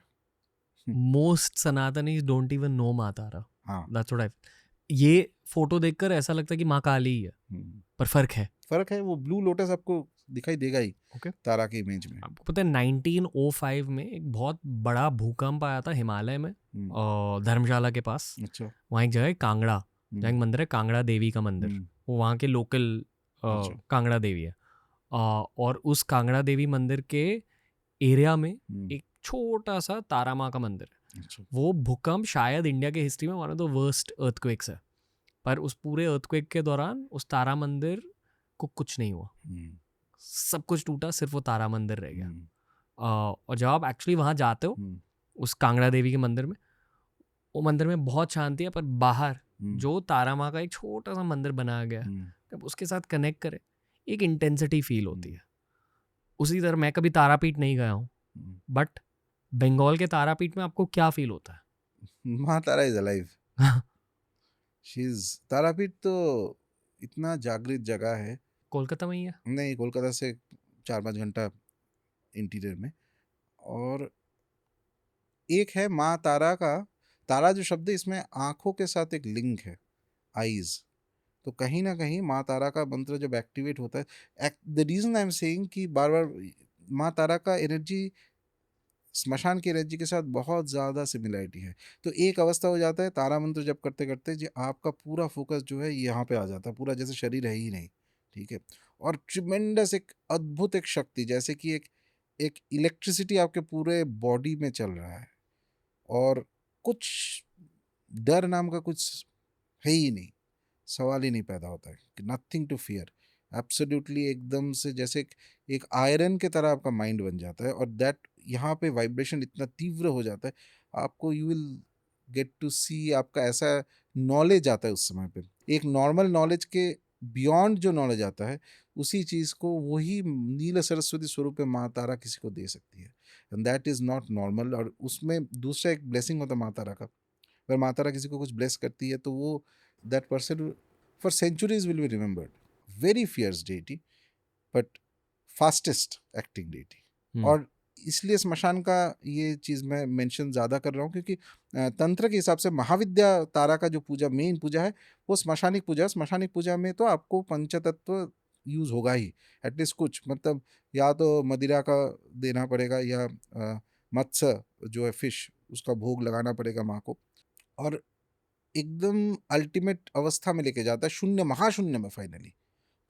मोस्ट सनातनीज डोंट इवन नो माँ तारा। हाँ, दैट्स व्हाट आई, ये फोटो देखकर ऐसा लगता है कि माँ काली ही है, पर फर्क है। वो ब्लू लोटस आपको दिखाई देगा ही ओके। तारा के इमेज में। आपको पता है 1905 में एक बहुत बड़ा भूकंप आया था हिमालय में, और धर्मशाला के पास। अच्छा। वहाँ एक जगह है कांगड़ा, जहाँ एक मंदिर है कांगड़ा देवी का मंदिर, वो वहाँ के लोकल अच्छा। कांगड़ा देवी है। और उस कांगड़ा देवी मंदिर के एरिया में एक छोटा सा तारा माँ का मंदिर है। अच्छा। वो भूकंप शायद इंडिया के हिस्ट्री में one of the worst earthquakes है, पर उस पूरे अर्थक्वेक के दौरान उस तारा मंदिर को कुछ नहीं हुआ, सब कुछ टूटा, सिर्फ वो तारा मंदिर रह गया। और जब आप एक्चुअली वहाँ जाते हो उस कांगड़ा देवी के मंदिर में, वो मंदिर में बहुत शांति है, पर बाहर जो तारा माँ का एक छोटा सा मंदिर बनाया गया है, जब उसके साथ कनेक्ट करे एक इंटेंसिटी फील होती है। उसी तरह मैं कभी तारापीठ नहीं गया हूँ, बट बंगाल के तारापीठ में आपको क्या फील होता है? Maa Tara is alive. She is, Tarapith तो इतना जागृत जगह है। कोलकाता में ही है? नहीं, कोलकाता से 4-5 घंटा इंटीरियर में। और एक है माँ तारा का, तारा जो शब्द है इसमें आंखों के साथ एक लिंक है, आईज। तो कहीं ना कहीं माँ तारा का मंत्र जब एक्टिवेट होता है, the reason I am saying कि बार बार माँ तारा का एनर्जी स्मशान की एनर्जी के साथ बहुत ज़्यादा सिमिलरिटी है। तो एक अवस्था हो जाता है तारा मंत्र जब करते करते जो आपका पूरा फोकस जो है यहाँ पे आ जाता है, पूरा जैसे शरीर है ही नहीं, ठीक है। और ट्रिमेंडस एक अद्भुत एक शक्ति, जैसे कि एक एक इलेक्ट्रिसिटी आपके पूरे बॉडी में चल रहा है। और कुछ डर नाम का कुछ है ही नहीं, सवाल ही नहीं पैदा होता है, नथिंग टू फियर, एब्सोल्युटली एकदम से जैसे एक आयरन के तरह आपका माइंड बन जाता है, और दैट यहाँ पे वाइब्रेशन इतना तीव्र हो जाता है आपको, यू विल गेट टू सी, आपका ऐसा नॉलेज आता है उस समय पे, एक नॉर्मल नॉलेज के बियॉन्ड जो नॉलेज आता है, उसी चीज़ को वही नील सरस्वती स्वरूप में माँ तारा किसी को दे सकती है, and that is not normal. और उसमें दूसरा एक ब्लेसिंग होता है माँ तारा का, अगर माँ तारा किसी को कुछ ब्लेस करती है तो वो that person for centuries will be remembered, very fierce deity but fastest acting deity. और इसलिए स्मशान का ये चीज़ मैं मेंशन ज़्यादा कर रहा हूँ क्योंकि तंत्र के हिसाब से महाविद्या तारा का जो पूजा, मेन पूजा है, वो स्मशानिक पूजा है। स्मशानिक पूजा में तो आपको पंचतत्व यूज़ होगा ही, एटलीस्ट कुछ, मतलब या तो मदिरा का देना पड़ेगा, या मत्स्य जो है फिश, उसका भोग लगाना पड़ेगा माँ को, और एकदम अल्टीमेट अवस्था में लेके जाता है, शून्य, महाशून्य में फाइनली।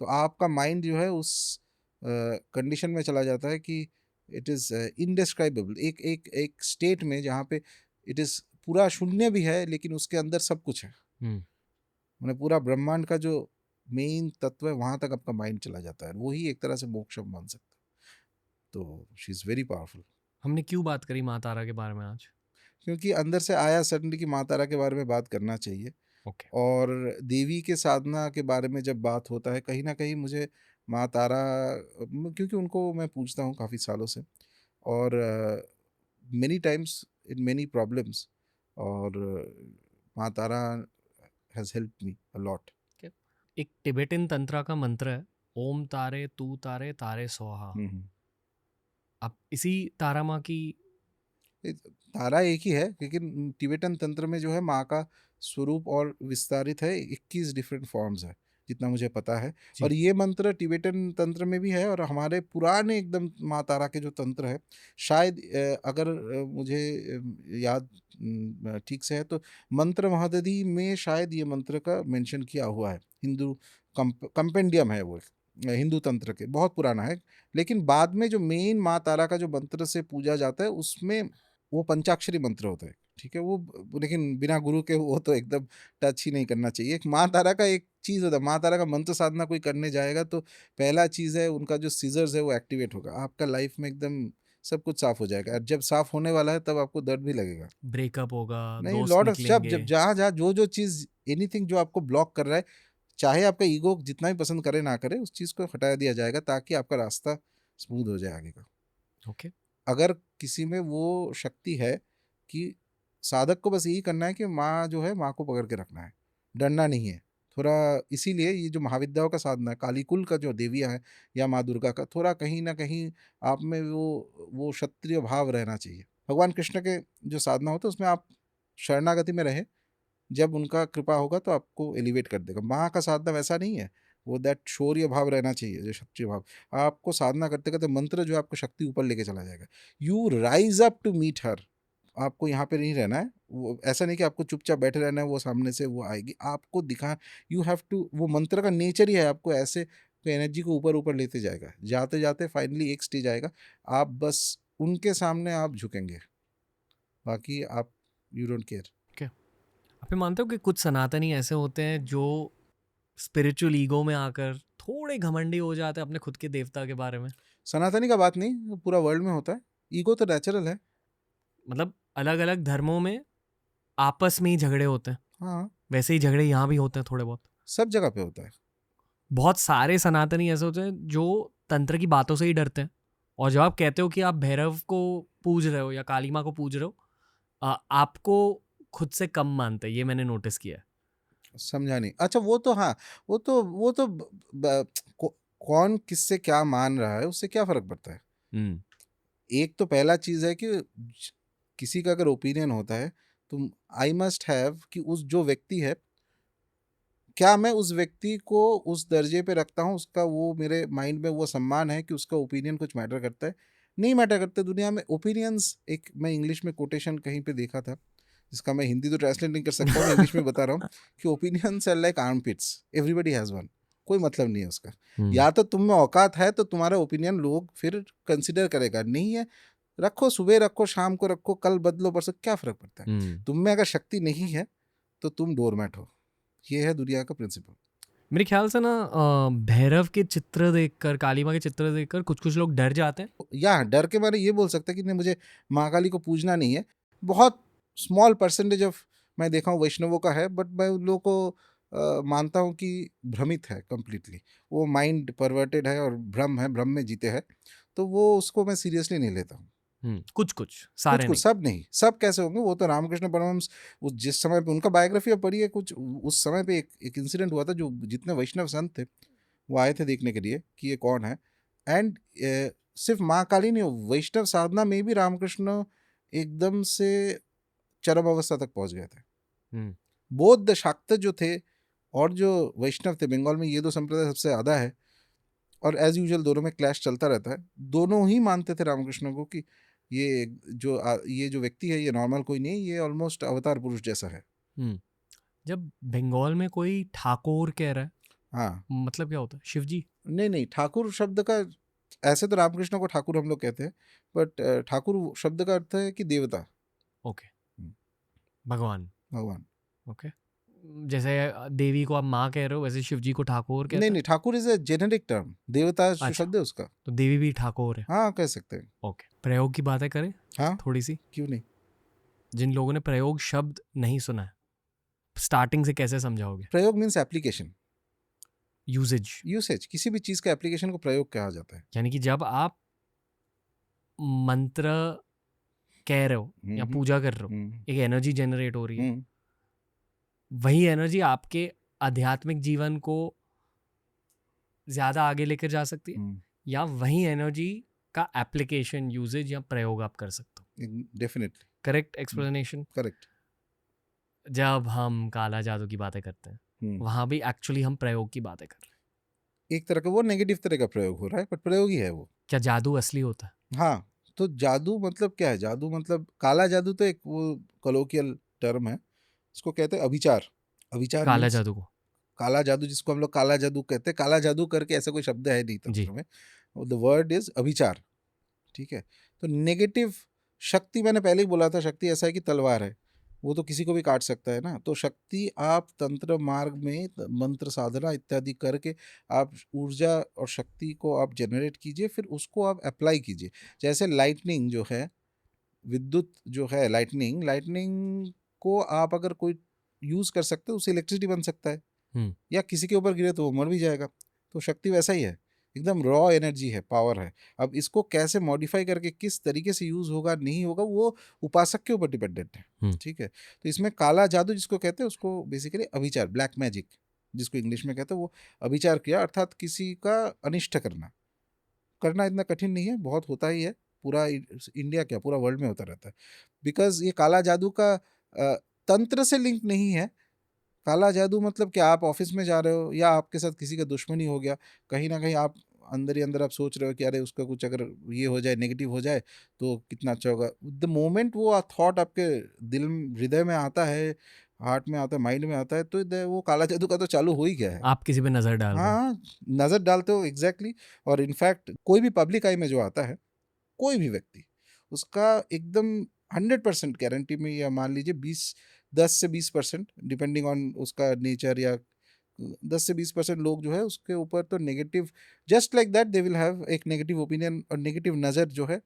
तो आपका माइंड जो है उस कंडीशन में चला जाता है कि इट इज़ इनडिस्क्राइबेबल, एक एक एक स्टेट में जहाँ पे इट इज़ पूरा शून्य भी है लेकिन उसके अंदर सब कुछ है, मैंने पूरा ब्रह्मांड का जो मेन तत्व है वहाँ तक आपका माइंड चला जाता है, वही एक तरह से मोक्ष मान सकता है। तो शी इज़ वेरी पावरफुल। हमने क्यों बात करी माँ तारा के बारे में आज? क्योंकि अंदर से आया सडनली कि माँ तारा के बारे में बात करना चाहिए। ओके। और देवी के साधना के बारे में जब बात होता है, कहीं ना कहीं मुझे माँ तारा, क्योंकि उनको मैं पूछता हूँ काफ़ी सालों से, और many times in many problems, और Maa Tara has help me a lot. एक टिबेटन तंत्रा का मंत्र है, ओम तारे तू तारे तारे सोहा। अब इसी तारा माँ की तारा एक ही है, लेकिन टिबेटन तंत्र में जो है माँ का स्वरूप और विस्तारित है, 21 डिफरेंट फॉर्म्स है जितना मुझे पता है। जी। और ये मंत्र टिबेटन तंत्र में भी है, और हमारे पुराने एकदम माँ तारा के जो तंत्र है, शायद अगर मुझे याद ठीक से है तो मंत्र महादधि में शायद ये मंत्र का मेंशन किया हुआ है। हिंदू कंपेंडियम है वो, हिंदू तंत्र के, बहुत पुराना है। लेकिन बाद में जो मेन माँ तारा का जो मंत्र से पूजा जाता है, उसमें वो पंचाक्षरी मंत्र होता है, ठीक है, वो लेकिन बिना गुरु के वो तो एकदम टच ही नहीं करना चाहिए। एक माँ तारा का एक चीज़ होता है, माँ तारा का मंत्र साधना कोई करने जाएगा तो पहला चीज़ है उनका जो सीजर्स है वो एक्टिवेट होगा, आपका लाइफ में एकदम सब कुछ साफ हो जाएगा। और जब साफ होने वाला है तब आपको दर्द भी लगेगा, ब्रेकअप होगा, नहीं, दोस्त लॉट ऑफ जब निकलेंगे। जब जहाँ जहाँ जो चीज़, एनीथिंग जो आपको ब्लॉक कर रहा है, चाहे आपका ईगो जितना भी पसंद करे ना करे, उस चीज़ को हटा दिया जाएगा ताकि आपका रास्ता स्मूथ हो जाए आगे का। ओके। अगर किसी में वो शक्ति है कि साधक को बस यही करना है कि माँ जो है, माँ को पकड़ के रखना है, डरना नहीं है थोड़ा। इसीलिए ये जो महाविद्याओं का साधना है, कालीकुल का जो देवियाँ हैं या माँ दुर्गा का, थोड़ा कहीं ना कहीं आप में वो क्षत्रिय भाव रहना चाहिए। भगवान कृष्ण के जो साधना होता है उसमें आप शरणागति में रहें, जब उनका कृपा होगा तो आपको एलिवेट कर देगा। माँ का साधना वैसा नहीं है, वो दैट शौर्य भाव रहना चाहिए, जो क्षत्रिय भाव। आपको साधना करते करते मंत्र जो है आपको शक्ति ऊपर लेके चला जाएगा। You rise up to meet her. आपको यहाँ पे नहीं रहना है, वो ऐसा नहीं कि आपको चुपचाप बैठे रहना है, वो सामने से वो आएगी आपको दिखा। यू हैव टू, वो मंत्र का नेचर ही है आपको ऐसे एनर्जी को ऊपर ऊपर लेते जाएगा, जाते जाते फाइनली एक स्टेज आएगा, आप बस उनके सामने आप झुकेंगे, बाकी आप यू डोंट केयर। आप ये मानते हो कि कुछ सनातनी ऐसे होते हैं जो स्पिरिचुअल ईगो में आकर थोड़े घमंडी हो जाते हैं अपने खुद के देवता के बारे में? सनातनी का बात नहीं, पूरा वर्ल्ड में होता है, ईगो तो नेचुरल है। मतलब अलग अलग धर्मों में आपस में ही झगड़े होते हैं, हाँ, वैसे ही झगड़े यहाँ भी होते हैं थोड़े बहुत। सब जगह पे होता है। बहुत सारे सनातनी ऐसे होते हैं जो तंत्र की बातों से ही डरते हैं, और जब आप कहते हो कि आप भैरव को पूज रहे हो या काली माँ को पूज रहे हो, आपको खुद से कम मानते हैं, ये मैंने नोटिस किया है। समझा नहीं। अच्छा, वो तो हाँ, वो तो कौन किससे क्या मान रहा है उससे क्या फर्क पड़ता है। एक तो पहला चीज है कि किसी का अगर ओपिनियन होता है तो आई मस्ट हैव कि उस जो व्यक्ति है, क्या मैं उस व्यक्ति को उस दर्जे पे रखता हूँ, उसका वो मेरे माइंड में वो सम्मान है कि उसका ओपिनियन कुछ मैटर करता है। नहीं मैटर करते दुनिया में ओपिनियंस। एक मैं इंग्लिश में कोटेशन कहीं पे देखा था, जिसका मैं हिंदी तो ट्रांसलेट नहीं कर सकता, मैं इंग्लिश में बता रहा हूँ कि opinions are like armpits, everybody has one, कोई मतलब नहीं है उसका। या तो तुम में औकात है तो तुम्हारा ओपिनियन लोग फिर कंसिडर करेगा, नहीं है रखो, सुबह रखो, शाम को रखो, कल बदलो परसों, क्या फर्क पड़ता है। तुम में अगर शक्ति नहीं है तो तुम डोरमैट हो। ये है दुनिया का प्रिंसिपल। मेरे ख्याल से ना भैरव के चित्र देखकर, काली माँ के चित्र देखकर कुछ कुछ लोग डर जाते हैं। या डर के मारे ये बोल सकते हैं कि नहीं, मुझे महाकाली को पूजना नहीं है। बहुत स्मॉल परसेंटेज ऑफ मैं देखा हूँ वैष्णवों का है, बट मैं उन लोगों को मानता हूँ कि भ्रमित है कंप्लीटली। वो माइंड परवर्टेड है और भ्रम है, भ्रम में जीते हैं, तो वो उसको मैं सीरियसली नहीं लेता हूँ। कुछ कुछ, कुछ सारे कुछ, नहीं। सब नहीं। सब कैसे होंगे? वो तो रामकृष्ण परमहंस, वो जिस समय पे उनका बायोग्राफी अब पढ़ी है, कुछ उस समय पे एक इंसिडेंट हुआ था, जो जितने वैष्णव संत थे वो आए थे देखने के लिए कि ये कौन है। एंड सिर्फ माँ काली नहीं, वैष्णव साधना में भी रामकृष्ण एकदम से चरम अवस्था तक पहुंच गए थे। हम्म, बौद्ध शाक्त जो थे और जो वैष्णव थे, बंगाल में ये दो संप्रदाय सबसे ज्यादा है, और एज यूजुअल दोनों में क्लैश चलता रहता है। दोनों ही मानते थे रामकृष्ण को कि ये जो व्यक्ति है ये नॉर्मल कोई नहीं है, ये ऑलमोस्ट अवतार पुरुष जैसा है। जब बंगाल में कोई ठाकुर कह रहा है, हाँ, मतलब क्या होता है? शिवजी? नहीं, ठाकुर शब्द का, ऐसे तो रामकृष्ण को ठाकुर हम लोग कहते हैं, बट ठाकुर शब्द का अर्थ है कि देवता, ओके, हम्म, भगवान। भगवान। ओके, जैसे देवी को आप माँ कह रहे हो, वैसे शिवजी को ठाकुर कहते हैं। नहीं, Thakur is a generic term, देवता जो अच्छा, शब्द है उसका। तो देवी भी ठाकुर है। हाँ, कह सकते हैं। ओके, प्रयोग की बातें करें हाँ, थोड़ी सी। क्यों नहीं। जिन लोगों ने प्रयोग शब्द नहीं सुना है, स्टार्टिंग से कैसे समझाओगे? प्रयोग मीन्स एप्लीकेशन, यूजेज, यूसेज। किसी भी चीज का एप्लीकेशन को प्रयोग कहा जाता है। यानी कि जब आप मंत्र कह रहे हो या हम्म, पूजा कर रहे हो, हम्म, एक एनर्जी जनरेट हो रही है। हम्म, वही एनर्जी आपके आध्यात्मिक जीवन को ज्यादा आगे लेकर जा सकती है, हम्म, या वही एनर्जी का एप्लीकेशन, यूजेज या प्रयोग आप कर सकते हो। Definitely correct explanation? करेक्ट। जब हम काला जादू की बातें करते हैं, वहां भी एक्चुअली हम प्रयोग की बातें कर रहे हैं। एक तरह का वो नेगेटिव तरह का प्रयोग हो रहा है, बट प्रयोग ही है वो। क्या जादू असली होता है? हाँ, तो जादू मतलब क्या है? जादू मतलब, काला जादू तो एक वो कलोकियल टर्म है, इसको कहते हैं अभिचार। अभिचार काला मीन्स जादू को? काला जादू, जिसको हम लोग काला जादू कहते हैं। काला जादू करके ऐसा कोई शब्द है नहीं जी। तंत्र में। The word is abhichar. ठीक है, तो नेगेटिव शक्ति, मैंने पहले ही बोला था, शक्ति ऐसा है कि तलवार है, वो तो किसी को भी काट सकता है ना। तो शक्ति आप तंत्र मार्ग में मंत्र साधना इत्यादि करके आप ऊर्जा और शक्ति को आप जनरेट कीजिए, फिर उसको आप अप्लाई कीजिए। जैसे लाइटनिंग जो है, विद्युत जो है, लाइटनिंग, लाइटनिंग को आप अगर कोई यूज कर सकते हो, उससे इलेक्ट्रिसिटी बन सकता है, या किसी के ऊपर गिरे तो वो मर भी जाएगा। तो शक्ति वैसा ही है, एकदम रॉ एनर्जी है, पावर है। अब इसको कैसे मॉडिफाई करके किस तरीके से यूज होगा नहीं होगा, वो उपासक के ऊपर डिपेंडेंट है। ठीक है, तो इसमें काला जादू जिसको कहते हैं, उसको बेसिकली अभिचार, ब्लैक मैजिक जिसको इंग्लिश में कहते हैं, वो अभिचार किया, अर्थात किसी का अनिष्ट करना। करना इतना कठिन नहीं है, बहुत होता ही है, पूरा इंडिया क्या पूरा वर्ल्ड में होता रहता है। बिकॉज ये काला जादू का तंत्र से लिंक नहीं है। काला जादू मतलब कि आप ऑफिस में जा रहे हो, या आपके साथ किसी का दुश्मनी हो गया, कहीं ना कहीं आप अंदर ही अंदर आप सोच रहे हो कि अरे उसका कुछ अगर ये हो जाए, नेगेटिव हो जाए तो कितना अच्छा होगा। द मोमेंट वो थॉट आपके दिल हृदय में आता है, हार्ट में आता है, माइंड में आता है, तो वो काला जादू का तो चालू हो ही गया है। आप किसी पे नजर डाल रहे हो। हाँ, नज़र डालते हो, एग्जैक्टली। और इनफैक्ट कोई भी पब्लिक आई में जो आता है, कोई भी व्यक्ति, उसका एकदम 100% गारंटी में, या मान लीजिए 10 से 20% डिपेंडिंग ऑन उसका नेचर, या 10 से 20% लोग जो है उसके ऊपर तो negative, just like that they will have एक नेगेटिव ओपिनियन और नेगेटिव नज़र जो है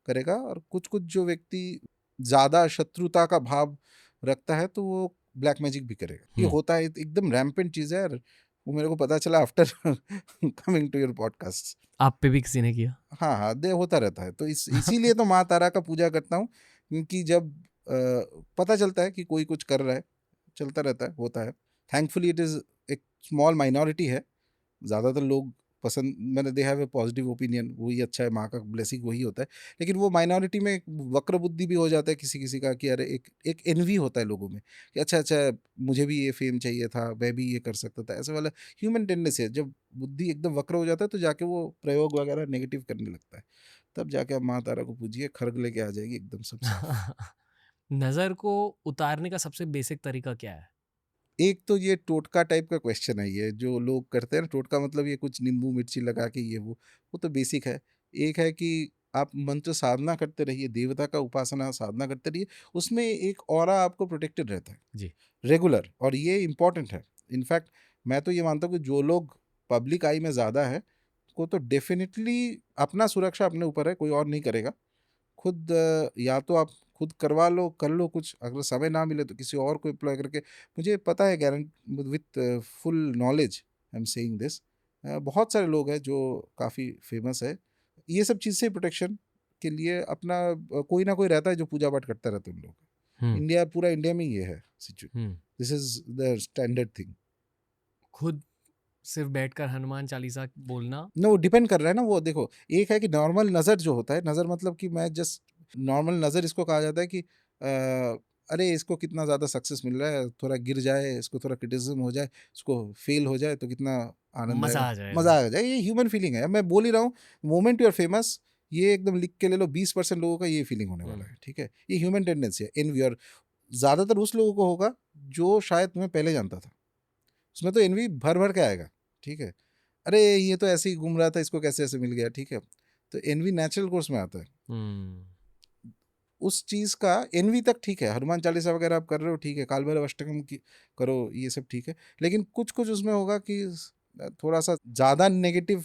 करेगा। और कुछ कुछ जो व्यक्ति ज़्यादा शत्रुता का भाव रखता है, तो वो ब्लैक मैजिक भी करेगा। ये होता है, एकदम रैम्पेंट चीज़ है। और वो मेरे को पता चला after coming to your podcast. आप पे भी किसी ने किया? हाँ, हाँ, दे होता रहता है। तो इसीलिए तो माँ तारा का पूजा करता हूँ, क्योंकि जब पता चलता है कि कोई कुछ कर रहा है, चलता रहता है, होता है। थैंकफुली इट इज़ एक स्मॉल माइनॉरिटी है। ज़्यादातर लोग पसंद, मैंने they have a positive opinion, वही अच्छा है, माँ का ब्लेसिंग वही होता है। लेकिन वो माइनॉरिटी में एक वक्र बुद्धि भी हो जाता है किसी किसी का, कि अरे एक एनवी होता है लोगों में कि अच्छा अच्छा, मुझे भी ये फेम चाहिए था, मैं भी ये कर सकता था, ऐसे वाला ह्यूमन टेंडेंसी है। जब बुद्धि एकदम वक्र हो जाता है, तो जाके वो प्रयोग वगैरह नेगेटिव करने लगता है। तब जाके आप माँ तारा को पूजिए, खर्ग लेके आ जाएगी एकदम सब साफ। नजर को उतारने का सबसे बेसिक तरीका क्या है? एक तो ये टोटका टाइप का क्वेश्चन है, ये जो लोग करते हैं ना, टोटका मतलब ये कुछ नींबू मिर्ची लगा के ये वो तो बेसिक है। एक है कि आप मंत्र साधना करते रहिए, देवता का उपासना साधना करते रहिए, उसमें एक ऑरा आपको प्रोटेक्टेड रहता है जी। रेगुलर, और ये इम्पॉर्टेंट है। इनफैक्ट मैं तो ये मानता हूँ कि जो लोग पब्लिक आई में ज़्यादा है को तो डेफिनेटली अपना सुरक्षा अपने ऊपर है, कोई और नहीं करेगा। खुद या तो आप खुद करवा लो, कर लो कुछ, अगर समय ना मिले तो किसी और को एम्प्लॉय करके। मुझे पता है, guarantee with full knowledge I am saying this, बहुत सारे लोग हैं जो काफ़ी फेमस है, ये सब चीज़ से प्रोटेक्शन के लिए अपना कोई ना कोई रहता है जो पूजा पाठ करता रहता है उन लोगों का। हम्म। इंडिया, पूरा इंडिया में ये है situation, hmm. This is the standard thing. खुद सिर्फ बैठकर हनुमान चालीसा बोलना। नो, डिपेंड कर रहा है ना, वो देखो, एक है कि नॉर्मल नज़र जो होता है, नज़र मतलब कि मैं जस्ट नॉर्मल नज़र इसको कहा जाता है कि अरे इसको कितना ज़्यादा सक्सेस मिल रहा है, थोड़ा गिर जाए, इसको थोड़ा क्रिटिसिज्म हो जाए, इसको फेल हो जाए तो कितना आनंद मजा आएगा, आ जाएगा। मज़ा आ जाए, ये ह्यूमन फीलिंग है। मैं बोल ही रहा हूँ, मोमेंट यू आर फेमस, ये एकदम लिख के ले लो, 20% लोगों का ये फीलिंग होने वाला है, ठीक है। ये ह्यूमन टेंडेंसी है, एनवी, और ज़्यादातर उस लोगों को होगा जो शायद तुम्हें पहले जानता था, उसमें तो एनवी भर भर के आएगा, ठीक है। अरे ये तो ऐसे ही घूम रहा था, इसको कैसे ऐसे मिल गया, ठीक है। तो एनवी नेचुरल कोर्स में आता है। हम्म। उस चीज़ का एनवी तक ठीक है, हनुमान चालीसा वगैरह आप कर रहे हो, ठीक है, काल भैरव अष्टकम की करो, ये सब ठीक है। लेकिन कुछ कुछ उसमें होगा कि थोड़ा सा ज़्यादा नेगेटिव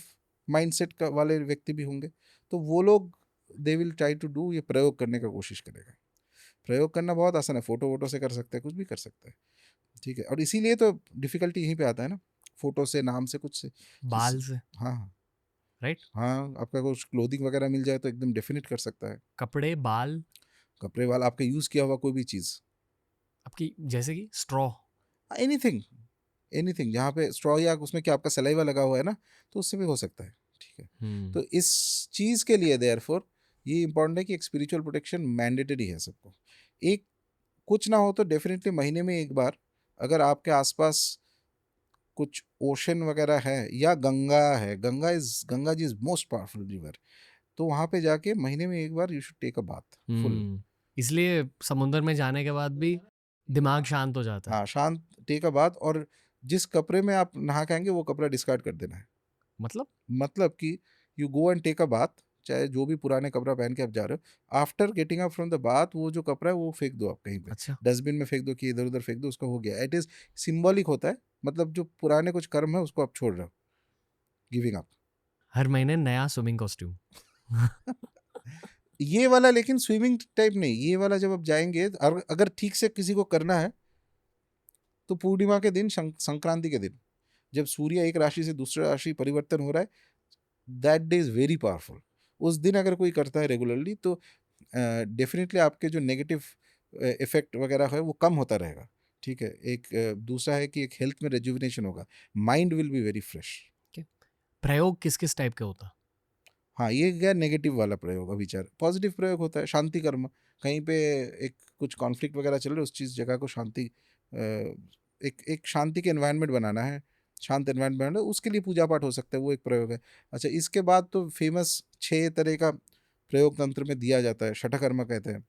माइंडसेट का वाले व्यक्ति भी होंगे, तो वो लोग they will try to do, ये प्रयोग करने का कोशिश करेगा। प्रयोग करना बहुत आसान है, फोटो वोटो से कर सकते हैं, कुछ भी कर सकते हैं, ठीक है। और इसीलिए तो डिफिकल्टी यहीं पे आता है ना, फोटो से, नाम से, कुछ से, बाल जिससे। से। हाँ हाँ राइट। हाँ, आपका कुछ क्लोथिंग वगैरह मिल जाए तो एकदम डेफिनेट कर सकता है। कपड़े, बाल। कपड़े वाला, आपका यूज़ किया हुआ कोई भी चीज़, आपकी जैसे कि स्ट्रॉ। एनीथिंग, एनीथिंग, जहाँ पे स्ट्रॉ या उसमें क्या आपका सलाइवा लगा हुआ है ना, तो उससे भी हो सकता है, ठीक है। हम्म। तो इस चीज़ के लिए देयरफॉर ये इंपॉर्टेंट है कि एक स्पिरिचुअल प्रोटेक्शन मैंडेटरी है सबको। एक कुछ ना हो तो डेफिनेटली महीने में एक बार, अगर आपके आसपास कुछ ओशन वगैरह है या गंगा है, Ganga ji is most powerful river, तो वहाँ पे जाके महीने में एक बार you should take a bath full. इसलिए समुंदर में जाने के बाद भी दिमाग शांत हो जाता है। हाँ, शांत, टेक अ बाथ, और जिस कपड़े में आप नहा के आएंगे वो कपड़ा डिस्कार्ड कर देना है। मतलब। मतलब कि you go and take a bath, चाहे जो भी पुराने कपड़ा पहन के आप जा रहे हो, after getting up from the bath वो जो कपड़ा है वो फेंक दो आप कहीं पे, अच्छा। डस्टबिन में फेंक दो कि इधर उधर फेंक दो, उसका हो गया, इट इज सिंबॉलिक होता है, मतलब जो पुराने कुछ कर्म है उसको आप छोड़ रहे हो, गिविंग अप। हर महीने नया स्विमिंग कॉस्ट्यूम। ये वाला लेकिन स्विमिंग टाइप नहीं, ये वाला जब आप जाएंगे, अगर ठीक से किसी को करना है तो पूर्णिमा के दिन, संक्रांति के दिन, जब सूर्य एक राशि से दूसरे राशि परिवर्तन हो रहा है, that day is very powerful. उस दिन अगर कोई करता है रेगुलरली तो डेफिनेटली आपके जो नेगेटिव इफेक्ट वगैरह है वो कम होता रहेगा, ठीक है। एक दूसरा है कि एक हेल्थ में रेजुविनेशन होगा, mind will be very fresh. प्रयोग किस किस टाइप के होता? हाँ, ये गया नेगेटिव वाला प्रयोग, अभिचार। पॉजिटिव प्रयोग होता है शांति कर्म, कहीं पे एक कुछ कॉन्फ्लिक्ट वगैरह चल रहा है, उस चीज़ जगह को शांति, एक एक शांति के एनवायरनमेंट बनाना है, शांत एनवायरनमेंट बनाना है, उसके लिए पूजा पाठ हो सकता है, वो एक प्रयोग है। अच्छा, इसके बाद तो फेमस 6 तरह का प्रयोग तंत्र में दिया जाता है, शठकर्म कहते हैं,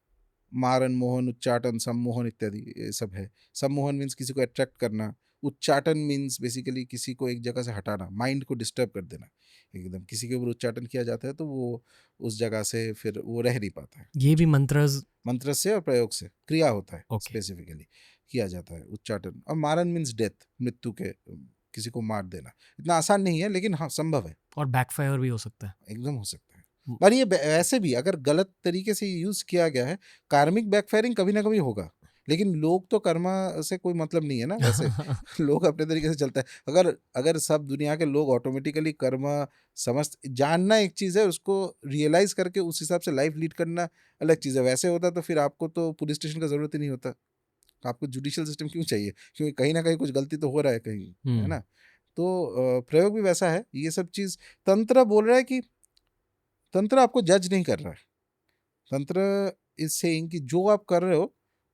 मारन, मोहन, उच्चाटन, सम्मोहन इत्यादि, ये सब है। सम्मोहन मीन्स किसी को अट्रैक्ट करना, उच्चाटन मीन्स बेसिकली किसी को एक जगह से हटाना, माइंड को डिस्टर्ब कर देना एकदम। किसी के ऊपर उच्चाटन किया जाता है तो वो उस जगह से फिर वो रह नहीं पाता है। ये भी मंत्रज। मंत्र से और प्रयोग से क्रिया होता है, ओके। स्पेसिफिकली किया जाता है उच्चाटन। और मारन मीन्स डेथ, मृत्यु के, किसी को मार देना। इतना आसान नहीं है लेकिन हाँ संभव है, और बैकफायर भी हो सकता है। एकदम हो सकता है। पर ये ऐसे भी अगर गलत तरीके से यूज किया गया है, कार्मिक बैकफायरिंग कभी ना कभी होगा, लेकिन लोग तो कर्मा से कोई मतलब नहीं है ना वैसे। लोग अपने तरीके से चलता है। अगर अगर सब दुनिया के लोग ऑटोमेटिकली कर्मा समझ, जानना एक चीज़ है, उसको रियलाइज करके उस हिसाब से लाइफ लीड करना अलग चीज़ है। वैसे होता तो फिर आपको तो पुलिस स्टेशन का जरूरत ही नहीं होता, तो आपको जुडिशियल सिस्टम क्यों चाहिए, क्योंकि कहीं ना कहीं कुछ गलती तो हो रहा है कहीं, है ना। तो प्रयोग भी वैसा है, ये सब चीज़। तंत्र बोल रहा है कि तंत्र आपको जज नहीं कर रहा है, तंत्र इज सेइंग कि जो आप कर रहे हो,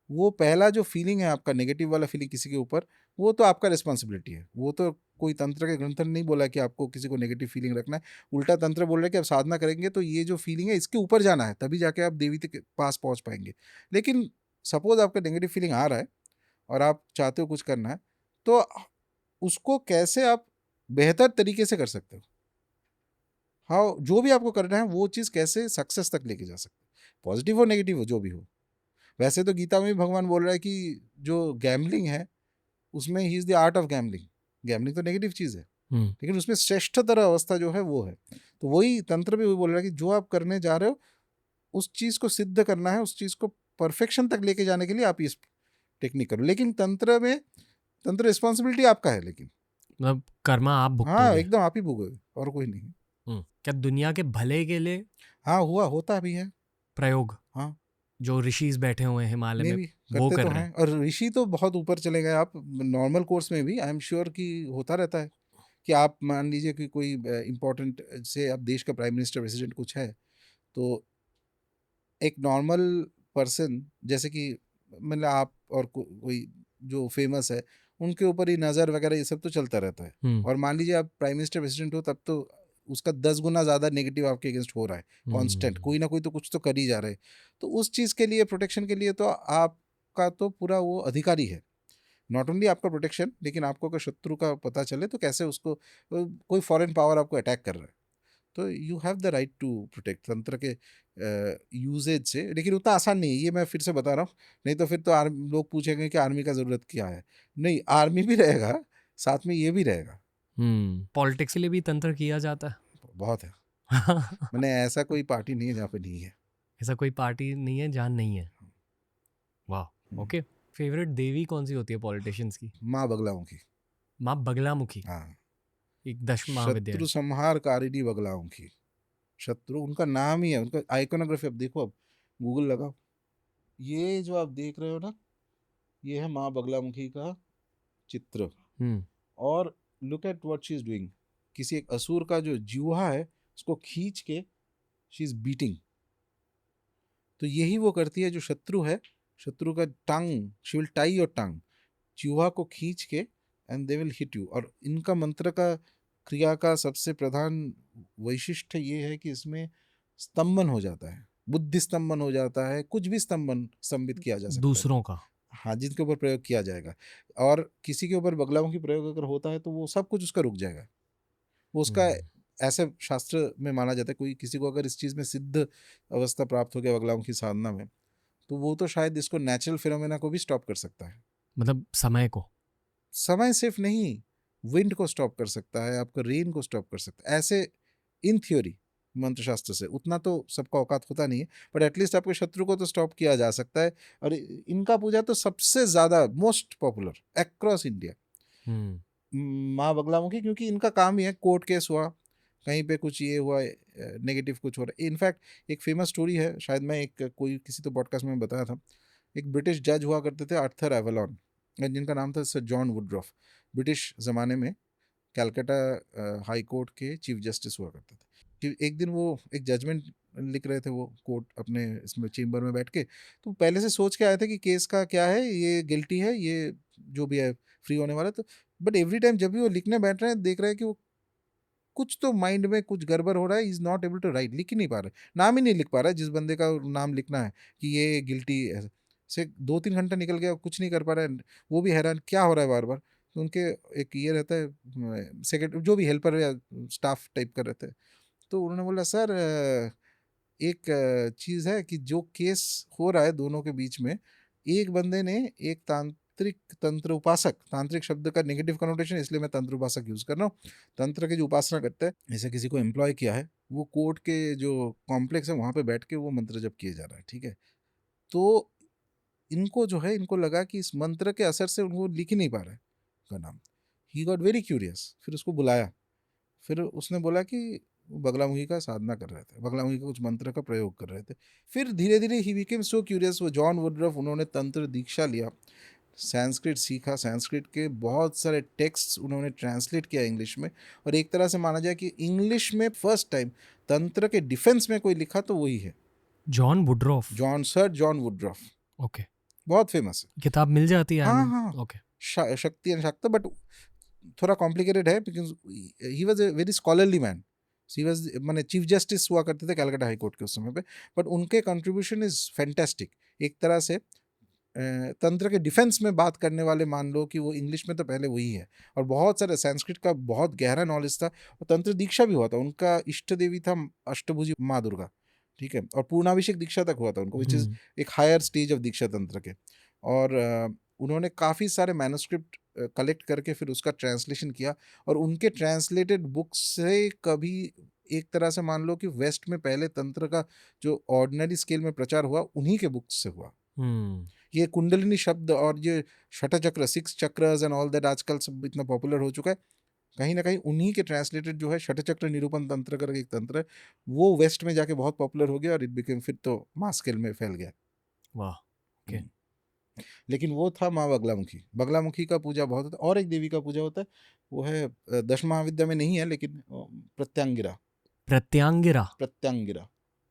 वो पहला जो फीलिंग है आपका, नेगेटिव वाला फीलिंग किसी के ऊपर, वो तो आपका रिस्पॉन्सिबिलिटी है। वो तो कोई तंत्र के ग्रंथ ने नहीं बोला कि आपको किसी को नेगेटिव फीलिंग रखना है। उल्टा तंत्र बोल रहा है कि आप साधना करेंगे तो ये जो फीलिंग है इसके ऊपर जाना है, तभी जाके आप देवी के पास पहुंच पाएंगे। लेकिन सपोज आपका नेगेटिव फीलिंग आ रहा है और आप चाहते हो कुछ करना है, तो उसको कैसे आप बेहतर तरीके से कर सकते हो। हाउ जो भी आपको करना है वो चीज़ कैसे सक्सेस तक लेके जा सकते हैं, पॉजिटिव हो नेगेटिव हो जो भी हो। वैसे तो गीता में भी भगवान बोल रहा है कि जो गैम्बलिंग है उसमें he is the art of gambling. Gambling तो नेगेटिव चीज़ है, लेकिन उसमें श्रेष्ठतर अवस्था जो है वो है। तो वही तंत्र भी वही बोल रहा है कि जो आप करने जा रहे हो उस चीज़ को सिद्ध करना है, उस चीज़ को परफेक्शन तक लेके जाने के लिए आप इस टेक्निक करो। लेकिन तंत्र रिस्पॉन्सिबिलिटी आपका है, लेकिन मतलब कर्मा आप हाँ भुगतोगे। एकदम आप ही भोगोगे और कोई नहीं। क्या दुनिया के भले के लिए हाँ होता भी है। प्रयोग हाँ जो ऋषिज बैठे हुए हैं हिमालय मे में भी वो करते कर तो रहे हैं, हैं? और ऋषि तो बहुत ऊपर चले गए। आप नॉर्मल कोर्स में भी आई एम श्योर कि होता रहता है कि आप मान लीजिए कि कोई इम्पोर्टेंट से आप देश का प्राइम मिनिस्टर प्रेसिडेंट कुछ है, तो एक नॉर्मल पर्सन जैसे कि मतलब आप और कोई जो फेमस है उनके ऊपर ही नज़र वगैरह ये सब तो चलता रहता है। और मान लीजिए आप प्राइम मिनिस्टर प्रेसिडेंट हो, तब तो उसका 10 गुना ज़्यादा नेगेटिव आपके अगेंस्ट हो रहा है कांस्टेंट, कोई ना कोई तो कुछ तो कर ही जा रहा है। तो उस चीज़ के लिए प्रोटेक्शन के लिए तो आपका तो पूरा वो अधिकारी है। नॉट ओनली आपका प्रोटेक्शन, लेकिन आपको अगर शत्रु का पता चले तो कैसे उसको कोई फॉरेन पावर आपको अटैक कर रहा है, तो you have the right to protect. तंत्र के यूजेज से, लेकिन उतना आसान नहीं है, ये मैं फिर से बता रहा हूँ। नहीं तो फिर तो लोग पूछेंगे कि आर्मी का ज़रूरत क्या है। नहीं, आर्मी भी रहेगा, साथ में ये भी रहेगा। पॉलिटिक्स के लिए भी तंत्र किया जाता है। बहुत है। मैंने ऐसा कोई पार्टी नहीं है जहाँ पे नहीं है। ऐसा कोई पार्टी नहीं है जहाँ नहीं है। वाह, ओके। फेवरेट देवी कौन सी होती है पॉलिटिशियंस की? माँ बगलाओं की। माँ बगलामुखी, हाँ, एक दश महाविद्या शत्रु है। संहारकारिणी बगलाओं की। शत्रु उनका नाम ही है, उनका आइकोनोग्राफी अब देखो, अब गूगल लगाओ, ये जो आप देख रहे हो ना, ये है माँ बगलामुखी का चित्र। और look at what she is doing. किसी एक असुर का जो जीवा है उसको खींच के शी इज बीटिंग। तो यही वो करती है जो शत्रु है, शत्रु का tongue, she will tie your tongue, जीवा को खींच के and they will hit you. और इनका मंत्र का क्रिया का सबसे प्रधान वैशिष्ट ये है कि इसमें स्तंभन हो जाता है, बुद्धि स्तंभन हो जाता है, कुछ भी स्तंभित किया जा सकता है। दूसरों का। हाँ, जिनके ऊपर प्रयोग किया जाएगा। और किसी के ऊपर बगलामुखी प्रयोग अगर होता है तो वो सब कुछ उसका रुक जाएगा। वो उसका ऐसे शास्त्र में माना जाता है, कोई किसी को अगर इस चीज़ में सिद्ध अवस्था प्राप्त हो गया बगलामुखी साधना में, तो वो तो शायद इसको नेचुरल फिनोमेना को भी स्टॉप कर सकता है। मतलब समय को। समय सिर्फ नहीं, विंड को स्टॉप कर सकता है, आपका रेन को स्टॉप कर सकता है। ऐसे इन थ्योरी मंत्र शास्त्र से उतना तो सबका औकात होता नहीं है, बट एटलीस्ट आपके शत्रु को तो स्टॉप किया जा सकता है। और इनका पूजा तो सबसे ज़्यादा मोस्ट पॉपुलर अक्रॉस इंडिया माँ बगलामुखी, क्योंकि इनका काम ही है, कोर्ट केस हुआ, कहीं पे कुछ ये हुआ, नेगेटिव कुछ हो रहा है। इनफैक्ट एक फेमस स्टोरी है, शायद मैं कोई किसी तो पॉडकास्ट में बताया था। एक ब्रिटिश जज हुआ करते थे आर्थर एवलॉन, जिनका नाम था सर जॉन वुडरॉफ। ब्रिटिश ज़माने में कैलकाटा हाई कोर्ट के चीफ जस्टिस हुआ करते थे। कि एक दिन वो एक जजमेंट लिख रहे थे, वो कोर्ट अपने इसमें चेम्बर में बैठ के, तो पहले से सोच के आए थे कि केस का क्या है, ये गिल्टी है, ये जो भी है फ्री होने वाला। तो बट एवरी टाइम जब भी वो लिखने बैठ रहे हैं, देख रहे हैं कि वो कुछ तो माइंड में कुछ गड़बड़ हो रहा है, is not able to write, लिख ही नहीं पा रहे, नाम ही नहीं लिख पा रहा है जिस बंदे का नाम लिखना है कि ये गिल्टी है। से 2-3 घंटा निकल गया, कुछ नहीं कर पा रहा है। वो भी हैरान क्या हो रहा है बार बार। तो उनके एक ये रहता है सेक्रेटरी, जो भी हेल्पर या स्टाफ टाइप का रहता है, तो उन्होंने बोला सर एक चीज़ है कि जो केस हो रहा है दोनों के बीच में, एक बंदे ने एक तंत्र उपासक, तांत्रिक शब्द का नेगेटिव कनोटेशन इसलिए मैं तंत्र उपासक यूज कर रहा हूँ, तंत्र के जो उपासना करते हैं, ऐसे किसी को एम्प्लॉय किया है, वो कोर्ट के जो कॉम्प्लेक्स है वहाँ पे बैठ के वो मंत्र जप किए जा रहा है, ठीक है। तो इनको जो है, इनको लगा कि इस मंत्र के असर से उनको लिख ही नहीं पा रहा है का नाम। ही गॉट वेरी क्यूरियस, फिर उसको बुलाया, फिर उसने बोला कि वो बगलामुखी का साधना कर रहे थे, बगलामुखी का कुछ मंत्र का प्रयोग कर रहे थे। फिर धीरे धीरे ही बिकेम सो क्यूरियस, वो जॉन वुडरॉफ, उन्होंने तंत्र दीक्षा लिया, संस्कृत सीखा, संस्कृत के बहुत सारे टेक्स्ट्स उन्होंने ट्रांसलेट किया इंग्लिश में। और एक तरह से माना जाए कि इंग्लिश में फर्स्ट टाइम तंत्र के डिफेंस में कोई लिखा तो वही है, John Woodroffe. John Woodroffe, okay. बहुत फेमस है। किताब मिल जाती है? हाँ हाँ, okay. Shakti and Shakta, but थोड़ा कॉम्प्लिकेटेड है because he was a very scholarly man. He was मैंने चीफ जस्टिस हुआ करते थे कैलकाटा हाई कोर्ट के उस समय पे, बट उनके कंट्रीब्यूशन इज फैंटेस्टिक। एक तरह से तंत्र के डिफेंस में बात करने वाले मान लो कि वो इंग्लिश में तो पहले वही है, और बहुत सारे संस्कृत का बहुत गहरा नॉलेज था, और तंत्र दीक्षा भी हुआ था। उनका इष्ट देवी था अष्टभुजी माँ दुर्गा, ठीक है, और पूर्णाभिषेक दीक्षा तक हुआ था उनको, विच इज़ एक हायर स्टेज ऑफ दीक्षा तंत्र के। और उन्होंने काफ़ी सारे मैन्युस्क्रिप्ट कलेक्ट करके फिर उसका ट्रांसलेशन किया, और उनके ट्रांसलेटेड बुक्स से कभी एक तरह से मान लो कि वेस्ट में पहले तंत्र का जो ऑर्डिनरी स्केल में प्रचार हुआ उन्हीं के बुक्स से हुआ। ये कुंडलिनी शब्द और ये छठा चक्र, 6 चक्रस एंड ऑल दैट आजकल सब इतना पॉपुलर हो चुका है, कहीं ना कहीं उन्हीं के ट्रांसलेटेड जो है छठा चक्र निरूपण तंत्र करके एक तंत्र है, वो वेस्ट में जाके बहुत पॉपुलर हो गया, और इट बिकेम फिर तो मास स्केल में फैल गया। वाह, ओके। लेकिन वो था माँ बगलामुखी। बगलामुखी का पूजा बहुत होता है, और एक देवी का पूजा होता है, वो है दश महाविद्या में नहीं है लेकिन प्रत्यांगिरा। प्रत्यांगिरा, प्रत्यांगिरा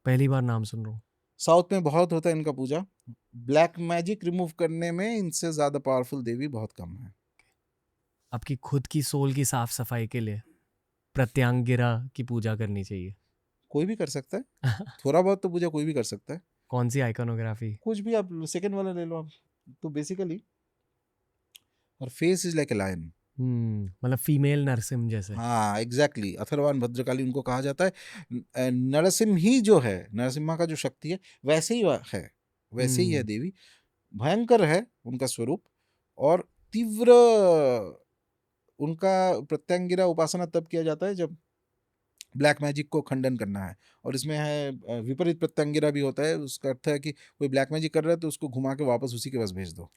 पहली बार नाम सुन रहा हूँ। साउथ में बहुत होता है इनका पूजा। ब्लैक मैजिक रिमूव करने में इनसे ज़्यादा पावरफुल देवी बहुत कम है। आपकी खुद की सोल की साफ सफाई के लिए प्रत्यांगिरा की पूजा करनी चाहिए। कोई भी कर सकता है, थोड़ा बहुत तो पूजा कोई भी कर सकता है। कौन सी आइकनोग्राफी? कुछ भी, आप सेकंड वाला ले लो आप, तो बेसिकली और face is like a lion. मतलब फीमेल नरसिम्हा जैसे। हाँ एग्जैक्टली, अथर्वान भद्रकाली उनको कहा जाता है। नरसिम्ह ही जो है, नरसिम्हा का जो शक्ति है वैसे ही है, वैसे ही है देवी। भयंकर है उनका स्वरूप, और तीव्र उनका प्रत्यांगिरा उपासना तब किया जाता है जब ब्लैक मैजिक को खंडन करना है। और इसमें है विपरीत प्रत्यांगिरा भी होता है, उसका अर्थ है कि कोई ब्लैक मैजिक कर रहा है तो उसको घुमा के वापस उसी के पास भेज दो।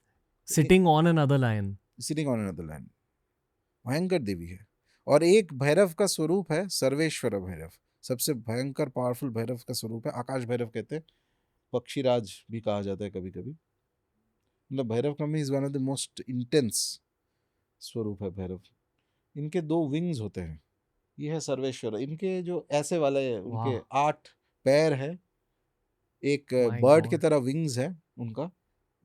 Sitting on another lion. Sitting on another lion. भयंकर देवी है। और एक भैरव का स्वरूप है सर्वेश्वर भैरव, सबसे भयंकर पावरफुल भैरव का स्वरूप है। आकाश भैरव कहते हैं, पक्षीराज भी कहा जाता है कभी कभी। मतलब भैरव का means one of the most intense स्वरूप है भैरव। इनके 2 विंग्स होते हैं, ये है सर्वेश्वर। इनके जो ऐसे वाले उनके 8 पैर है, एक बर्ड के तरह विंग्स है उनका।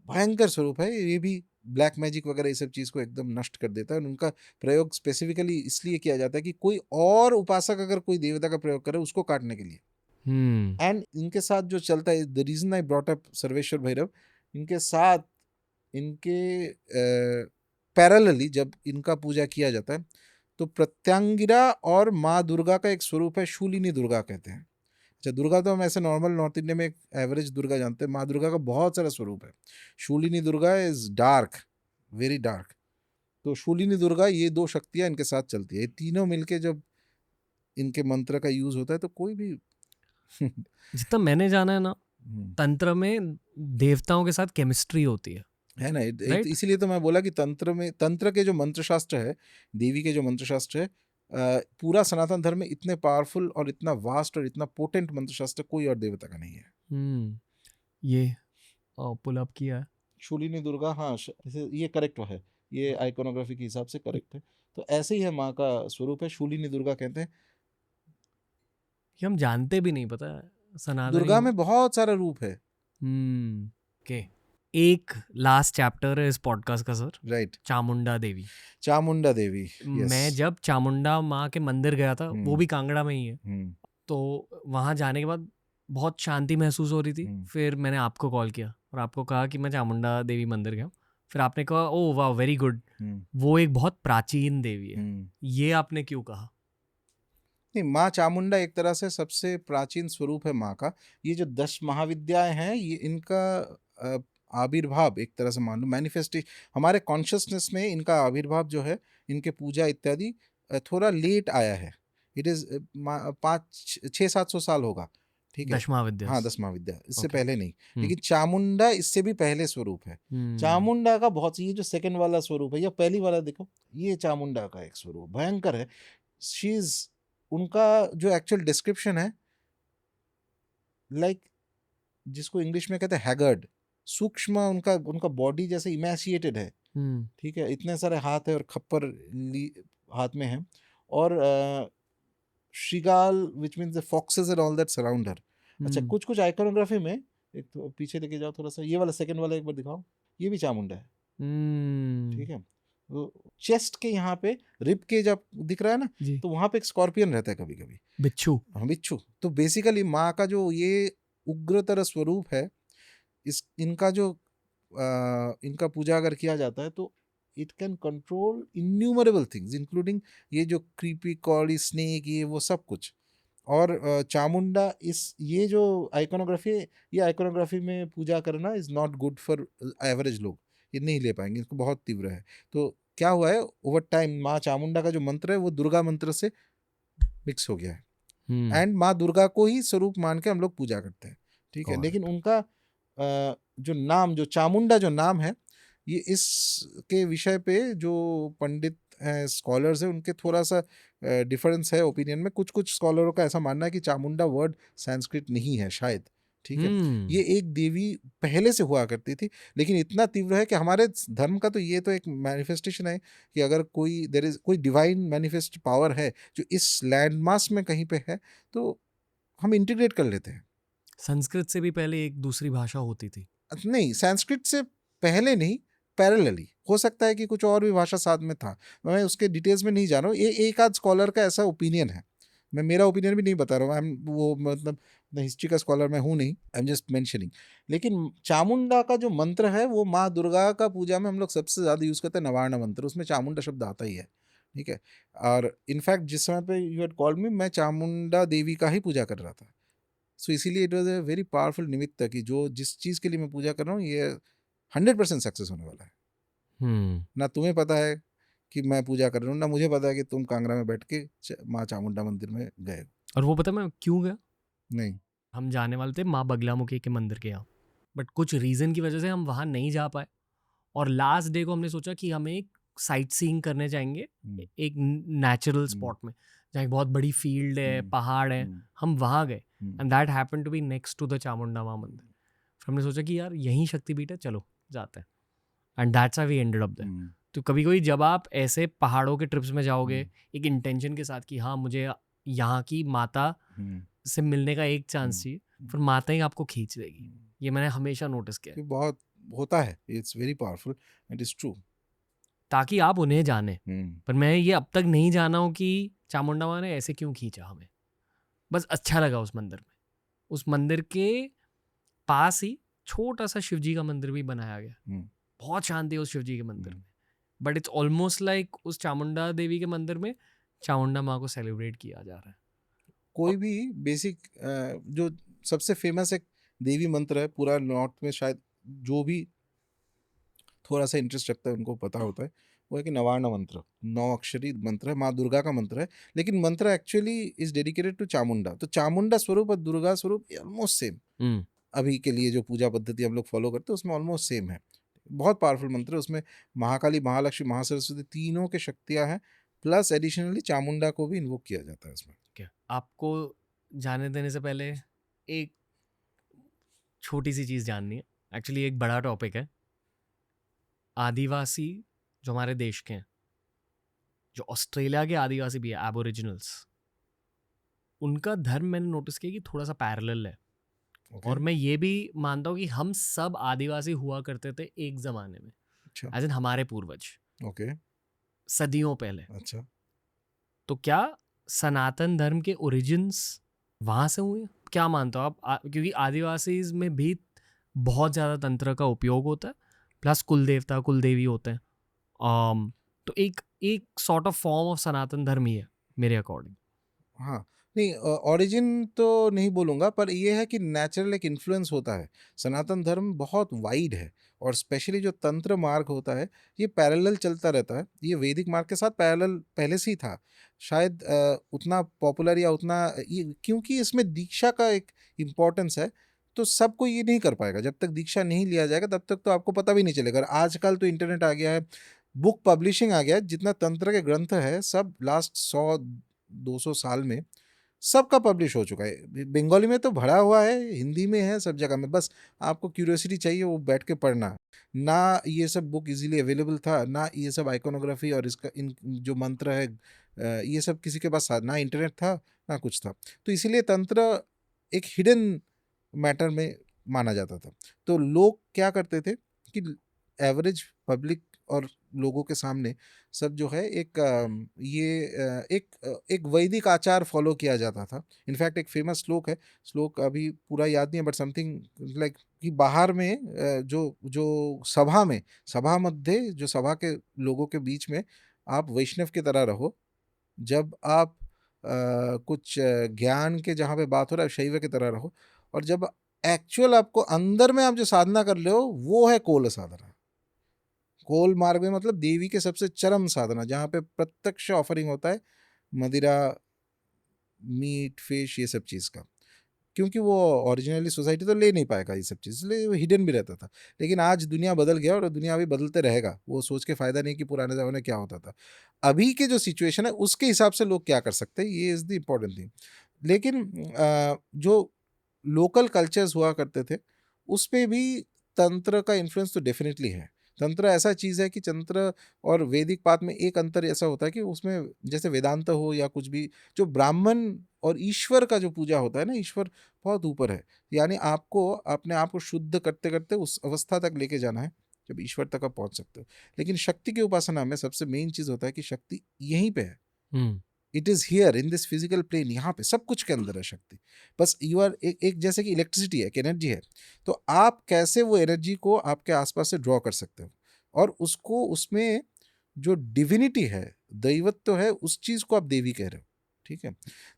भयंकर स्वरूप है। ये भी ब्लैक मैजिक वगैरह ये सब चीज़ को एकदम नष्ट कर देता है। उनका प्रयोग स्पेसिफिकली इसलिए किया जाता है कि कोई और उपासक अगर कोई देवता का प्रयोग करे उसको काटने के लिए। एंड इनके साथ जो चलता है, the reason I brought up Sarveshwar Bhairav, इनके साथ इनके पैरेलली जब इनका पूजा किया जाता है तो प्रत्यांगिरा और माँ दुर्गा का एक स्वरूप है, शूलिनी दुर्गा कहते हैं। अच्छा, दुर्गा तो हम ऐसे नॉर्मल नॉर्थ इंडिया में एक एवरेज दुर्गा जानते हैं, माँ दुर्गा का बहुत सारा स्वरूप है। Shoolini Durga is dark, very dark. तो शूलिनी दुर्गा, ये 2 शक्तियाँ इनके साथ चलती है। ये तीनों मिलके जब इनके मंत्र का यूज होता है तो कोई भी जितना मैंने जाना है ना, तंत्र में देवताओं के साथ केमिस्ट्री होती है ना। इसीलिए तो मैं बोला कि तंत्र के जो मंत्र शास्त्र है, देवी के जो मंत्र शास्त्र है, पूरा सनातन धर्म में इतने पावरफुल और इतना वास्ट और इतना पोटेंट मंत्र शास्त्र कोई और देवता का नहीं है। ये पुल अप किया है शूलिनी दुर्गा, हाँ ये करेक्ट है, ये आइकोनोग्राफी के हिसाब से करेक्ट है। तो ऐसे ही है माँ का स्वरूप है, शूलिनी दुर्गा कहते हैं। कि हम जानते भी नहीं, पता है सनातन दुर्गा में बहुत सारा रूप है। के एक लास्ट चैप्टर है इस पॉडकास्ट का sir, right. Chamunda Devi. Chamunda Devi, yes. मैं जब चामुंडा माँ के मंदिर गया था, वो भी कांगड़ा में ही है, तो वहाँ जाने के बाद बहुत शांति महसूस हो रही थी। फिर मैंने आपको कॉल किया और आपको कहा कि मैं चामुंडा देवी मंदिर गया। फिर आपने कहा ओह वाह वेरी गुड, वो एक बहुत प्राचीन देवी है। ये आपने क्यों कहा? नहीं, माँ चामुंडा एक तरह से सबसे प्राचीन स्वरूप है माँ का। ये जो 10 महाविद्याएं हैं, ये इनका आविर्भाव एक तरह से मान लो मैनिफेस्टेशन, हमारे कॉन्शियसनेस में इनका आविर्भाव जो है, इनके पूजा इत्यादि थोड़ा लेट आया है। इट इज 500-600-700 साल होगा, ठीक है। 10 महाविद्या, हाँ 10 महाविद्या, इससे पहले नहीं। लेकिन चामुंडा इससे भी पहले स्वरूप है। चामुंडा का बहुत, ये जो सेकंड वाला स्वरूप है या पहली वाला देखो, ये चामुंडा का एक स्वरूप भयंकर है। शी इज, उनका जो एक्चुअल डिस्क्रिप्शन है, लाइक जिसको इंग्लिश में कहते हैं हैगर्ड, सूक्ष्म, उनका बॉडी जैसे इमैसिएटेड है, ठीक है। इतने सारे हाथ है और खप्पर हाथ में है, और shrigal which means the foxes and all that surround her. अच्छा, कुछ आइकोनोग्राफी में, एक तो पीछे लेके जाओ थोड़ा सा, ये वाला सेकंड वाला एक बार दिखाओ, ये भी चामुंडा है, ठीक है। चेस्ट के यहाँ पे रिब के जब दिख रहा है ना, तो वहां पे एक स्कॉर्पियन रहता है कभी कभी, बिच्छू। हाँ बिच्छू। तो बेसिकली माँ का जो ये उग्रतर स्वरूप है, इनका जो इनका पूजा अगर किया जाता है तो it can control innumerable things including ये जो क्रीपी कॉली स्नेक ये वो सब कुछ। और चामुंडा इस ये जो आइकोनोग्राफी ये आइकोनोग्राफी में पूजा करना is not good for average लोग, ये नहीं ले पाएंगे, इसको बहुत तीव्र है। तो क्या हुआ है ओवर टाइम माँ चामुंडा का जो मंत्र है वो दुर्गा मंत्र से मिक्स हो गया है एंड माँ दुर्गा को ही स्वरूप मान के हम लोग पूजा करते हैं, ठीक है। Got लेकिन उनका जो नाम जो चामुंडा जो नाम है ये इसके विषय पे जो पंडित हैं स्कॉलर्स हैं उनके थोड़ा सा डिफरेंस है ओपिनियन में। कुछ कुछ स्कॉलरों का ऐसा मानना है कि चामुंडा वर्ड संस्कृत नहीं है शायद, ठीक है। ये एक देवी पहले से हुआ करती थी, लेकिन इतना तीव्र है कि हमारे धर्म का तो ये तो एक मैनिफेस्टेशन है कि अगर कोई देयर इज कोई डिवाइन मैनिफेस्ट पावर है जो इस लैंडमास में कहीं पे है तो हम इंटीग्रेट कर लेते हैं। संस्कृत से भी पहले एक दूसरी भाषा होती थी। नहीं, संस्कृत से पहले नहीं, पैरेलली हो सकता है कि कुछ और भी भाषा साथ में था, मैं उसके डिटेल्स में नहीं जा रहा हूँ। ये एक आध स्कॉलर का ऐसा ओपिनियन है, मैं मेरा ओपिनियन भी नहीं बता रहा हूँ, आई एम वो मतलब हिस्ट्री का स्कॉलर मैं हूँ नहीं, आई एम जस्ट मेंशनिंग। लेकिन चामुंडा का जो मंत्र है वो माँ दुर्गा का पूजा में हम लोग सबसे ज़्यादा यूज़ करते हैं नवार्ण मंत्र, उसमें चामुंडा शब्द आता ही है, ठीक है। और इनफैक्ट जिस समय पे यू हैड कॉल्ड मी मैं चामुंडा देवी का ही पूजा कर रहा था, सो इसीलिए it was a very powerful निमित्त कि जो जिस चीज़ के लिए मैं पूजा कर रहा हूँ ये 100% सक्सेस होने वाला है। ना तुम्हें पता है कि मैं पूजा कर रहा हूँ, ना मुझे पता है कि तुम कांगड़ा में बैठ के माँ चामुंडा मंदिर में गए हो। और वो पता मैं क्यों गया? नहीं, हम जाने वाले थे माँ बगलामुखी के मंदिर के यहाँ, बट कुछ रीज़न की वजह से हम वहाँ नहीं जा पाए। और लास्ट डे को हमने सोचा कि हम एक साइट सीइंग करने जाएंगे एक नेचुरल स्पॉट में जहाँ एक बहुत बड़ी फील्ड है, पहाड़ है। हम वहाँ गए and that happened to be next to the Chamunda Maa mandir. फिर हमने सोचा कि यार यहीं शक्तिपीठ है, चलो जाते हैं, and that's how we ended up there. तो कभी कभी जब आप ऐसे पहाड़ों के ट्रिप्स में जाओगे एक इंटेंशन के साथ कि हाँ मुझे यहाँ की माता से मिलने का एक चांस चाहिए, फिर माता ही आपको खींच देगी। ये मैंने हमेशा नोटिस किया है। ये बहुत होता है, it's very powerful, it is true. ताकि आप उन्हें जाने, पर मैं ये अब तक नहीं जाना हूँ कि चामुंडा माँ ने ऐसे क्यों खींचा हमें। बस अच्छा लगा उस मंदिर में। उस मंदिर के पास ही छोटा सा शिवजी का मंदिर भी बनाया गया। बहुत शांति है उस शिवजी के मंदिर में, बट इट्स ऑलमोस्ट लाइक उस चामुंडा देवी के मंदिर में चामुंडा माँ को सेलिब्रेट किया जा रहा है। कोई भी बेसिक जो सबसे फेमस एक देवी मंत्र है पूरा नॉर्थ में, शायद जो भी थोड़ा सा इंटरेस्ट रखता है उनको पता होता है, वो है कि नवार्ण मंत्र 9 अक्षरी मंत्र है, माँ दुर्गा का मंत्र है। लेकिन मंत्र actually is dedicated to Chamunda, तो चामुंडा स्वरूप और दुर्गा स्वरूप ऑलमोस्ट सेम। अभी के लिए जो पूजा पद्धति हम लोग फॉलो करते हैं उसमें ऑलमोस्ट सेम है। बहुत पावरफुल मंत्र है, उसमें महाकाली, महालक्ष्मी, महासरस्वती तीनों के शक्तियाँ हैं, प्लस एडिशनली चामुंडा को भी इन्वोक किया जाता है उसमें। क्या आपको जाने देने से पहले एक छोटी सी चीज़ जाननी है, एक्चुअली एक बड़ा टॉपिक है। आदिवासी जो हमारे देश के हैं, जो ऑस्ट्रेलिया के आदिवासी भी है, एबोरिजिनल्स, उनका धर्म मैंने नोटिस किया कि थोड़ा सा पैरेलल है। और मैं ये भी मानता हूँ कि हम सब आदिवासी हुआ करते थे एक ज़माने में, अच्छा, एज इन हमारे पूर्वज, ओके, सदियों पहले। अच्छा। तो क्या सनातन धर्म के ओरिजिन्स वहाँ से हुए? क्या मानते हो आप? क्योंकि आदिवासीज में भी बहुत ज़्यादा तंत्र का उपयोग होता है, प्लस कुल देवता कुल देवी होते हैं। तो एक एक सॉर्ट ऑफ फॉर्म ऑफ सनातन धर्म ही है मेरे अकॉर्डिंग। हाँ, नहीं ओरिजिन तो नहीं बोलूँगा, पर ये है कि नेचुरल एक इन्फ्लुएंस होता है। सनातन धर्म बहुत वाइड है और स्पेशली जो तंत्र मार्ग होता है ये पैरेलल चलता रहता है। ये वैदिक मार्ग के साथ पैरेलल पहले से ही था। शायद उतना पॉपुलर या उतना ये क्योंकि इसमें दीक्षा का एक इम्पोर्टेंस है, तो सब कोई ये नहीं कर पाएगा। जब तक दीक्षा नहीं लिया जाएगा तब तक तो आपको पता भी नहीं चलेगा। और आजकल तो इंटरनेट आ गया है, बुक पब्लिशिंग आ गया है, जितना तंत्र के ग्रंथ है सब लास्ट 100-200 साल में सबका पब्लिश हो चुका है। बंगाली में तो भरा हुआ है, हिंदी में है, सब जगह में। बस आपको क्यूरियोसिटी चाहिए, वो बैठ के पढ़ना है। ना ये सब बुक इजीली अवेलेबल था, ना ये सब आइकोनोग्राफी और इसका इन जो मंत्र है ये सब किसी के पास ना इंटरनेट था ना कुछ था। तो इसीलिए तंत्र एक हिडन मैटर में माना जाता था। तो लोग क्या करते थे कि एवरेज पब्लिक और लोगों के सामने सब जो है एक वैदिक आचार फॉलो किया जाता था। इनफैक्ट एक फेमस श्लोक अभी पूरा याद नहीं है, बट समथिंग लाइक कि बाहर में जो जो सभा मध्य जो सभा के लोगों के बीच में आप वैष्णव की तरह रहो, जब आप कुछ ज्ञान के जहाँ पे बात हो रहा है शैव की तरह रहो, और जब एक्चुअल आपको अंदर में आप जो साधना कर रहे हो वो है कोल साधना। कोल मार्ग में मतलब देवी के सबसे चरम साधना, जहाँ पे प्रत्यक्ष ऑफरिंग होता है मदिरा, मीट, फिश, ये सब चीज़ का, क्योंकि वो ओरिजिनली सोसाइटी तो ले नहीं पाएगा ये सब चीज़, इसलिए वो हिडन भी रहता था। लेकिन आज दुनिया बदल गया और दुनिया अभी बदलते रहेगा, वो सोच के फ़ायदा नहीं कि पुराने ज़माने में क्या होता था। अभी के जो सिचुएशन है उसके हिसाब से लोग क्या कर सकते हैं, ये इज़ द इम्पोर्टेंट थिंग। लेकिन जो लोकल कल्चर्स हुआ करते थे उस पे भी तंत्र का इन्फ्लुएंस तो डेफिनेटली है। तंत्र ऐसा चीज़ है कि तंत्र और वैदिक पात में एक अंतर ऐसा होता है कि उसमें जैसे वेदांत हो या कुछ भी, जो ब्राह्मण और ईश्वर का जो पूजा होता है ना, ईश्वर बहुत ऊपर है। यानी आपको अपने आप को शुद्ध करते करते उस अवस्था तक लेके जाना है जब ईश्वर तक आप पहुंच सकते हो। लेकिन शक्ति की उपासना में सबसे मेन चीज़ होता है कि शक्ति यहीं पे है, hmm it is here in this physical plane, यहाँ पे सब कुछ के अंदर है शक्ति। बस यू आर एक जैसे कि इलेक्ट्रिसिटी है, एक एनर्जी है, तो आप कैसे वो एनर्जी को आपके आसपास से ड्रॉ कर सकते हो, और उसको उसमें जो डिविनिटी है, दैवत्व है, उस चीज़ को आप देवी कह रहे हो। ठीक है,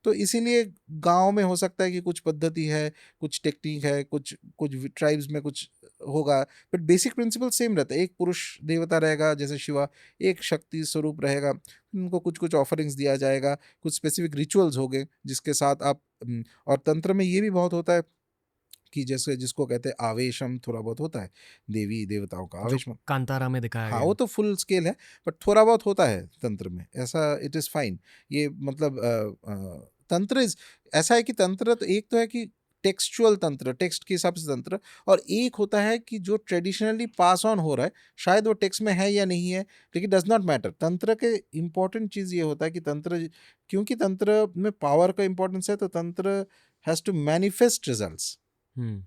तो इसीलिए गांव में हो सकता है कि कुछ पद्धति है, कुछ टेक्निक है, कुछ कुछ ट्राइब्स में कुछ होगा, बट बेसिक प्रिंसिपल सेम रहता है। एक पुरुष देवता रहेगा जैसे शिवा, एक शक्ति स्वरूप रहेगा, उनको कुछ कुछ ऑफरिंग्स दिया जाएगा, कुछ स्पेसिफिक रिचुअल्स होंगे जिसके साथ आप और तंत्र में ये भी बहुत होता है कि जैसे जिसको कहते हैं आवेशम, थोड़ा बहुत होता है देवी देवताओं का जो आवेश। कांतारा में दिखाया हाँ, गया वो है। तो फुल स्केल है, बट थोड़ा बहुत होता है तंत्र में ऐसा, इट इज़ फाइन। ये मतलब तंत्र इज ऐसा है कि तंत्र तो एक तो है कि टेक्सचुअल तंत्र, टेक्स्ट के हिसाब से तंत्र, और एक होता है कि जो ट्रेडिशनली पास ऑन हो रहा है, शायद वो टेक्स्ट में है या नहीं है, लेकिन डज नॉट मैटर। तंत्र के इम्पोर्टेंट चीज़ ये होता है कि तंत्र, क्योंकि तंत्र में पावर का इंपॉर्टेंस है, तो तंत्र हैज़ टू मैनिफेस्ट रिजल्ट्स। हम्म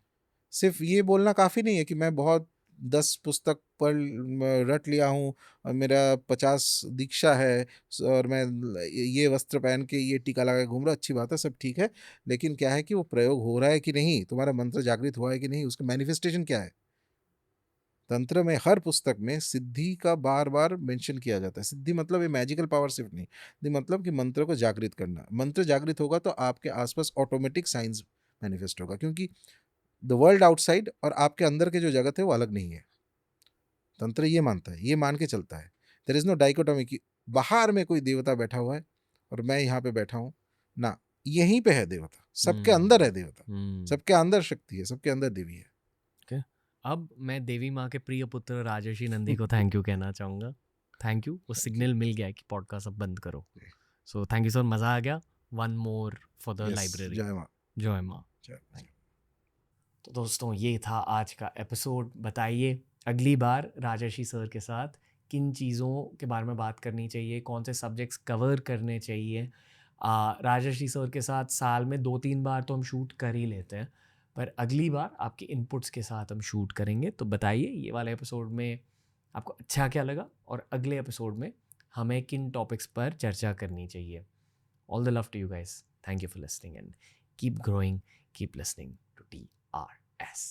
सिर्फ ये बोलना काफ़ी नहीं है कि मैं बहुत 10 पुस्तक पढ़ रट लिया हूँ और मेरा 50 दीक्षा है, और मैं ये वस्त्र पहन के ये टीका लगा के घूम रहा, अच्छी बात है, सब ठीक है। लेकिन क्या है कि वो प्रयोग हो रहा है कि नहीं, तुम्हारा मंत्र जागृत हुआ है कि नहीं, उसका मैनिफेस्टेशन क्या है। तंत्र में हर पुस्तक में सिद्धि का बार बार मेंशन किया जाता है। सिद्धि मतलब ये मैजिकल पावर सिर्फ नहीं, सिद्धि मतलब कि मंत्र को जागृत करना। मंत्र जागृत होगा तो आपके आसपास ऑटोमेटिक साइंस मैनिफेस्ट होगा, क्योंकि द वर्ल्ड आउटसाइड और आपके अंदर के जो जगत है वो अलग नहीं है। तंत्र ये मानता है, ये मान के चलता है, देयर इज नो डाइकोटॉमी कि बाहर में कोई देवता बैठा हुआ है और मैं यहाँ पे बैठा हूँ ना, यहीं पे है देवता, सबके अंदर है देवता, सबके अंदर शक्ति है, सबके अंदर देवी है। ओके, अब मैं देवी माँ के प्रिय पुत्र राजर्षि नंदी को थैंक यू कहना चाहूँगा। थैंक यू, वो सिग्नल मिल गया है कि पॉडकास्ट अब बंद करो। सो थैंक यू सर, मज़ा आ गया। One more for the library. जय माँ। जय माँ। तो दोस्तों, ये था आज का एपिसोड। बताइए अगली बार राजर्षि सर के साथ किन चीज़ों के बारे में बात करनी चाहिए, कौन से सब्जेक्ट्स कवर करने चाहिए। राजर्षि सर के साथ साल में 2-3 बार तो हम शूट कर ही लेते हैं, पर अगली बार आपके इनपुट्स के साथ हम शूट करेंगे। तो बताइए ये वाले एपिसोड में आपको अच्छा क्या लगा, और अगले एपिसोड में हमें किन टॉपिक्स पर चर्चा करनी चाहिए। All the love to you guys, thank you for listening and keep growing, keep listening to TRS।